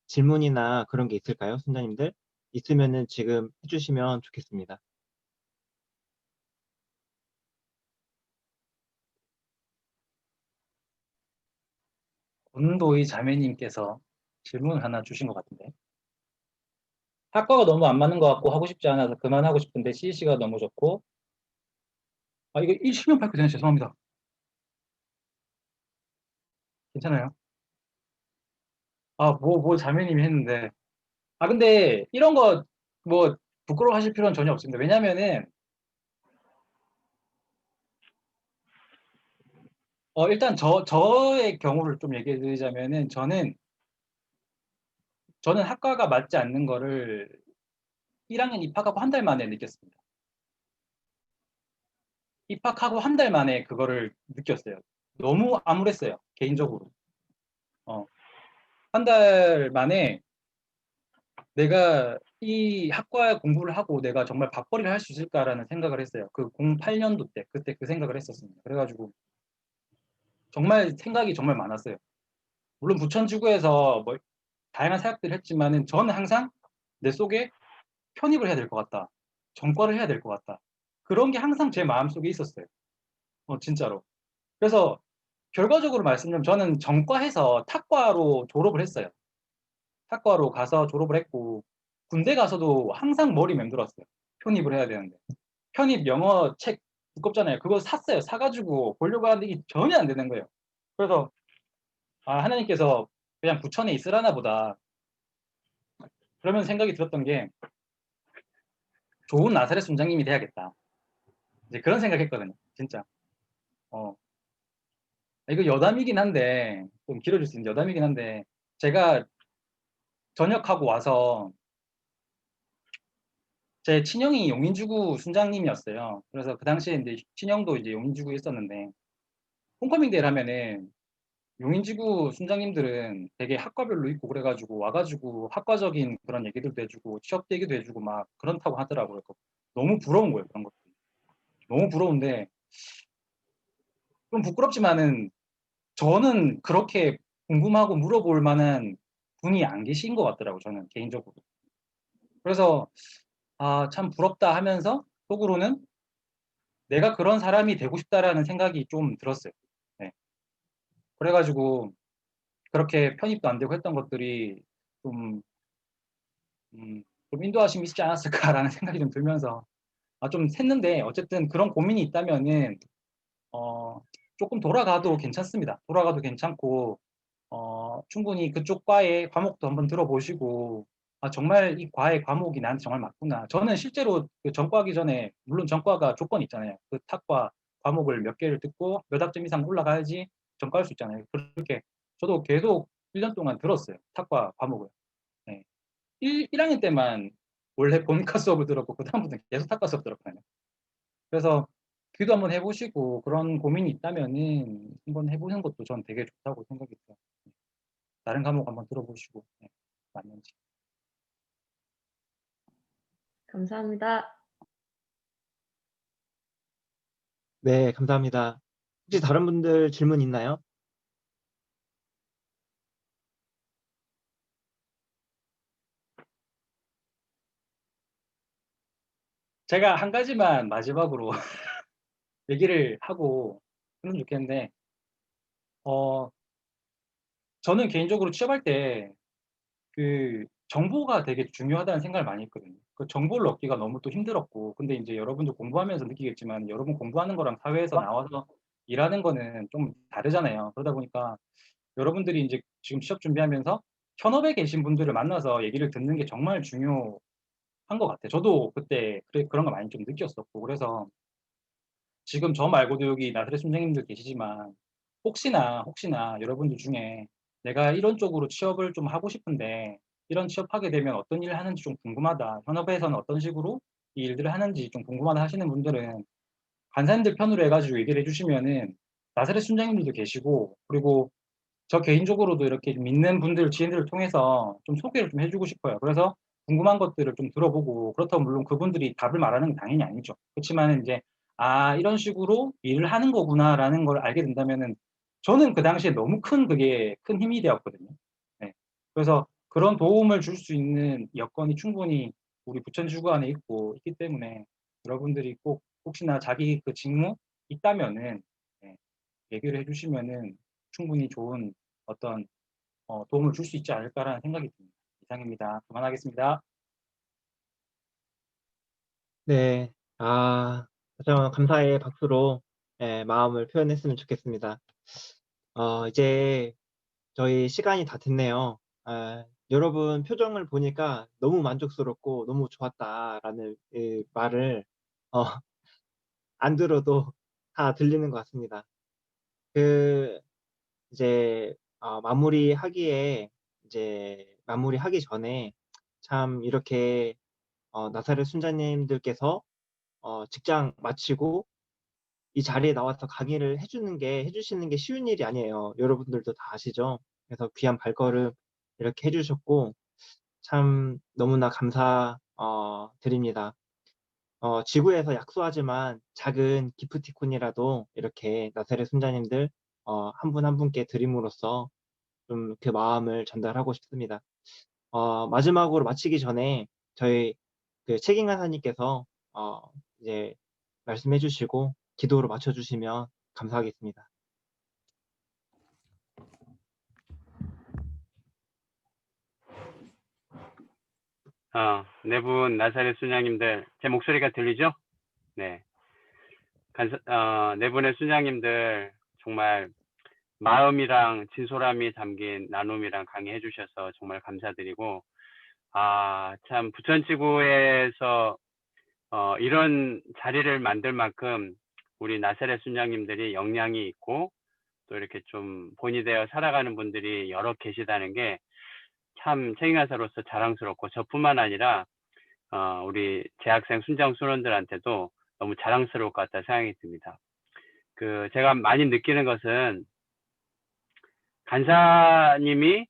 질문이나 그런 게 있을까요? 순자님들? 있으면은 지금 해 주시면 좋겠습니다. 운도희 자매님께서 질문을 하나 주신 것 같은데. 학과가 너무 안 맞는 것 같고 하고 싶지 않아서 그만하고 싶은데 CEC가 너무 좋고. 아, 이거 실명 발표 되나 죄송합니다. 괜찮아요? 아, 뭐 자매님이 했는데. 아, 근데 이런 거 뭐 부끄러워하실 필요는 전혀 없습니다. 왜냐면은 일단 저의 경우를 좀 얘기해 드리자면은 저는 학과가 맞지 않는 거를 1학년 입학하고 한 달 만에 느꼈습니다. 입학하고 한 달 만에 그거를 느꼈어요. 너무 암울했어요. 개인적으로. 한 달 만에 내가 이 학과 공부를 하고 내가 정말 밥벌이를 할 수 있을까라는 생각을 했어요. 그 08년도 때 그때 그 생각을 했었습니다. 그래가지고 정말 생각이 정말 많았어요. 물론 부천지구에서 뭐 다양한 사역들을 했지만은 저는 항상 내 속에 편입을 해야 될 것 같다. 전과를 해야 될 것 같다. 그런 게 항상 제 마음속에 있었어요. 진짜로. 그래서 결과적으로 말씀드리면 저는 전과해서 탁과로 졸업을 했어요. 탁과로 가서 졸업을 했고 군대 가서도 항상 머리 맴돌았어요. 편입을 해야 되는데. 편입 영어 책 두껍잖아요. 그거 샀어요. 사가지고 보려고 하는데 이게 전혀 안 되는 거예요. 그래서 하나님께서 그냥 부천에 있으라나 보다. 그러면 생각이 들었던 게 좋은 나사렛 순장님이 돼야겠다. 이제 그런 생각했거든요. 진짜. 이거 여담이긴 한데 좀 길어질 수 있는 여담이긴 한데 제가 전역하고 와서 제 친형이 용인주구 순장님이었어요. 그래서 그 당시에 이제 친형도 이제 용인주구에 있었는데 홈커밍 데이를 하면은 용인지구 순장님들은 되게 학과별로 있고 그래가지고 와가지고 학과적인 그런 얘기들도 해주고 취업 얘기도 해주고 막 그렇다고 하더라고요. 너무 부러운 거예요. 그런 것도 너무 부러운데 좀 부끄럽지만은 저는 그렇게 궁금하고 물어볼 만한 분이 안 계신 것 같더라고요. 저는 개인적으로. 그래서 참 부럽다 하면서 속으로는 내가 그런 사람이 되고 싶다라는 생각이 좀 들었어요. 네. 그래가지고 그렇게 편입도 안 되고 했던 것들이 좀 좀 인도하심이 있지 않았을까라는 생각이 좀 들면서 좀 샜는데 어쨌든 그런 고민이 있다면은 조금 돌아가도 괜찮습니다. 돌아가도 괜찮고 충분히 그쪽 과의 과목도 한번 들어보시고 정말 이 과의 과목이 나한테 정말 맞구나. 저는 실제로 그 전과하기 전에 물론 전과가 조건이 있잖아요. 그 탁과 과목을 몇 개를 듣고 몇 학점 이상 올라가야지 전과할 수 있잖아요. 그렇게 저도 계속 1년 동안 들었어요. 탁과 과목을. 네. 1학년 때만 원래 본과 수업을 들었고 그다음부터는 계속 탁과 수업 들었거든요. 그래서 기도 한번 해보시고 그런 고민이 있다면은 한번 해보는 것도 전 되게 좋다고 생각이 들어요. 다른 과목 한번 들어보시고 맞는지. 감사합니다. 네, 감사합니다. 혹시 다른 분들 질문 있나요? 제가 한 가지만 마지막으로 얘기를 하고 하면 좋겠는데 저는 개인적으로 취업할 때 그 정보가 되게 중요하다는 생각을 많이 했거든요. 그 정보를 얻기가 너무 또 힘들었고 근데 이제 여러분도 공부하면서 느끼겠지만 여러분 공부하는 거랑 사회에서 나와서 일하는 거는 좀 다르잖아요. 그러다 보니까 여러분들이 이제 지금 취업 준비하면서 현업에 계신 분들을 만나서 얘기를 듣는 게 정말 중요한 것 같아요. 저도 그때 그런 거 많이 좀 느꼈었고 그래서 지금 저 말고도 여기 나사렛 순장님들 계시지만 혹시나 여러분들 중에 내가 이런 쪽으로 취업을 좀 하고 싶은데 이런 취업하게 되면 어떤 일을 하는지 좀 궁금하다. 현업에서는 어떤 식으로 이 일들을 하는지 좀 궁금하다 하시는 분들은 간사님들 편으로 해가지고 얘기를 해주시면은 나사렛 순장님들도 계시고 그리고 저 개인적으로도 이렇게 좀 믿는 분들, 지인들을 통해서 좀 소개를 좀 해주고 싶어요. 그래서 궁금한 것들을 좀 들어보고 그렇다고 물론 그분들이 답을 말하는 건 당연히 아니죠. 그렇지만 이제 이런 식으로 일을 하는 거구나라는 걸 알게 된다면은 저는 그 당시에 너무 그게 큰 힘이 되었거든요. 네. 그래서 그런 도움을 줄 수 있는 여건이 충분히 우리 부천지구 안에 있기 때문에 여러분들이 꼭 혹시나 자기 그 직무 있다면은 얘기를 해주시면은 충분히 좋은 어떤 도움을 줄 수 있지 않을까라는 생각이 듭니다. 이상입니다. 그만하겠습니다. 네. 다시 한번 감사의 박수로 마음을 표현했으면 좋겠습니다. 이제 저희 시간이 다 됐네요. 여러분 표정을 보니까 너무 만족스럽고 너무 좋았다라는 말을 어, 안 들어도 다 들리는 것 같습니다. 이제 마무리하기 전에 참 이렇게 나사렛 순자님들께서 직장 마치고 이 자리에 나와서 강의를 해주시는 게 쉬운 일이 아니에요. 여러분들도 다 아시죠? 그래서 귀한 발걸음 이렇게 해주셨고 참 너무나 드립니다. 지구에서 약소하지만 작은 기프티콘이라도 이렇게 나사렛 순자님들 한 분 한 분께 드림으로써 좀 그 마음을 전달하고 싶습니다. 마지막으로 마치기 전에 저희 그 책임 간사님께서 이제 말씀해 주시고 기도로 맞춰 주시면 감사하겠습니다. 네 분 나사렛 순장님들, 제 목소리가 들리죠? 네. 네 분의 순장님들 정말 마음이랑 진솔함이 담긴 나눔이랑 강의해 주셔서 정말 감사드리고, 참 부천지구에서 이런 자리를 만들 만큼 우리 나사렛 순장님들이 역량이 있고 또 이렇게 좀 본이 되어 살아가는 분들이 여러 계시다는 게 참 책임간사로서 자랑스럽고, 저뿐만 아니라 우리 재학생 순장 순원들한테도 너무 자랑스러울 것 같다 생각이 듭니다. 제가 많이 느끼는 것은 간사님이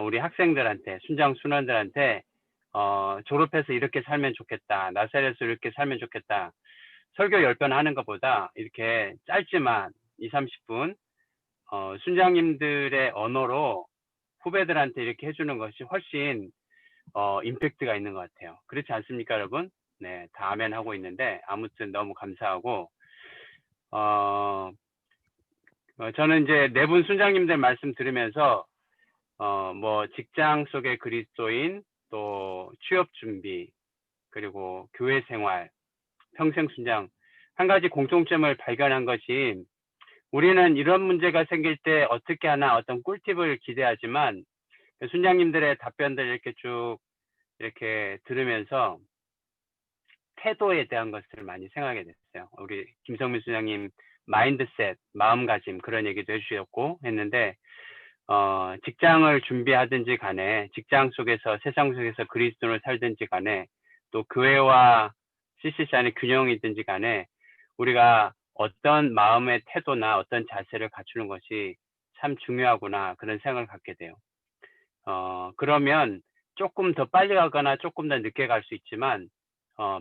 우리 학생들한테, 순장 순원들한테 졸업해서 이렇게 살면 좋겠다, 나사렛에서 이렇게 살면 좋겠다, 설교 10번 하는 것보다 이렇게 짧지만 2, 30분 순장님들의 언어로 후배들한테 이렇게 해주는 것이 훨씬 임팩트가 있는 것 같아요. 그렇지 않습니까, 여러분? 네, 다 아멘 하고 있는데 아무튼 너무 감사하고, 저는 이제 네 분 순장님들 말씀 들으면서 뭐 직장 속의 그리스도인, 또 취업 준비, 그리고 교회 생활, 평생 순장, 한 가지 공통점을 발견한 것이, 우리는 이런 문제가 생길 때 어떻게 하나 어떤 꿀팁을 기대하지만 순장님들의 답변들 이렇게 쭉 이렇게 들으면서 태도에 대한 것을 많이 생각하게 됐어요. 우리 김성민 순장님 마인드셋, 마음가짐 그런 얘기도 해주셨고 했는데, 직장을 준비하든지 간에, 직장 속에서 세상 속에서 그리스도를 살든지 간에, 또 교회와 CCC 안의 균형이든지 간에 우리가 어떤 마음의 태도나 어떤 자세를 갖추는 것이 참 중요하구나, 그런 생각을 갖게 돼요. 그러면 조금 더 빨리 가거나 조금 더 늦게 갈 수 있지만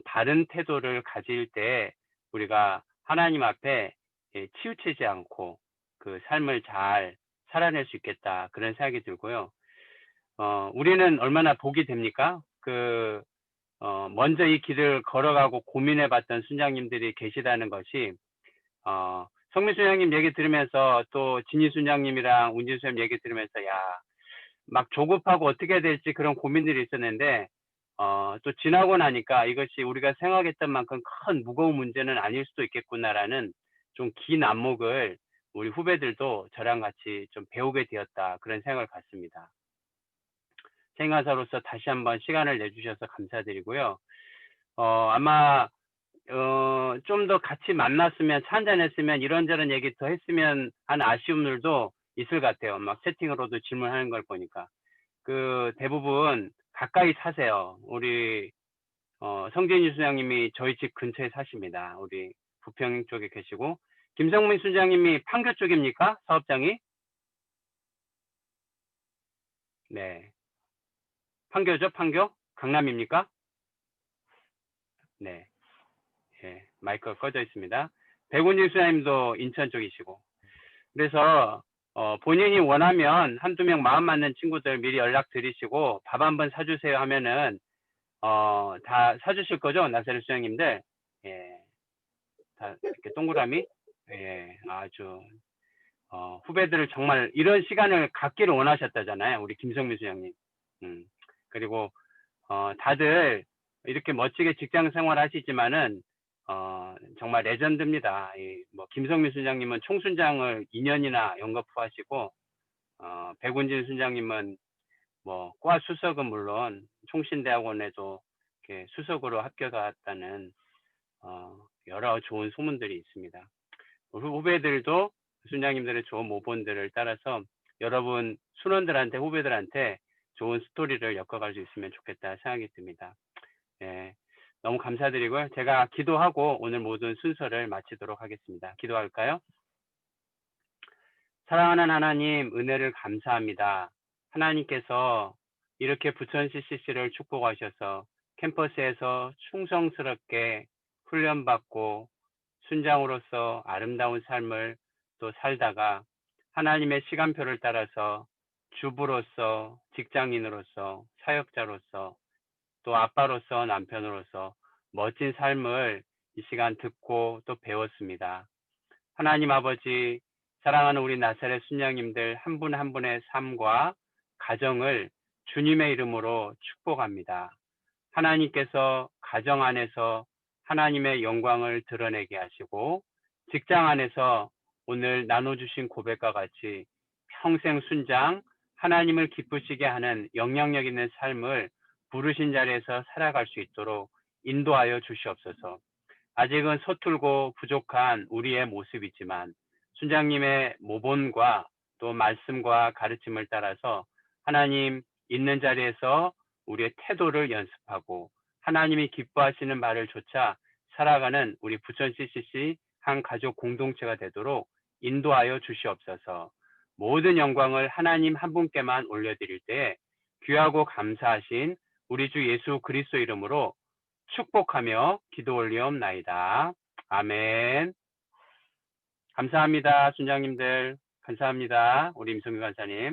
바른 태도를 가질 때 우리가 하나님 앞에 치우치지 않고 그 삶을 잘 살아낼 수 있겠다, 그런 생각이 들고요. 우리는 얼마나 복이 됩니까? 먼저 이 길을 걸어가고 고민해 봤던 순장님들이 계시다는 것이, 성민 순장님 얘기 들으면서, 또 진희 순장님이랑 운진 수님 얘기 들으면서 막 조급하고 어떻게 해야 될지 그런 고민들이 있었는데, 또 지나고 나니까 이것이 우리가 생각했던 만큼 큰 무거운 문제는 아닐 수도 있겠구나라는 좀 긴 안목을 우리 후배들도 저랑 같이 좀 배우게 되었다, 그런 생각을 갖습니다. 생활사로서 다시 한번 시간을 내주셔서 감사드리고요. 아마 좀 더 같이 만났으면, 차 한잔 했으면, 이런저런 얘기 더 했으면 하는 아쉬움들도 있을 것 같아요. 막 채팅으로도 질문하는 걸 보니까. 대부분 가까이 사세요. 우리 성진희 순장님이 저희 집 근처에 사십니다. 우리 부평 쪽에 계시고, 김성민 순장님이 판교 쪽입니까? 사업장이? 네. 판교죠? 판교? 강남입니까? 네. 예, 마이크가 꺼져 있습니다. 백운진 수장님도 인천 쪽이시고, 그래서 본인이 원하면 한두 명 마음 맞는 친구들 미리 연락 드리시고 밥 한번 사주세요 하면은 다 사주실 거죠, 나사렛 수장님들? 예, 다 이렇게 동그라미? 예, 아주 후배들을 정말 이런 시간을 갖기를 원하셨다잖아요. 우리 김성민 수장님. 그리고 다들 이렇게 멋지게 직장 생활 하시지만은 정말 레전드입니다. 뭐 김성민 수장님은 총순장을 2년이나 연거푸하시고 백운진 수장님은 뭐 과 수석은 물론 총신대학원에도 이렇게 수석으로 합격했다는 여러 좋은 소문들이 있습니다. 후배들도 순장님들의 좋은 모본들을 따라서 여러분 순원들한테 후배들한테 좋은 스토리를 엮어갈 수 있으면 좋겠다 생각이 듭니다. 예, 너무 감사드리고요. 제가 기도하고 오늘 모든 순서를 마치도록 하겠습니다. 기도할까요? 사랑하는 하나님, 은혜를 감사합니다. 하나님께서 이렇게 부천 CCC를 축복하셔서 캠퍼스에서 충성스럽게 훈련받고 순장으로서 아름다운 삶을 또 살다가 하나님의 시간표를 따라서 주부로서 직장인으로서 사역자로서 또 아빠로서 남편으로서 멋진 삶을 이 시간 듣고 또 배웠습니다. 하나님 아버지, 사랑하는 우리 나사렛 순장님들 한 분 한 분의 삶과 가정을 주님의 이름으로 축복합니다. 하나님께서 가정 안에서 하나님의 영광을 드러내게 하시고 직장 안에서 오늘 나눠주신 고백과 같이 평생 순장, 하나님을 기쁘시게 하는 영향력 있는 삶을 부르신 자리에서 살아갈 수 있도록 인도하여 주시옵소서. 아직은 서툴고 부족한 우리의 모습이지만 순장님의 모본과 또 말씀과 가르침을 따라서 하나님 있는 자리에서 우리의 태도를 연습하고 하나님이 기뻐하시는 말을 조차 살아가는 우리 부천 CCC 한 가족 공동체가 되도록 인도하여 주시옵소서. 모든 영광을 하나님 한 분께만 올려드릴 때 귀하고 감사하신 우리 주 예수 그리스도 이름으로 축복하며 기도 올리옵나이다. 아멘. 감사합니다. 순장님들. 감사합니다. 우리 임성규 간사님.